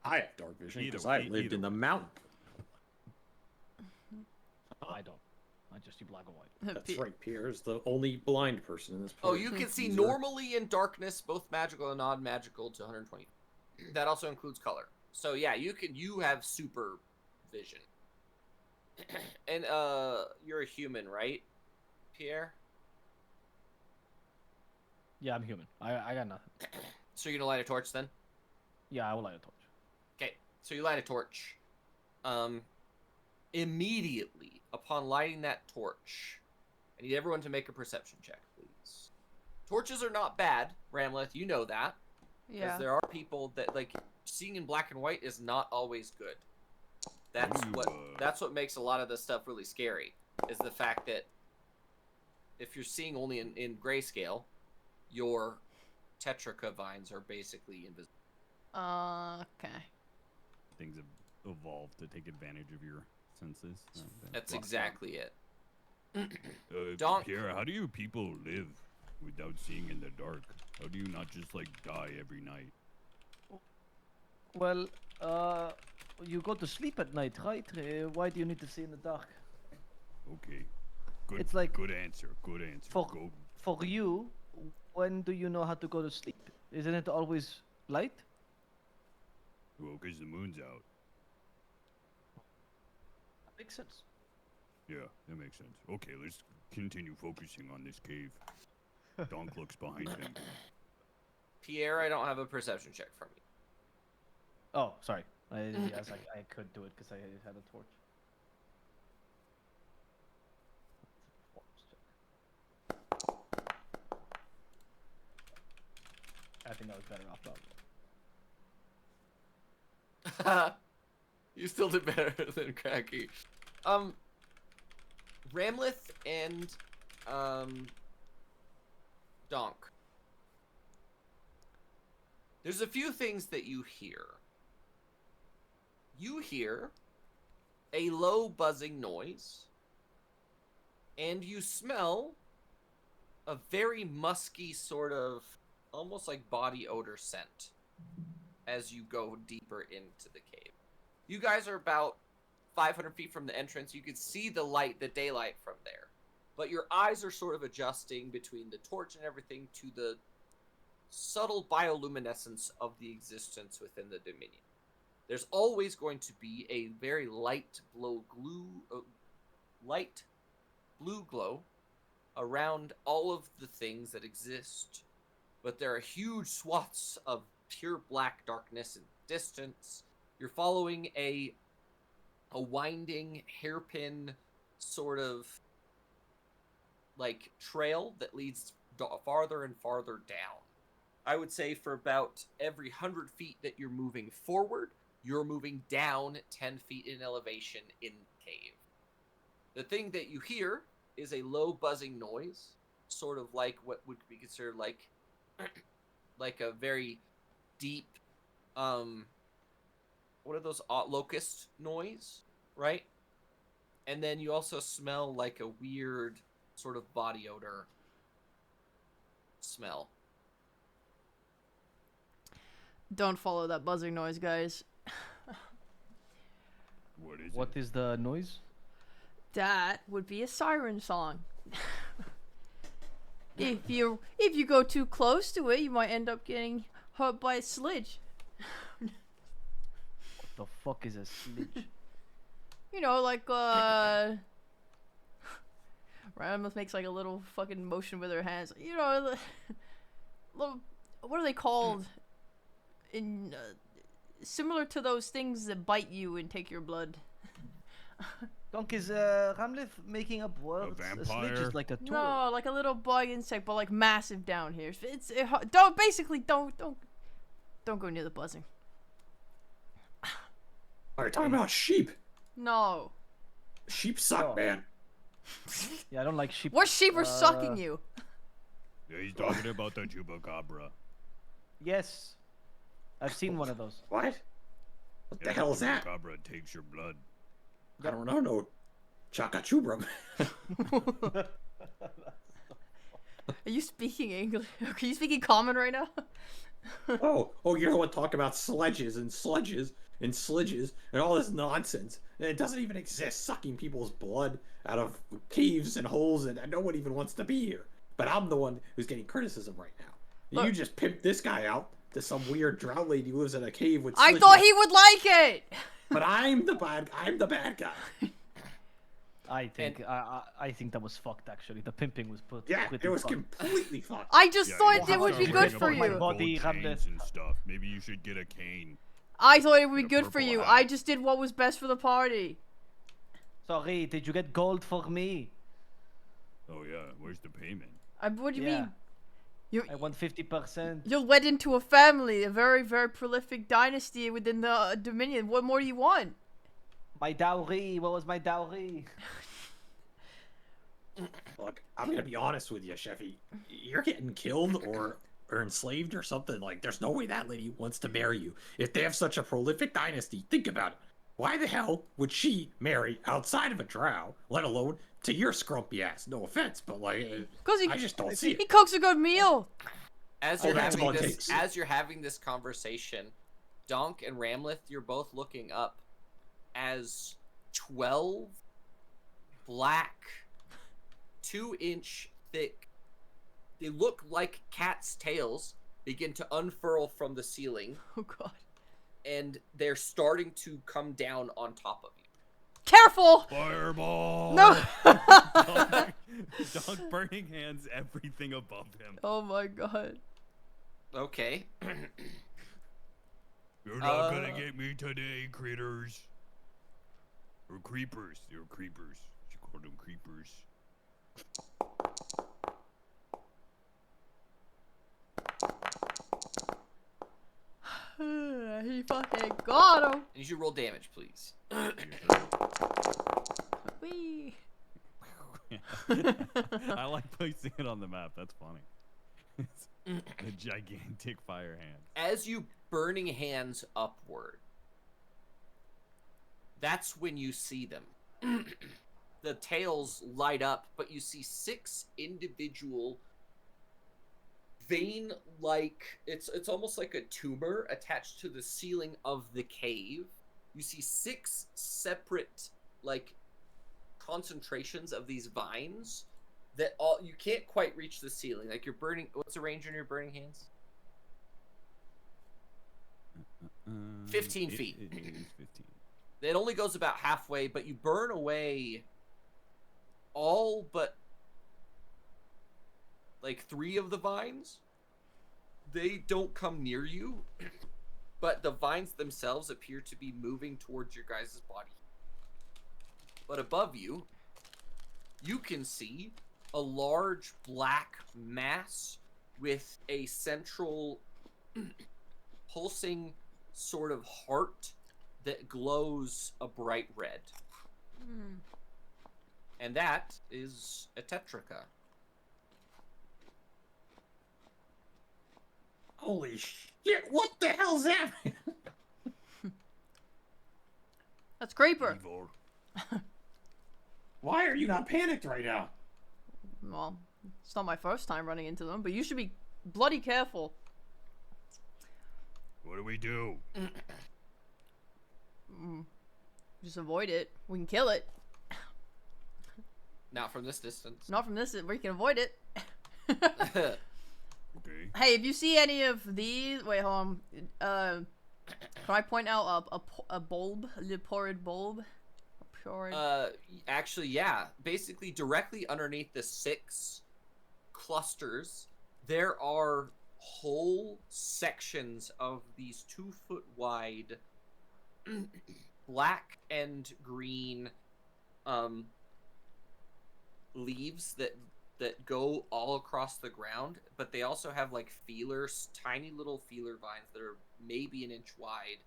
I have dark vision Either because way, I lived either in the way. mountain. I don't. I just do black and white. That's right. Pierre is the only blind person in this. Oh, party. you can see He's normally in darkness, both magical and non-magical, to 120. That also includes color. So yeah, you have super vision. And you're a human, right, Pierre? Yeah, I'm human. I got nothing. So you're gonna light a torch then? Yeah, I will light a torch. Okay, so you light a torch. Immediately upon lighting that torch, I need everyone to make a perception check, please. Torches are not bad, Ramleth. You know that. Because Yeah. there are people that like seeing in black and white is not always good. That's what makes a lot of this stuff really scary. Is the fact that if you're seeing only in grayscale, your tetraca vines are basically invisible. Okay. Things have evolved to take advantage of your senses. That's exactly it. Donk. Pierre, how do you people live without seeing in the dark? How do you not just like die every night? Well, you go to sleep at night, right? Why do you need to see in the dark? Okay. Good. It's like- good answer. Good answer. Go. For you, when do you know how to go to sleep? Isn't it always light? Well, 'cause the moon's out. That makes sense. Yeah, that makes sense. Okay, let's continue focusing on this cave. Donk looks behind him. Pierre, I don't have a perception check from you. Oh, sorry. Yes, I could do it because I had a torch. I think I was better off though. You still did better than Cracky. Ramleth and Donk. There's a few things that you hear. You hear a low buzzing noise, and you smell a very musky sort of almost like body odor scent as you go deeper into the cave. You guys are about 500 feet from the entrance. You can see the light, the daylight from there. But your eyes are sort of adjusting between the torch and everything to the subtle bioluminescence of the existence within the Dominion. There's always going to be a very light blue glow around all of the things that exist. But there are huge swaths of pure black darkness in the distance. You're following a winding hairpin sort of like trail that leads farther and farther down. I would say for about every 100 feet that you're moving forward, you're moving down 10 feet in elevation in the cave. The thing that you hear is a low buzzing noise, sort of like what would be considered like a very deep, what are those, locust noise, right? And then you also smell like a weird sort of body odor smell. Don't follow that buzzing noise, guys. What is it? Is the noise? That would be a siren song. If you go too close to it, you might end up getting hurt by a sludge. What the fuck is a sludge? You know, like Ramleth makes like a little fucking motion with her hands. You know, little, what are they called? In similar to those things that bite you and take your blood. Donk, is Ramleth making up words? A sludge vampire? is like a tool. No, like a little bug insect, but like massive down here. Don't go near the buzzing. Are you talking about sheep? No. Sheep suck, Oh. man. Yeah, I don't like sheep. What sheep are sucking you? Yeah, he's talking about the chupacabra. Yes. I've seen one of those. What? What the Yeah, hell is that? Chupacabra takes your blood. I don't know. No, chakachubra. Are you speaking English? Are you speaking common right now? oh, you're the one talking about sledges and sludges and slidges and all this nonsense. And it doesn't even exist, sucking people's blood out of caves and holes, and no one even wants to be here. But I'm the one who's getting criticism right now. Look. You just pimped this guy out to some weird drow lady who lives in a cave with. I slickers. thought he would like it. But I'm the bad guy. I think that was fucked. Actually, the pimping was put. Yeah, pretty it was fucked. completely fucked. I just Yeah, thought you it would have be to good wear for my you. body, gold Ramlet. chains and stuff. Maybe you should get a cane. I thought it would be And a good for purple you. hat. I just did what was best for the party. Sorry, did you get gold for me? Oh yeah, where's the payment? What do you Yeah. mean? You I want 50%. you're led into a family, a very very prolific dynasty within the Dominion. What more do you want? My dowry. What was my dowry? Look, I'm gonna be honest with you, Sheffy. You're getting killed or enslaved or something. Like, there's no way that lady wants to marry you. If they have such a prolific dynasty, think about it. Why the hell would she marry outside of a drow, let alone to your scrumpy ass? No offense, but like, Cause I just don't see he it. cooks a good meal. As Oh, you're that's having all it this, takes. as you're having this conversation, Donk and Ramleth, you're both looking up as 12 black, 2-inch thick. They look like cats' tails begin to unfurl from the ceiling, Oh god. and they're starting to come down on top of you. Careful! Fireball! No. Dog burning hands everything above him. Oh my god. Okay. You're not gonna get me today, critters. Or creepers. You're creepers. You call them creepers. He fucking got him. And you should roll damage, please. Whee. I like placing it on the map. That's funny. It's a gigantic fire hand. As you burning hands upward, that's when you see them. The tails light up, but you see 6 individual vein-like, it's almost like a tumor attached to the ceiling of the cave. You see 6 separate, like, concentrations of these vines that all, you can't quite reach the ceiling. Like, you're burning, what's the range on your burning hands? 15 feet. It is 15. It only goes about halfway, but you burn away all but like 3 of the vines. They don't come near you, but the vines themselves appear to be moving towards your guys' body. But above you, you can see a large black mass with a central pulsing sort of heart that glows a bright red. And that is a tetraca. Holy shit! What the hell's that? That's Creeper. Evil. Why are you not panicked right now? Well, it's not my first time running into them, but you should be bloody careful. What do we do? Just avoid it. We can kill it. Not from this distance. Not from this, we can avoid it. Okay. Hey, if you see any of these, wait, hold on. Can I point out a bulb, a leporid bulb? A pure. Actually, yeah. Basically, directly underneath the 6 clusters, there are whole sections of these 2-foot wide black and green leaves that go all across the ground, but they also have like feelers, tiny little feeler vines that are maybe an inch wide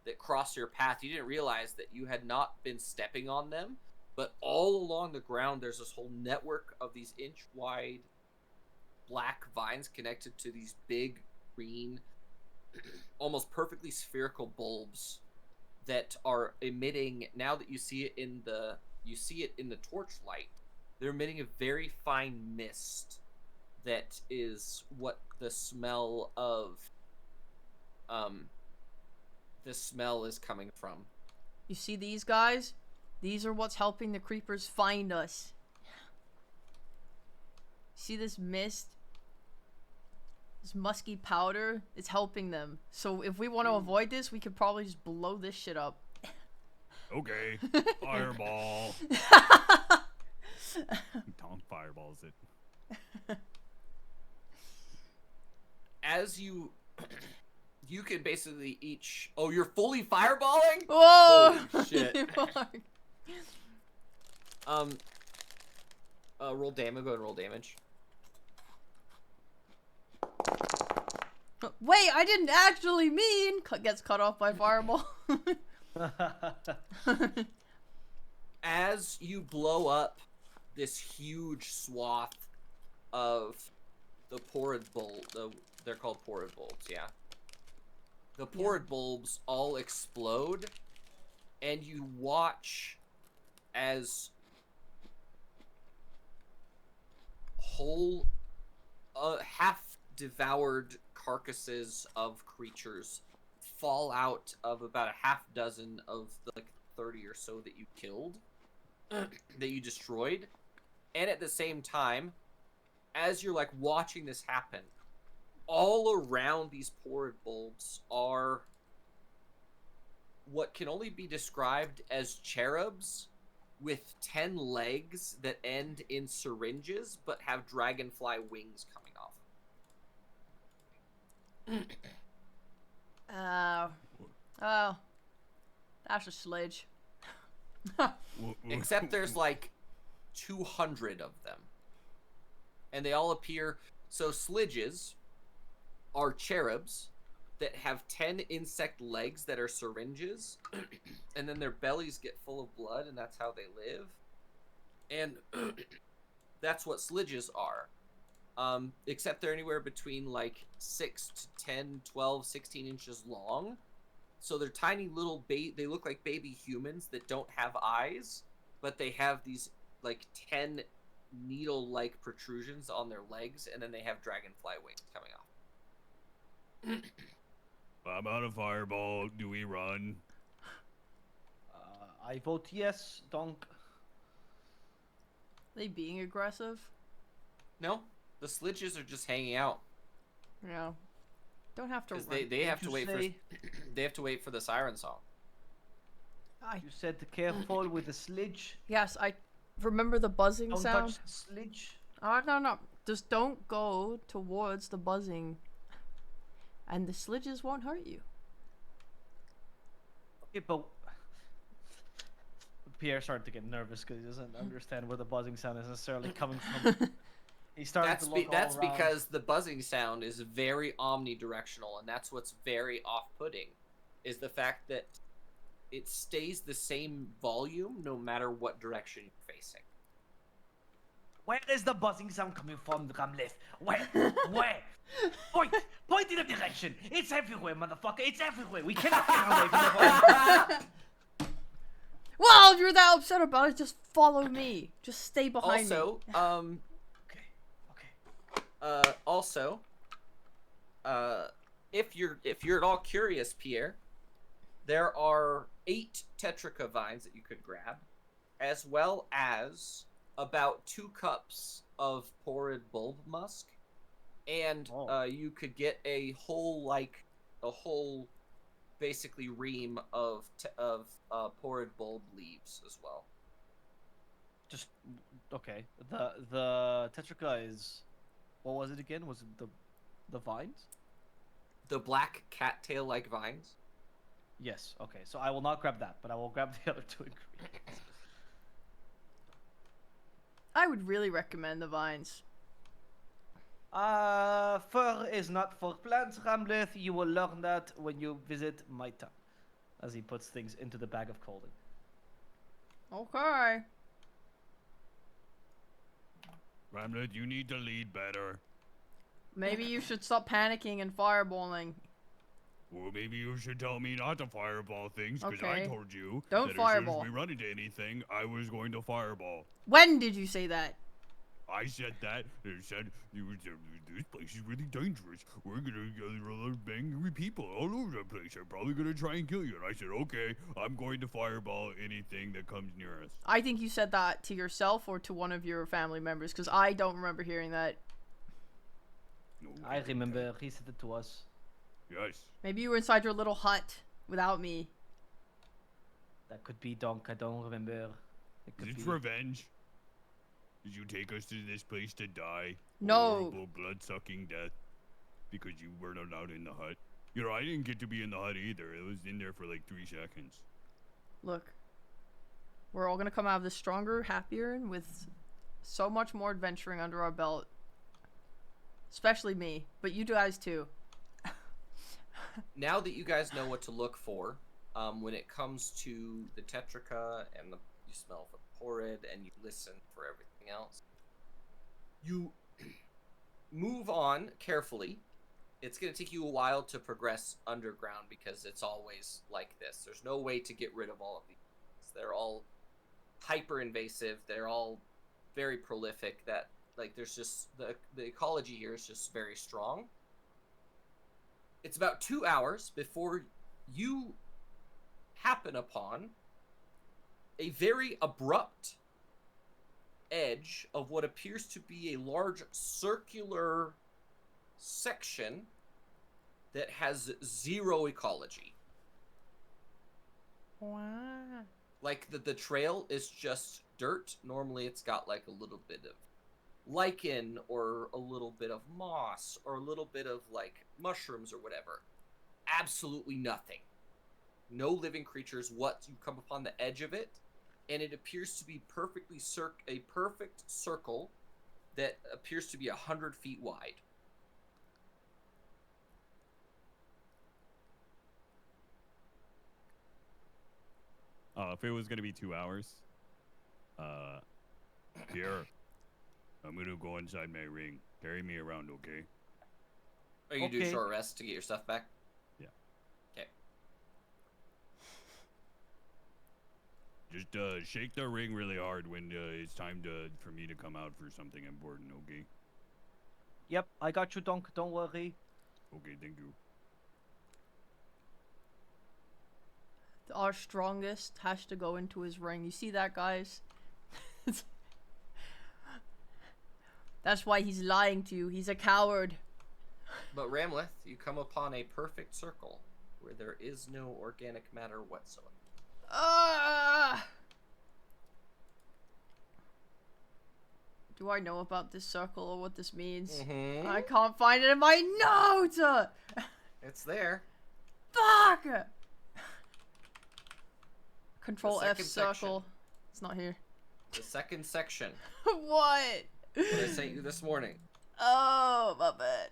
that cross your path. You didn't realize that you had not been stepping on them, but all along the ground there's this whole network of these inch wide black vines connected to these big green almost perfectly spherical bulbs that are emitting, now that you see it in the torchlight, they're emitting a very fine mist that is what the smell is coming from. You see these guys? These are what's helping the creepers find us. See this mist? this musky powder is helping them. So if we want to avoid this, we could probably just blow this shit up. Okay, fireball. Tom fireballs it. As you can basically each. Oh, you're fully fireballing? Whoa! Holy shit. You are. Roll damage. Go ahead and roll damage. Wait, I didn't actually mean. Gets cut off by fireball. As you blow up this huge swath of the porrid bulb, they're called porrid bulbs, yeah. The porrid bulbs all explode, and you watch as whole, half-devoured carcasses of creatures fall out of about a half dozen of the 30 or so that you killed, that you destroyed. And at the same time, as you're like watching this happen, all around these porrid bulbs are what can only be described as cherubs with 10 legs that end in syringes but have dragonfly wings coming off. Oh, that's a sledge. Except there's like 200 of them. And they all appear... So slidges are cherubs that have 10 insect legs that are syringes. And then their bellies get full of blood, and that's how they live. And that's what slidges are. Except they're anywhere between like 6 to 10, 12, 16 inches long. So they're tiny little they look like baby humans that don't have eyes, but they have these like 10 needle-like protrusions on their legs, and then they have dragonfly wings coming off. I'm out of fireball. Do we run? I vote yes, Donk. They being aggressive? No, the slidges are just hanging out. Yeah. Don't have to run. Because they have to wait for say? they have to wait for the siren song. You said careful with the slidge. Yes, I remember the buzzing Don't sound. touch the slidge. Oh, no. Just don't go towards the buzzing. And the slidges won't hurt you. Okay, but Pierre started to get nervous because he doesn't understand where the buzzing sound is necessarily coming from. He started to look That's all around. because the buzzing sound is very omnidirectional, and that's what's very off-putting, is the fact that it stays the same volume no matter what direction you're facing. Where is the buzzing sound coming from, Ramleth? Where? Where? Point in a direction. It's everywhere, motherfucker. It's everywhere. We cannot get away from the buzzing. Well, if you're that upset about it, just follow me. Just stay behind me. Also, if you're at all curious, Pierre, there are 8 tetraca vines that you could grab, as well as about 2 cups of porrid bulb musk, and you could get a whole basically ream of porrid bulb leaves as well. Just okay. The tetraca is, what was it again? Was it the vines? The black cattail-like vines. Yes. Okay. So I will not grab that, but I will grab the other 2 ingredients. I would really recommend the vines. Fur is not for plants, Ramleth. You will learn that when you visit my town. As he puts things into the bag of clothing. Okay. Ramlet, you need to lead better. Maybe you should stop panicking and fireballing. Well, maybe you should tell me not to fireball things, because I Okay. told you Don't that fireball. as soon as we run into anything, I was going to fireball. When did you say that? I said that. They said, this place is really dangerous. We're going to gather a lot of angry people all over the place. They're probably going to try and kill you. And I said, okay, I'm going to fireball anything that comes near us. I think you said that to yourself or to one of your family members, because I don't remember hearing that. I said that. They said, you really don't want to No, I don't remember. die. He said it to us. Yes. Maybe you were inside your little hut without me. That could be Donk. I don't remember. It Is could it be. revenge? Did you take us to this place to die? A No. horrible blood-sucking death? Because you weren't allowed in the hut? You know, I didn't get to be in the hut either. It was in there for like 3 seconds. Look, we're all gonna come out of this stronger, happier, and with so much more adventuring under our belt. Especially me, but you guys too. Now that you guys know what to look for, when it comes to the Tetrica and you smell for the porrid and you listen for everything else, you move on carefully. It's going to take you a while to progress underground because it's always like this. There's no way to get rid of all of these things. They're all hyper invasive. They're all very prolific. That like there's just the ecology here is just very strong. It's about 2 hours before you happen upon a very abrupt edge of what appears to be a large circular section that has 0 ecology. Wow. Like the trail is just dirt. Normally it's got like a little bit of lichen or a little bit of moss or a little bit of like mushrooms or whatever. Absolutely nothing. No living creatures. What you come upon the edge of it, and it appears to be perfectly a perfect circle that appears to be 100 feet wide. If it was gonna be 2 hours, Pierre, I'm gonna go inside my ring. Carry me around, okay? Are you do a Okay. short rest to get your stuff back? Yeah. Okay. Just shake the ring really hard when it's time for me to come out for something important, okay? Yep, I got you, Donk. Don't worry. Okay, thank you. Our strongest has to go into his ring. You see that, guys? That's why he's lying to you. He's a coward. But Ramleth, you come upon a perfect circle where there is no organic matter whatsoever. Do I know about this circle or what this means? Mm-hmm. I can't find it in my notes! It's there. Fuck! Control The F second circle. section. It's not here. The second section What? that I sent you this morning. Oh, my bad.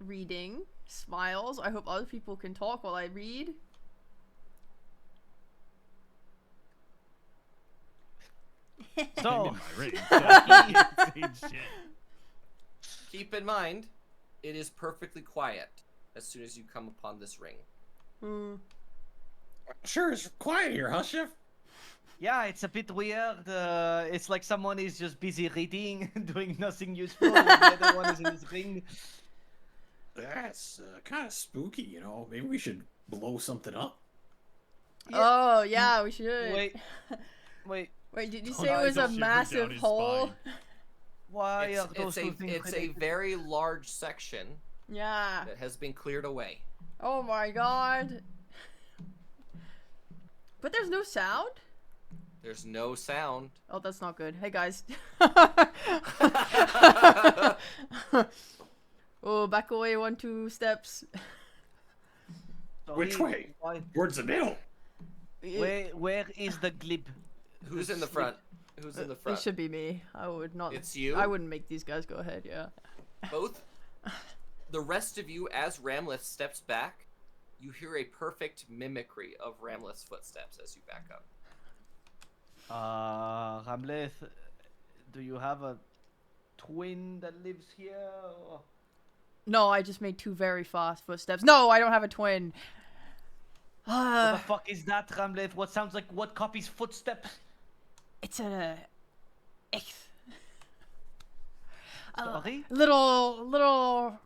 Reading. Smiles. I hope other people can talk while I read. I'm So, in my ring. So I can't say shit. Keep in mind, it is perfectly quiet as soon as you come upon this ring. Sure, it's quiet here, huh, Chef? yeah, it's a bit weird. It's like someone is just busy reading, doing nothing useful, and the other one is in his ring. That's kind of spooky, you know. Maybe we should blow something up. Oh, yeah, we should. Wait, wait. Wait, did you Don't say it was a shiver down massive his hole? spine. Why It's, are those two things it's a related? very large section Yeah. that has been cleared away. Oh my god. But there's no sound? There's no sound. Oh, that's not good. Hey, guys. Oh, back away 1-2 steps. Which way? Why? Towards the middle. Where is the glib? Who's in the front? Who's in the It front? should be me. I would not. It's you? I wouldn't make these guys go ahead, yeah. Both. The rest of you, as Ramleth steps back, you hear a perfect mimicry of Ramleth's footsteps as you back up. Ramleth, do you have a twin that lives here? Or... No, I just made 2 very fast footsteps. No, I don't have a twin. What the fuck is that, Ramleth? What sounds like what copy's footsteps? It's a... Sorry? little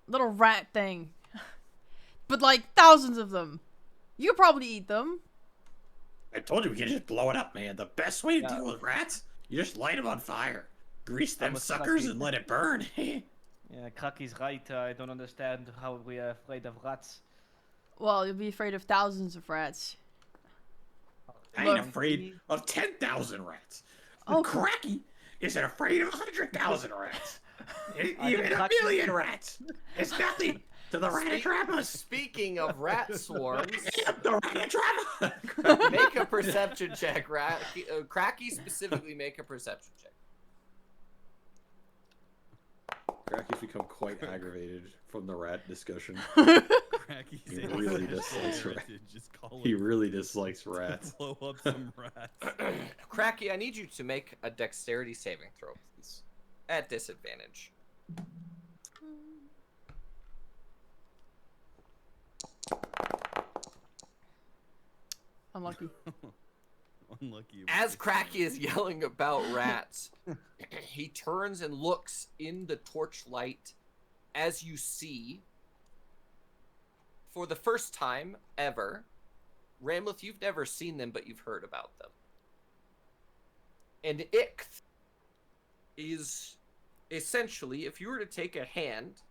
rat thing. But like thousands of them. You could probably eat them. I told you we can just blow it up, man. The best way to deal with rats, you just light them on fire. Grease them was suckers lucky. and let it burn. Yeah, Kraki's right. I don't understand how we are afraid of rats. Well, you'll be afraid of thousands of rats. I Look. ain't afraid of 10,000 rats. Oh, Cracky isn't afraid of 100,000 rats. I Even think a Cracky- million rats. It's nothing to the Ratatrapas. Speaking of rat swarms, The Ratatrapa. make a perception check. Cracky specifically, make a perception check. Cracky's become quite aggravated from the rat discussion. Cracky He said really he's dislikes so rats. irritated, just call He him. really dislikes rats. Blow up some rats. Cracky, I need you to make a dexterity saving throw, please. At disadvantage. unlucky. Unlucky. As Cracky is yelling about rats, he turns and looks in the torchlight as you see, for the first time ever, Ramleth, you've never seen them, but you've heard about them. And Ickth is essentially, if you were to take a hand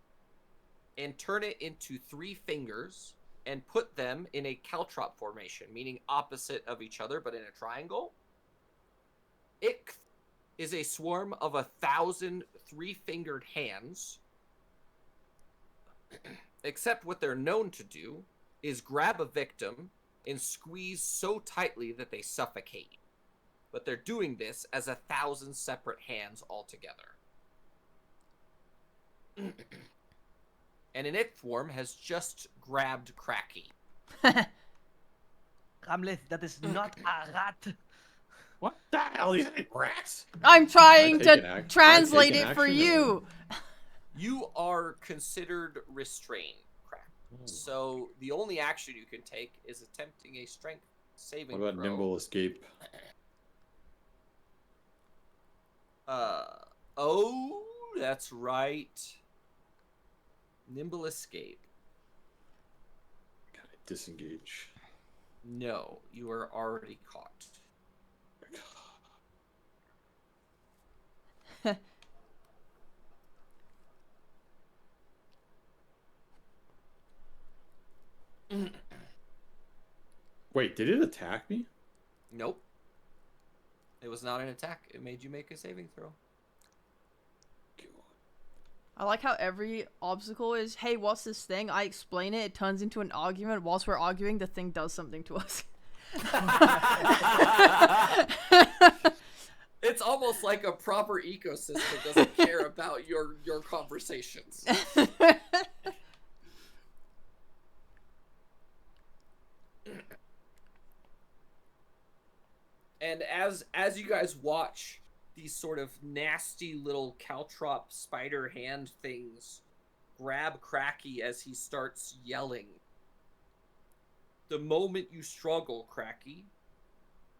and turn it into 3 fingers and put them in a caltrop formation, meaning opposite of each other but in a triangle, Ickth is a swarm of 1,000 3-fingered hands. Except what they're known to do is grab a victim and squeeze so tightly that they suffocate you. But they're doing this as 1,000 separate hands altogether. And an Ickthworm has just grabbed Cracky. Ramleth, that is not a rat. What the hell? These ain't rats. I'm trying I take an to act- translate I take it an for action you. You are considered restrained, Crack. So the only action you can take is attempting a strength saving What about throw. nimble escape? Oh, that's right. Nimble escape. Gotta disengage. No, you are already caught. Wait, did it attack me? Nope. It was not an attack. It made you make a saving throw. I like how every obstacle is, hey, what's this thing? I explain it. It turns into an argument. Whilst we're arguing, the thing does something to us. It's almost like a proper ecosystem doesn't care about your conversations. And as you guys watch these sort of nasty little caltrop spider hand things grab Cracky as he starts yelling, the moment you struggle, Cracky,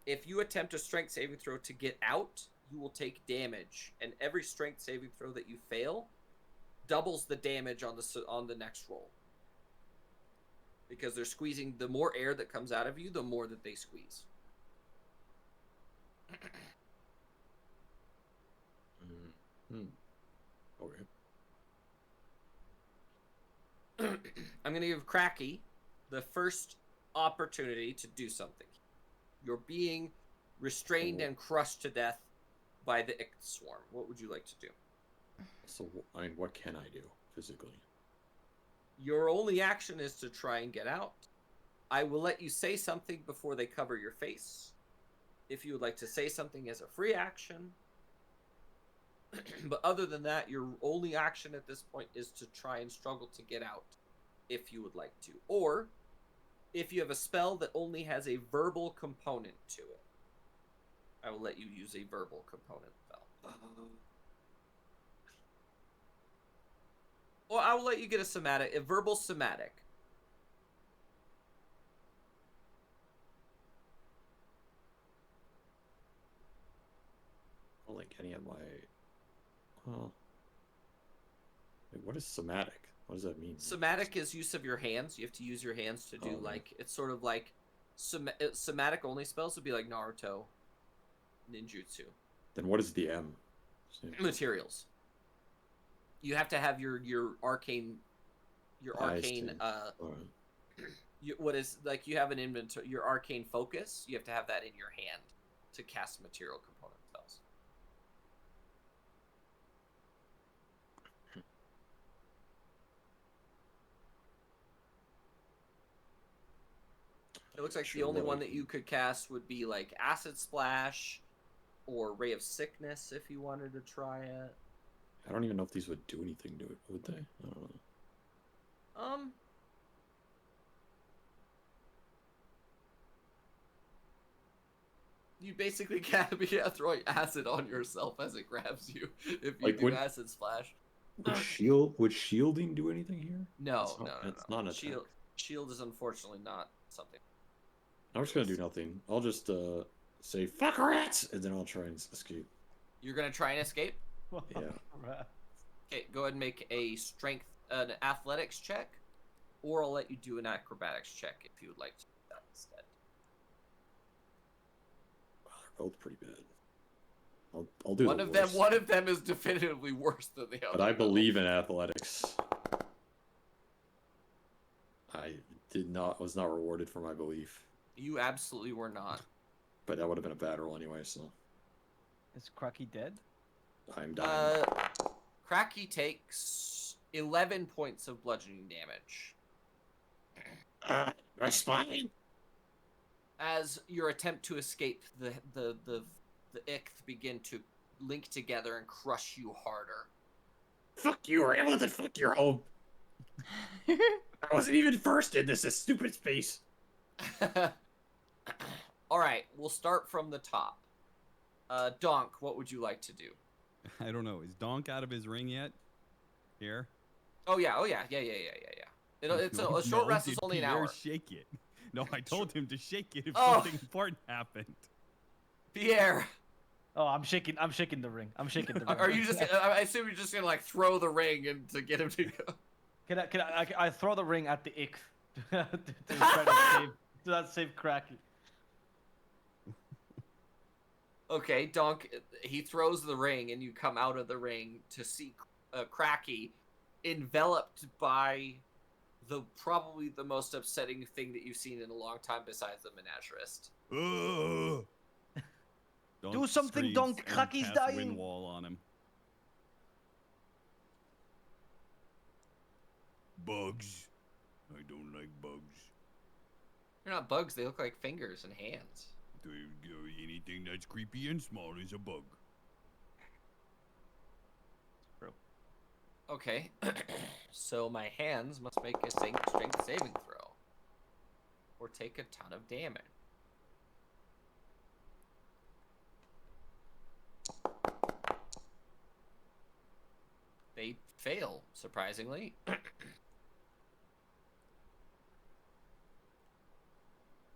if you attempt a strength saving throw to get out, you will take damage, and every strength saving throw that you fail doubles the damage on the next roll. Because they're squeezing, the more air that comes out of you, the more that they squeeze. Okay. I'm going to give Cracky the first opportunity to do something. You're being restrained and crushed to death by the Ickth swarm. What would you like to do? So, I mean, what can I do physically? Your only action is to try and get out. I will let you say something before they cover your face. If you would like to say something as a free action. But other than that, your only action at this point is to try and struggle to get out, if you would like to. Or, if you have a spell that only has a verbal component to it, I will let you use a verbal component spell. Or I will let you get a verbal somatic. I don't like any of my. Well, wait, what is somatic? What does that mean? Somatic is use of your hands. You have to use your hands to do, like, it's sort of like somatic only spells would be like Naruto, ninjutsu. Then what is the M? Materials. You have to have your arcane I see. Alright. what is like you have an inventory, your arcane focus. You have to have that in your hand to cast material component spells. It looks like Sure, the only what I one that can- you could cast would be like Acid Splash or Ray of Sickness if you wanted to try it. I don't even know if these would do anything to it, would they? I don't know. You basically can't be throwing acid on yourself as it grabs you if you Like, do would- Acid Splash. Would shielding do anything here? No, It's not- no. it's not an attack. Shield is unfortunately not something. I'm just gonna do nothing. I'll just say fuck rats, and then I'll try and escape. You're gonna try and escape? Yeah. Okay, go ahead and make an athletics check, or I'll let you do an acrobatics check if you would like to do that instead. Well, they're both pretty bad. I'll do One the of them. worst. One of them is definitively worse than the other. But I believe in athletics. I was not rewarded for my belief. You absolutely were not. But that would have been a bad roll anyway, so Is Cracky dead? I'm dying. Cracky takes 11 points of bludgeoning damage My spine. as your attempt to escape the ichth begin to link together and crush you harder. Fuck you, Raylan, and fuck your home. I wasn't even first in this stupid space. All right, we'll start from the top. Donk, what would you like to do? I don't know. Is Donk out of his ring yet? Here? Oh yeah. It's a short No, rest is did only an Pierre hour. shake it? No, I told him to shake it if Oh. something important happened. Pierre, Oh, I'm shaking the ring. I'm shaking the ring. are you just? I assume you're just gonna like throw the ring and to get him to go. Can I throw the ring at the ick to try to save Cracky. Okay, Donk, he throws the ring, and you come out of the ring to see Cracky enveloped by probably the most upsetting thing that you've seen in a long time besides the menagerist. Donk Do something, screams Donk, and Cracky's casts dying. Wind wall on him. Bugs. I don't like bugs. They're not bugs, they look like fingers and hands. Anything that's creepy and small is a bug. Okay, so my hands must make a strength saving throw. Or take a ton of damage. They fail, surprisingly.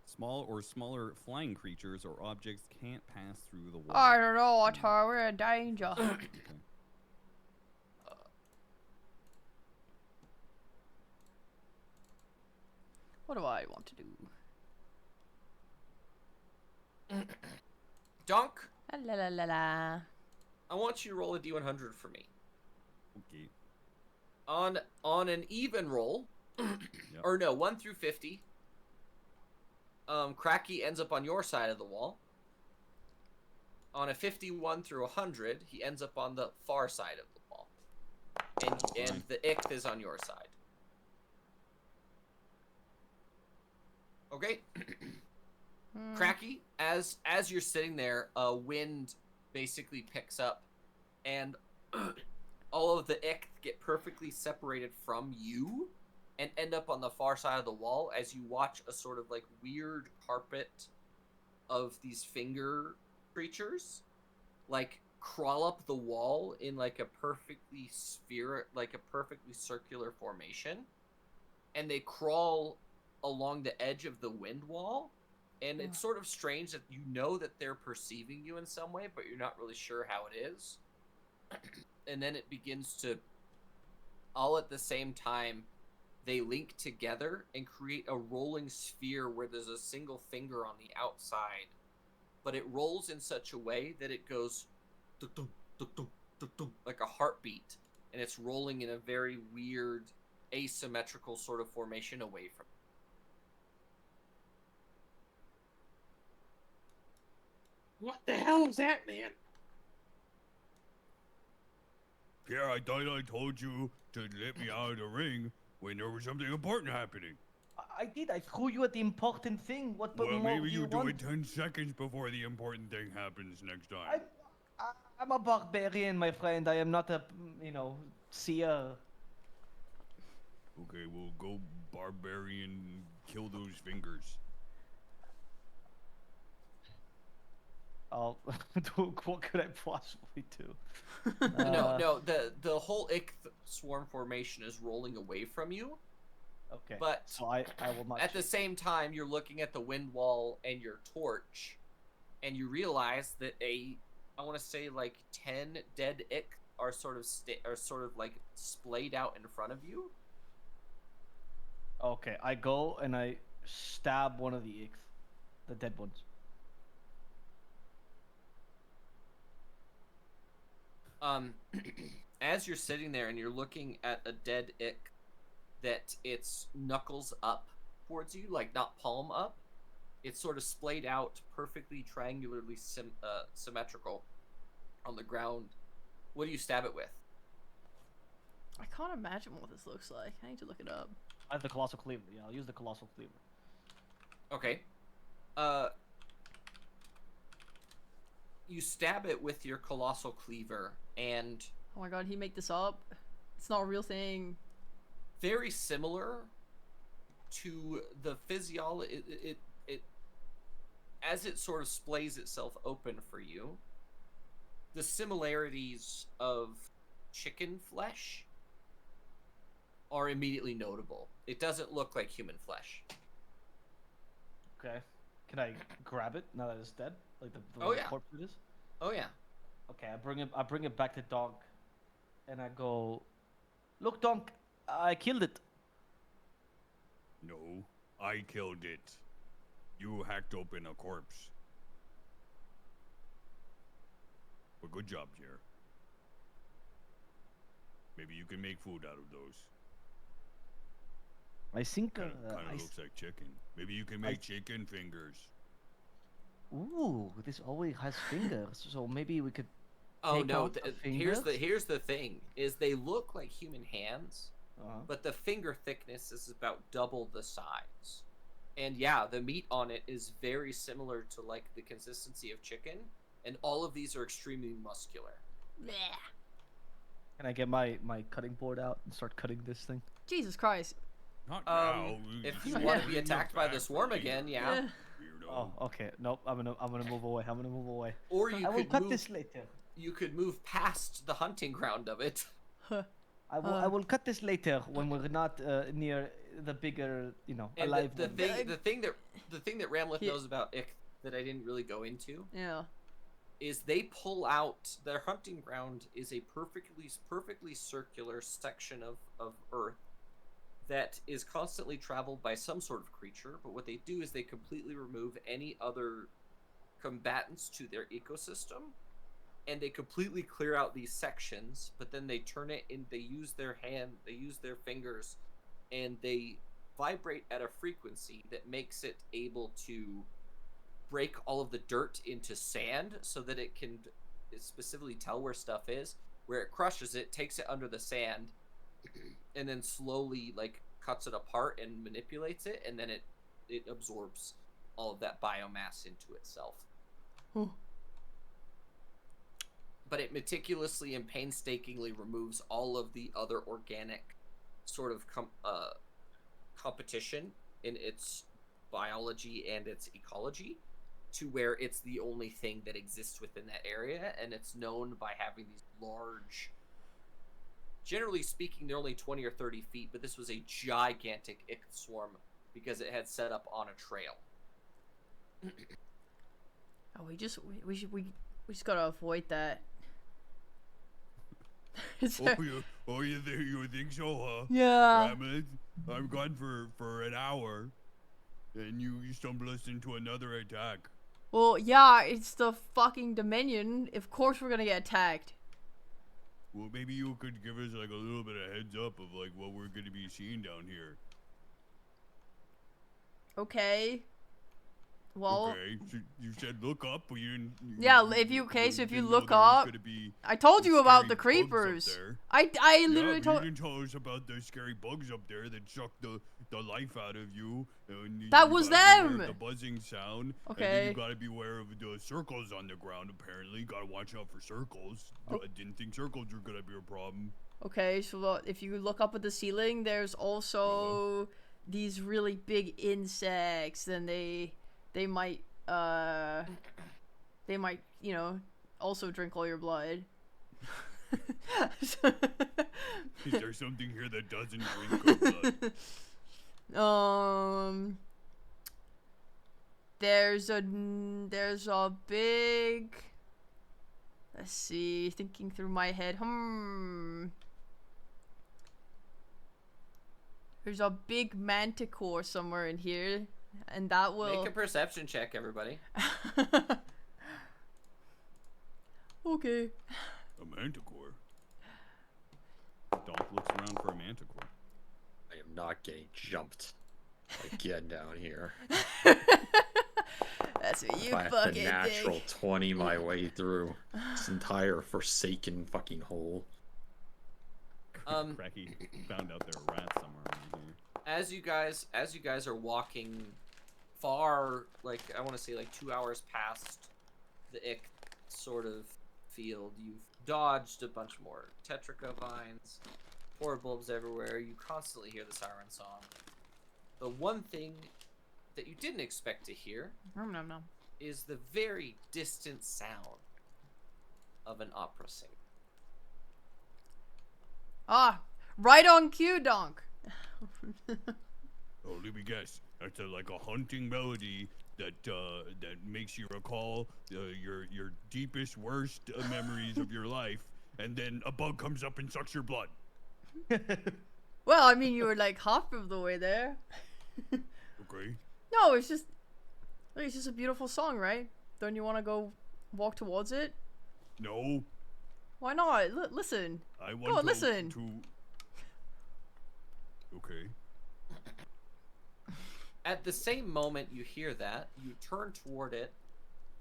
Small or smaller flying creatures or objects can't pass through the wall. I don't know, Otar, we're in danger. Okay. What do I want to do? Donk, La la la la. I want you to roll a d100 for me. Okay. On an even roll, or no, 1 through 50, Cracky ends up on your side of the wall. On a 51 through 100, he ends up on the far side of the wall. And the ichth is on your side. Okay? Cracky, as you're sitting there, a wind basically picks up, and all of the ichth get perfectly separated from you and end up on the far side of the wall as you watch a sort of like weird carpet of these finger creatures like crawl up the wall in like a perfectly circular formation, and they crawl along the edge of the wind wall, and it's sort of strange that you know that they're perceiving you in some way, but you're not really sure how it is. And then it begins to, all at the same time, they link together and create a rolling sphere where there's a single finger on the outside, but it rolls in such a way that it goes tuk-tuk, tuk-tuk, like a heartbeat, and it's rolling in a very weird, asymmetrical sort of formation away from. What the hell is that, man? Pierre, I thought I told you to let me out of the ring when there was something important happening. I did. I threw you at the important thing. What Well, more maybe do you you do want? it 10 seconds before the important thing happens next time. I'm a barbarian, my friend. I am not a, seer. Okay, we'll go barbarian, kill those fingers. Oh, what could I possibly do? No. The whole swarm formation is rolling away from you. Okay. But so I will not. At the same time, you're looking at the wind wall and your torch, and you realize that I want to say like 10 dead ick are sort of like splayed out in front of you. Okay, I go and I stab one of the dead ones. As you're sitting there and you're looking at a dead ick that it's knuckles up towards you, like not palm up. It's sort of splayed out, perfectly triangularly symmetrical on the ground. What do you stab it with? I can't imagine what this looks like. I need to look it up. I have the colossal cleaver. Yeah, I'll use the colossal cleaver. Okay. You stab it with your colossal cleaver, and Oh my god, he make this up? It's not a real thing. very similar to the physiology. It as it sort of splays itself open for you, the similarities of chicken flesh are immediately notable. It doesn't look like human flesh. Okay. Can I grab it now that it's dead? Like the Oh, way yeah. corpse it is? Oh yeah. Okay, I bring it back to Donk, and I go, look, Donk, I killed it. No, I killed it. You hacked open a corpse. Well, good job, Jer. Maybe you can make food out of those. I think. Kind of looks like chicken. Maybe you can make chicken fingers. Ooh, this always has fingers, so maybe we could. Oh Take no, out the here's fingers? the thing is they look like human hands, Uh-huh. but the finger thickness is about double the size. And yeah, the meat on it is very similar to like the consistency of chicken, and all of these are extremely muscular. Blech. Can I get my cutting board out and start cutting this thing? Jesus Christ. Not now. If just you Yeah. want to bring be them attacked by the back swarm later, again, yeah. Weirdo. Oh, okay. Nope. I'm gonna move away. I'm gonna move away. Or you I will could cut move, this later. you could move past the hunting ground of it. I will cut this later when we're not near the bigger, And alive the one. thing that Ramleth Yeah. knows about Ick that I didn't really go into Yeah. is they pull out their hunting ground is a perfectly circular section of Earth that is constantly traveled by some sort of creature, but what they do is they completely remove any other combatants to their ecosystem, and they completely clear out these sections, but then they turn it in, they use their fingers, and they vibrate at a frequency that makes it able to break all of the dirt into sand so that it can specifically tell where stuff is. Where it crushes it, takes it under the sand, and then slowly like cuts it apart and manipulates it, and then it absorbs all of that biomass into itself. Huh. But it meticulously and painstakingly removes all of the other organic sort of competition in its biology and its ecology, to where it's the only thing that exists within that area, and it's known by having these large, generally speaking, they're only 20 or 30 feet, but this was a gigantic ick swarm because it had set up on a trail. Oh, we just gotta avoid that. Is there- You think so, huh? Yeah. Ramlet, I'm gone for an hour, and you stumble us into another attack. Well, yeah, it's the fucking Dominion. Of course we're gonna get attacked. Well, maybe you could give us like a little bit of heads up of like what we're gonna be seeing down here. Okay. Well, Okay, so you said look up, but you didn't. yeah, if you if you didn't know look there was up, gonna be I told some you about the scary bugs up creepers. there. I Yeah, literally but told. you didn't tell us about the scary bugs up there that suck the life out of you. And That you was gotta beware them! of the buzzing sound. And then Okay. you gotta beware of the circles on the ground. Apparently, gotta watch out for circles. Oh. I didn't think circles were gonna be a problem. Okay, so if you look up at the ceiling, there's also these really big insects, and they might you know, also drink all your blood. Is there something here that doesn't drink our blood? There's a big. Let's see. Thinking through my head. There's a big manticore somewhere in here, and that will. Make a perception check, everybody. Okay. A manticore. Donk looks around for a manticore. I am not getting jumped again down here. That's what you If I have fucking to natural think. 20 my way through this entire forsaken fucking hole. Cracky found out there were rats somewhere around here. As you guys are walking far, like I want to say like 2 hours past the ick sort of field, you've dodged a bunch more tetrica vines, forward bulbs everywhere. You constantly hear the siren song. The one thing that you didn't expect to hear Nom nom nom. is the very distant sound of an opera singer. Ah, right on cue, Donk. Oh, let me guess. That's like a haunting melody that that makes you recall your deepest, worst memories of your life, and then a bug comes up and sucks your blood. Well, I mean, you were like half of the way there. Okay. No, it's just a beautiful song, right? Don't you want to go walk towards it? No, Why not? Listen. I want Go on, listen. to. Okay. At the same moment you hear that, you turn toward it,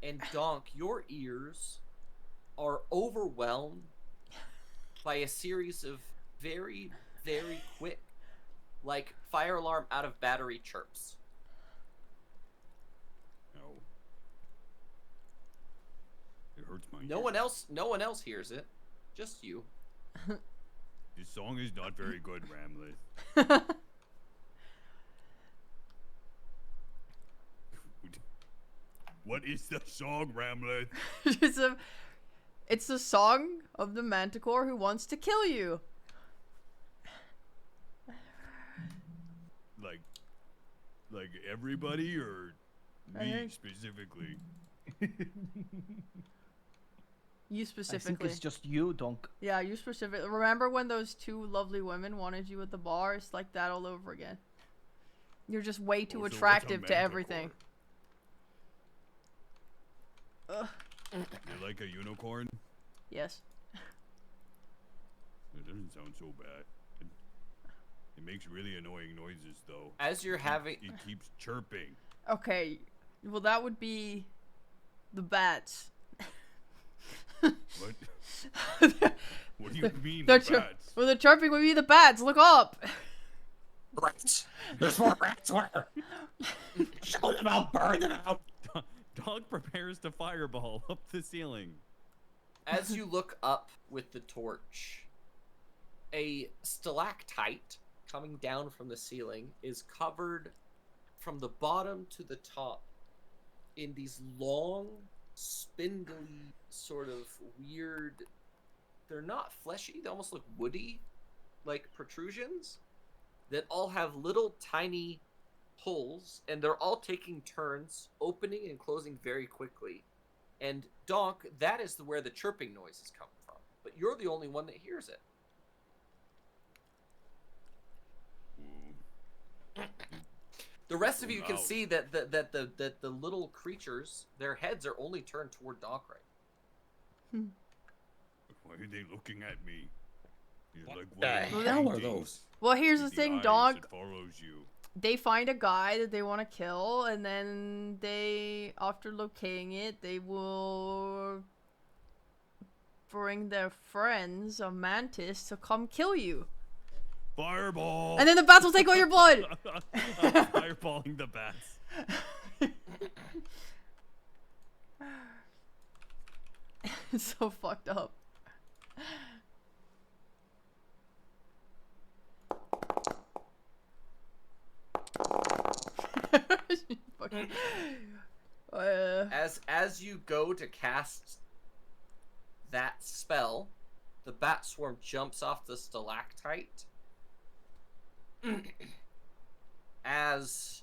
and Donk, your ears are overwhelmed by a series of very, very quick, like fire alarm out of battery chirps. No. It hurts my No one else hears it, just you. This song is not very good, Ramlet. What is the song, Ramlet? It's the song of the manticore who wants to kill you. Like everybody or me think- specifically? You I specifically. think it's just you, Donk. Yeah, you specifically. Remember when those two lovely women wanted you at the bar? It's like that all over again. You're just way too Oh, so what's a attractive to manticore? everything. Ugh. You're like a unicorn? Yes. It doesn't sound so bad. It makes really annoying noises, though. As you're having, It keeps chirping. Okay. Well, that would be the bats. What? What do you mean, The the chir- bats? Well, the chirping would be the bats. Look up. Rats! There's more rats where? Show them out, burn them out! Dog prepares to fireball up the ceiling. as you look up with the torch, a stalactite coming down from the ceiling is covered from the bottom to the top in these long, spindly, sort of weird. They're not fleshy, they almost look woody, like protrusions that all have little tiny holes, and they're all taking turns opening and closing very quickly. And Donk, that is where the chirping noise is coming from, but you're the only one that hears it. The rest of you can Wow. see that the little creatures, their heads are only turned toward Donk right. Why are they looking at me? He's What like, the are you hell are thinking? those? Well, here's the With thing, eyes dog. that follows you. They find a guy that they want to kill, and then they, after locating it, they will bring their friends, a mantis, to come kill you. Fireball! And then the bats will take all your blood! I'm fireballing the bats. It's so fucked up. Fucking- As you go to cast that spell, the bat swarm jumps off the stalactite. As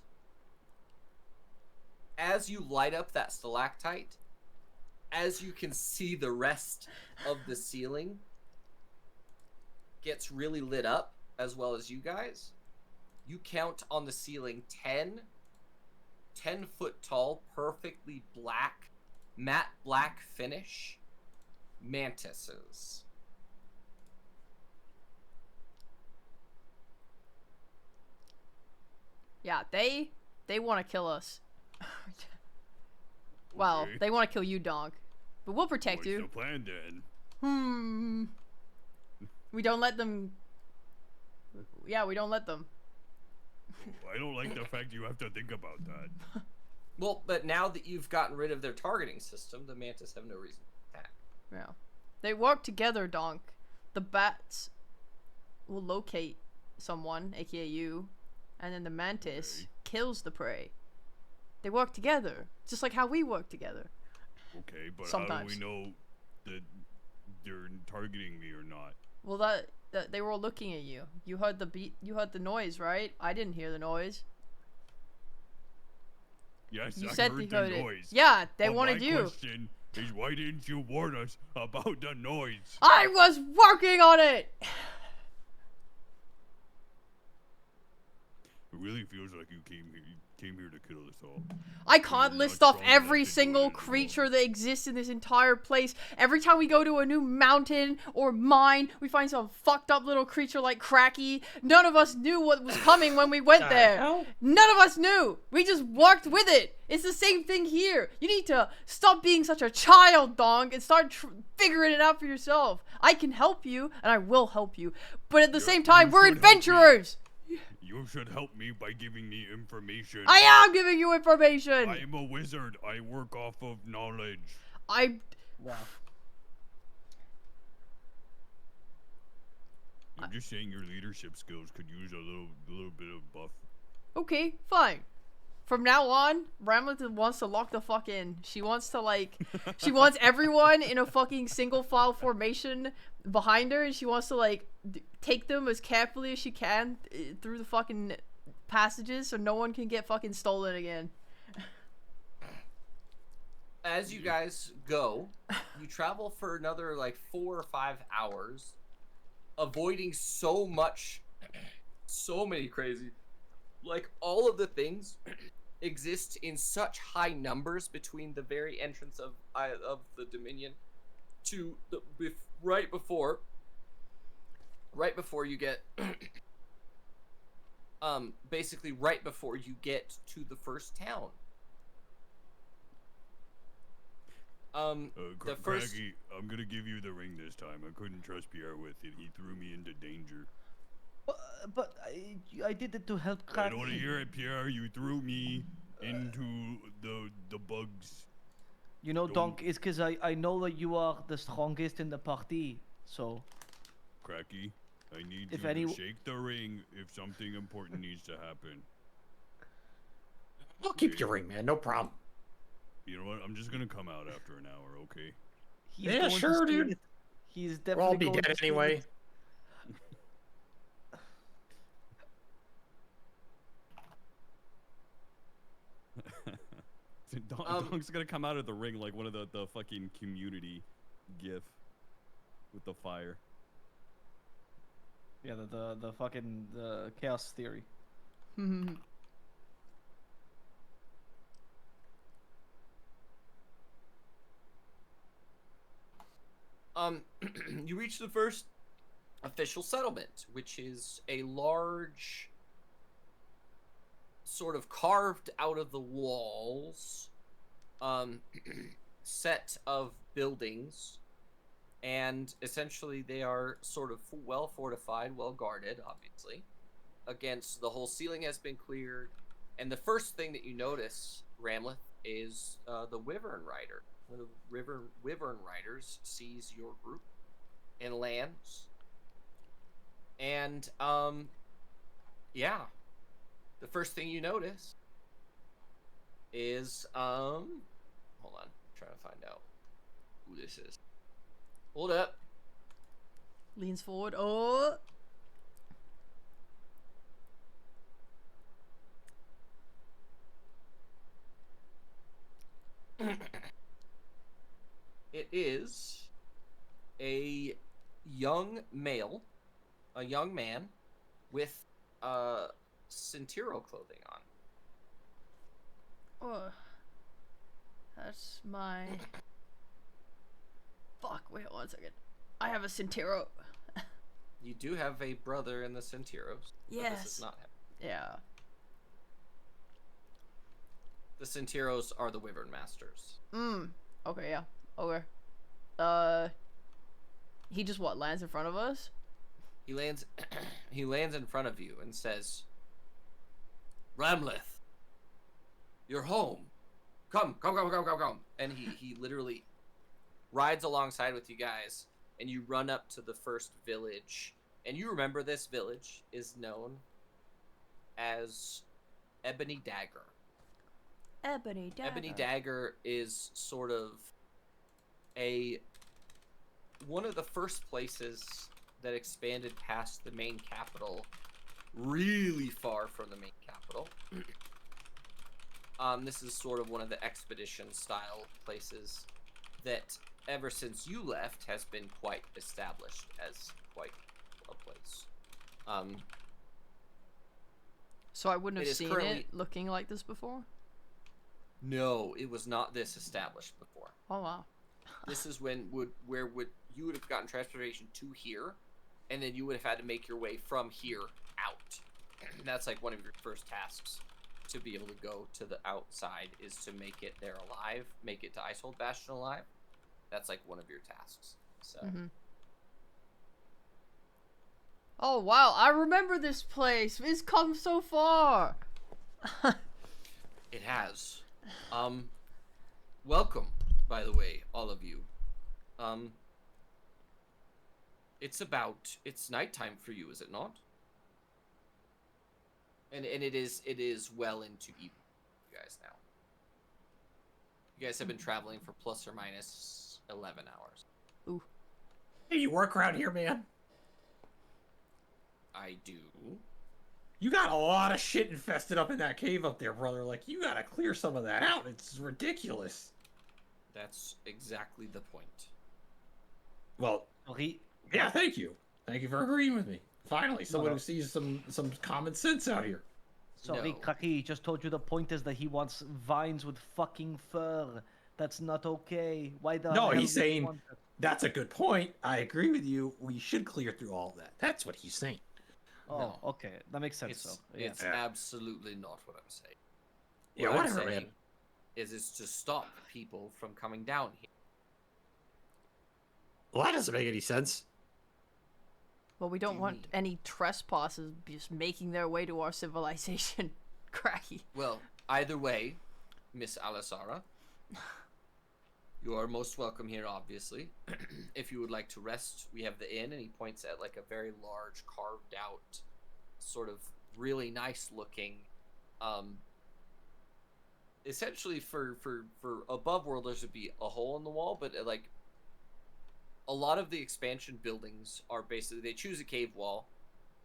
you light up that stalactite, as you can see, the rest of the ceiling gets really lit up, as well as you guys. You count on the ceiling 10 foot tall, perfectly black, matte black finish mantises. Yeah, they want to kill us. Well, Okay. they want to kill you, dog. But we'll protect What's you. the plan then? We don't let them. Yeah, we don't let them. I don't like the fact you have to think about that. Well, but now that you've gotten rid of their targeting system, the mantis have no reason to attack. Yeah. They work together, Donk. The bats will locate someone, aka you, and then the mantis Okay. kills the prey. They work together, just like how we work together. Okay, but how Sometimes. do we know that they're targeting me or not? Well, that they were all looking at you. You heard the beat. You heard the noise, right? I didn't hear the noise. Yes, You I said heard you the heard it. noise. Yeah, they But wanted my you. question is, why didn't you warn us about the noise? I was working on it. It really feels like you came here to kill us all. I can't You're list not off strong enough every to do it single anymore. creature that exists in this entire place. Every time we go to a new mountain or mine, we find some fucked up little creature like Cracky. None of us knew what was coming when we went there. hell? None of us knew. We just worked with it. It's the same thing here. You need to stop being such a child, Dong, and start figuring it out for yourself. I can help you, and I will help you. But at the same time, you we're should help me. adventurers. You should help me by giving me information. I am giving you information. I am a wizard. I work off of knowledge. I Wow. I'm just saying your leadership skills could use a little bit of buff. Okay, fine. From now on, Ramlet wants to lock the fuck in. She wants to she wants everyone in a fucking single file formation behind her, and she wants to take them as carefully as she can through the fucking passages so no one can get fucking stolen again. As you guys go, you travel for another 4 or 5 hours, avoiding so many crazy, all of the things exist in such high numbers between the very entrance of the Dominion to the right before you get basically right before you get to the first town. The first Craggy, I'm gonna give you the ring this time. I couldn't trust Pierre with it. He threw me into danger. But I did it to help I Crack. don't want to hear it, Pierre. You threw me into the bugs. You know, Don't- Donk, it's because I know that you are the strongest in the party. So, Cracky, I need If you any- to shake the ring if something important needs to happen. I'll keep your ring, man. No problem. You know what? I'm just gonna come out after an hour, okay? he's Yeah, going to sure, steal dude. it. He's We'll definitely all be going dead to steal anyway. it. Donk's gonna come out of the ring like one of the fucking community gif with the fire. Yeah, the fucking the chaos theory. You reach the first official settlement, which is a large, sort of carved out of the walls, set of buildings, and essentially they are sort of well fortified, well guarded, obviously. Against the whole ceiling has been cleared, and the first thing that you notice, Ramleth, is the Wyvern Rider. One of the Wyvern Riders sees your group and lands. And, yeah. The first thing you notice is, hold on. I'm trying to find out who this is. Hold up. Leans forward. Oh. It is a young male, a young man with Centiro clothing on. Oh. That's my... Fuck, wait 1 second. I have a Centiro. You do have a brother in the Centiros. But Yes. this is not him. Yeah. The Centiros are the Wyvern Masters. Okay, yeah. Okay. He just what, lands in front of us? He lands he lands in front of you and says, Ramleth, you're home. Come. And he literally rides alongside with you guys, and you run up to the first village. And you remember this village is known as Ebony Dagger. Ebony Dagger. Ebony Dagger is sort of one of the first places that expanded past the main capital, really far from the main capital. This is sort of one of the expedition style places that ever since you left has been quite established as quite a place. So I wouldn't It have is seen currently- it looking like this before? No, it was not this established before. Oh wow. This is where you would have gotten transportation to here, and then you would have had to make your way from here out. That's like one of your first tasks, to be able to go to the outside, is to make it there alive, make it to Icehold Bastion alive. That's like one of your tasks. So Oh wow, I remember this place. It's come so far. it has. Welcome, by the way, all of you. It's nighttime for you, is it not? And it is well into evening, you guys now. You guys have been traveling for plus or minus 11 hours. Ooh. Hey, you work around here, man? I do. You got a lot of shit infested up in that cave up there, brother. Like, you gotta clear some of that out. It's ridiculous. That's exactly the point. Well, yeah, thank you. Thank you for agreeing with me. Finally, someone who sees some common sense out here. Sorry, No. Kaki just told you the point is that he wants vines with fucking fur. That's not okay. Why the No, hell he's would you saying want that? that's a good point. I agree with you. We should clear through all of that. That's what he's saying. Oh, No. okay. That makes sense, It's, so. Yeah. it's absolutely not what I'm saying. Yeah, What I'm whatever, saying man. is to stop people from coming down here. Well, that doesn't make any sense. Well, we don't you want mean? any trespassers just making their way to our civilization. Cracky. Well, either way, Miss Alisara, you are most welcome here, obviously. If you would like to rest, we have the inn, and he points at like a very large, carved out, sort of really nice looking, essentially for above worlders would be a hole in the wall, but like a lot of the expansion buildings are basically, they choose a cave wall,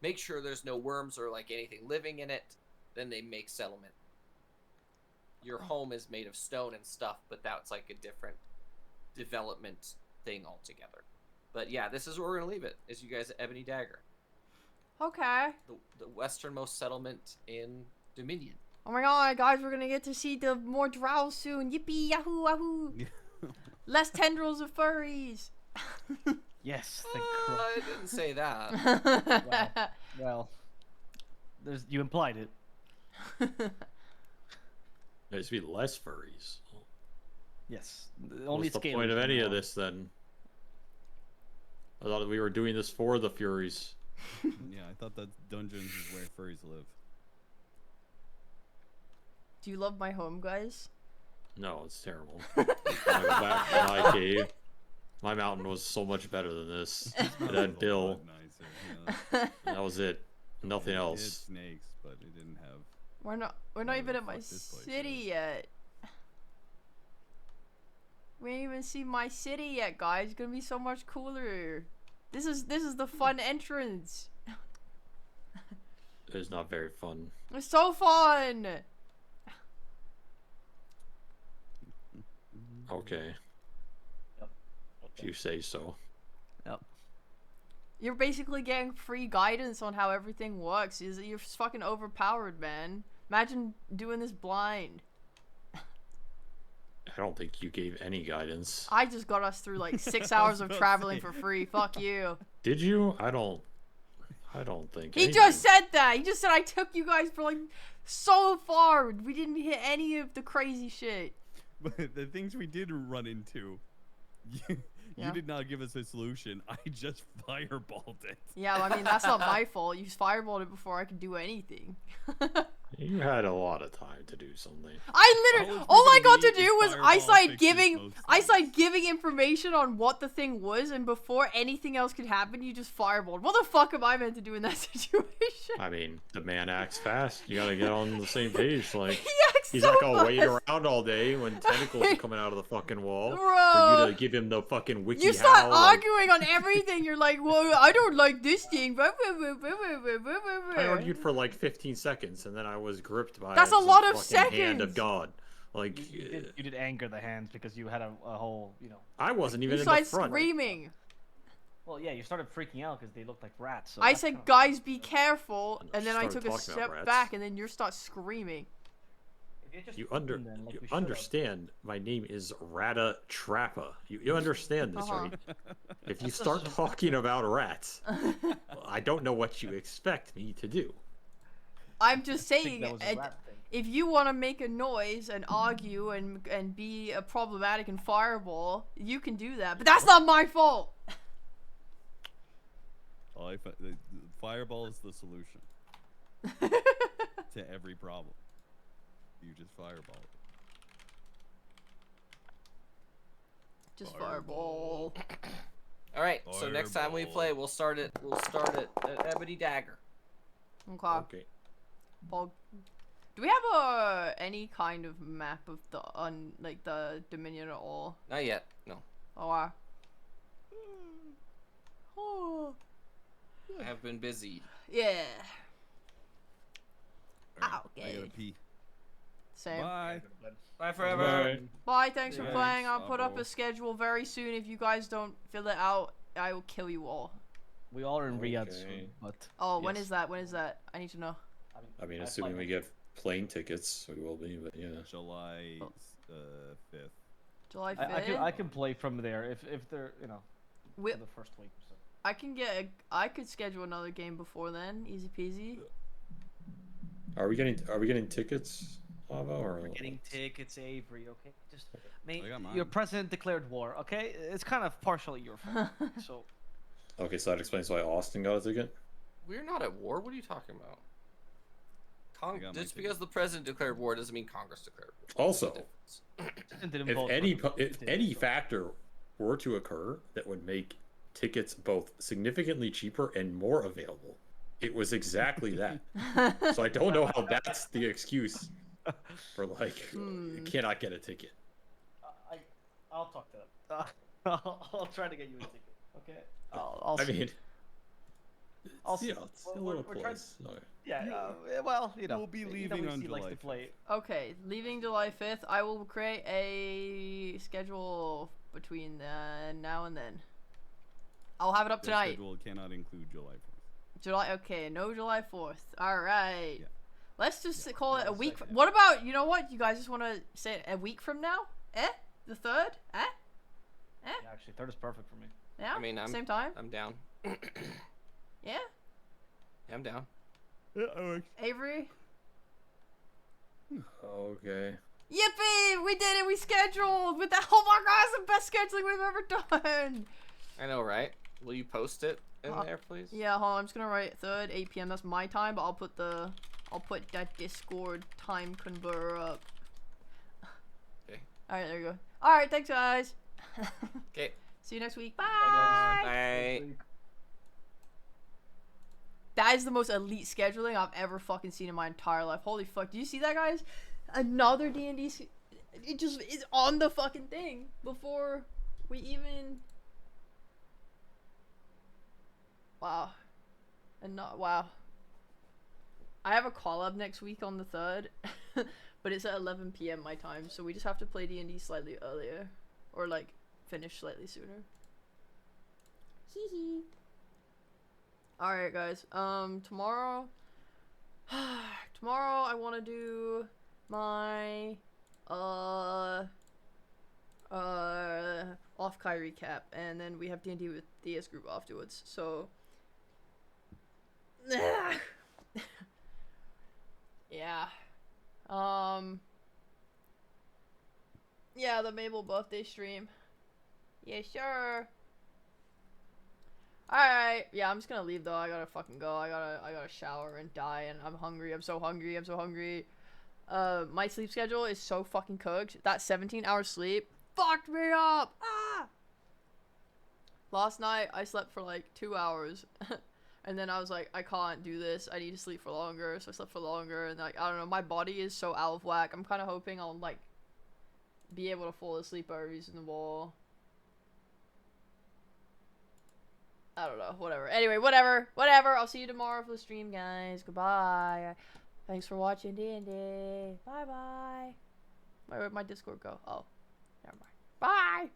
make sure there's no worms or like anything living in it, then they make settlement. Your home is made of stone and stuff, but that's like a different development thing altogether. But yeah, this is where we're gonna leave it, is you guys at Ebony Dagger, Okay. the westernmost settlement in Dominion. Oh my god, guys, we're gonna get to see the more drow soon. Yippee, yahoo, wahoo. Less tendrils of furries. Yes, the I didn't say that. well, you implied it. There's be less furries. Yes. Only What's the point of any of this then? I thought we were doing this for the Furies. Yeah, I thought that dungeons is where furries live. Do you love my home, guys? No, it's terrible. When I go back to my cave, my mountain was so much better than this. It had Bill. Nicer, yeah. That was it. Nothing It had else. snakes, but it didn't have. We're not Whatever even the at my fuck this place city is. yet. We ain't even see my city yet, guys. It's gonna be so much cooler. This is the fun entrance. It's not very fun. It's so fun. Okay. Yep. If you say so. Yep. You're basically getting free guidance on how everything works. You're fucking overpowered, man. Imagine doing this blind. I don't think you gave any guidance. I just got us through like 6 I was hours of about to traveling say. for free. Fuck you. Did you? I don't think He anything. just said that. He just said I took you guys for like so far. We didn't hit any of the crazy shit. But the things we did run into, you Yeah. did not give us a solution. I just fireballed it. Yeah, well, I mean, that's not my fault. You fireballed it before I could do anything. You had a lot of time to do something. I literally, All all I it's got to gonna need do is was fireball fixes most I things. started giving information on what the thing was, and before anything else could happen, you just fireballed. What the fuck am I meant to do in that situation? I mean, the man acts fast. You gotta get on the same page. Like, He acts he's so not gonna wait fast. around all day when tentacles are coming out of the fucking wall for Bro. you to give him the fucking wiki You start how, like, arguing on everything. You're like, well, I don't like this thing. I argued for like 15 seconds, and then I was gripped by That's a some lot of fucking hand of seconds. God. Like, You did anger the hands because you had a whole, I wasn't even You in the started front. screaming. Well, yeah, you started freaking out because they looked like rats. So I that's said, kinda- guys, be careful. And And then I started took a talking about step rats. back, and then you start screaming. If you just You screamed then, like you we should've. understand my name is Rata Trappa. You understand this, Uh-huh. right? If you start talking about rats, I don't know what you expect me to do. I'm just I think saying, that was a rat thing. if you want to make a noise and argue and be a problematic and fireball, you can do that. But that's not my fault. The fireball is the solution to every problem. You just fireball it. Just fireball. All right. So next time we Fireball. play, we'll start at Ebony Dagger. Okay. Okay. Well, do we have any kind of map of the like the Dominion at all? Not yet. No. Oh, oh. I have been busy. Yeah. Alright, I Okay. gotta pee. Same. Bye. Bye forever. Bye. Thanks for Yeah, playing. I'll thanks, put up Apple. a schedule very soon. If you guys don't fill it out, I will kill you all. We all are in Riyadh Okay. soon, but Oh, when Yes. is that? When is that? I need to know. I mean, I assuming fly we get plane tickets, we will be, but yeah. July Oh. 5th. July I 5th. I can play from there if they're We- for the first week or so. I could schedule another game before then. Easy peasy. Are we getting tickets, Lava, or We're getting tickets, Avery. Okay, just I got mine. your president declared war. Okay, it's kind of partially your fault. So Okay, so that explains why Austin got a ticket. We're not at war. What are you talking about? I got my Just ticket. because the president declared war doesn't mean Congress declared war. Also, didn't if vote any for if any factor were to occur that would make tickets both significantly cheaper and more available, it was exactly that. So I don't know how that's the excuse for like you cannot get a ticket. I'll talk to them. I'll try to get you a ticket. Okay. I'll I see. mean, I'll see. yeah, it's a We're- little we're trying- close. Okay. Yeah. Well, We'll be leaving on PwC likes July to 5th. play. Okay, leaving July 5th. I will create a schedule between now and then. I'll have it up The tonight. schedule cannot include July 4th. July. Okay, no July 4th. All right. Yeah. Let's just call it a week. second. What about, you know what? You guys just want to say it a week from now? The 3rd? Yeah, actually, third is perfect for me. Yeah. I mean, Same time. I'm down. Yeah. Yeah, I'm down. Yeah, that works. Avery. Okay. Yippee! We did it. We scheduled with that. Oh my god, it's the best scheduling we've ever done. I know, right? Will you post it in there, please? Yeah, hold on. I'm just gonna write 3rd, 8 p.m. That's my time, but I'll put that Discord time converter up. Okay. All right, there you go. All right, thanks guys. Okay. See you next week. Bye. Bye. That is the most elite scheduling I've ever fucking seen in my entire life. Holy fuck! Do you see that, guys? Another D&D. It just is on the fucking thing before we even. Wow. And not wow. I have a call up next week on the 3rd, but it's at 11 p.m. my time, so we just have to play D&D slightly earlier, or like finish slightly sooner. Hee hee. All right, guys. Tomorrow. Tomorrow I want to do my off Kai recap, and then we have D&D with DS group afterwards. So. Yeah. Yeah, the Mabel birthday stream. Yeah, sure. Alright. Yeah, I'm just gonna leave though. I gotta fucking go. I gotta shower and die, and I'm hungry. I'm so hungry. I'm so hungry. My sleep schedule is so fucking cooked. That 17-hour sleep fucked me up. Ah! Last night, I slept for like 2 hours. And then I was like, I can't do this. I need to sleep for longer. So I slept for longer. And like, I don't know. My body is so out of whack. I'm kind of hoping I'll like be able to fall asleep at a reasonable. I don't know. Whatever. Anyway, whatever. I'll see you tomorrow for the stream, guys. Goodbye. Thanks for watching D&D. Bye-bye. Where'd my Discord go? Oh, never mind. Bye.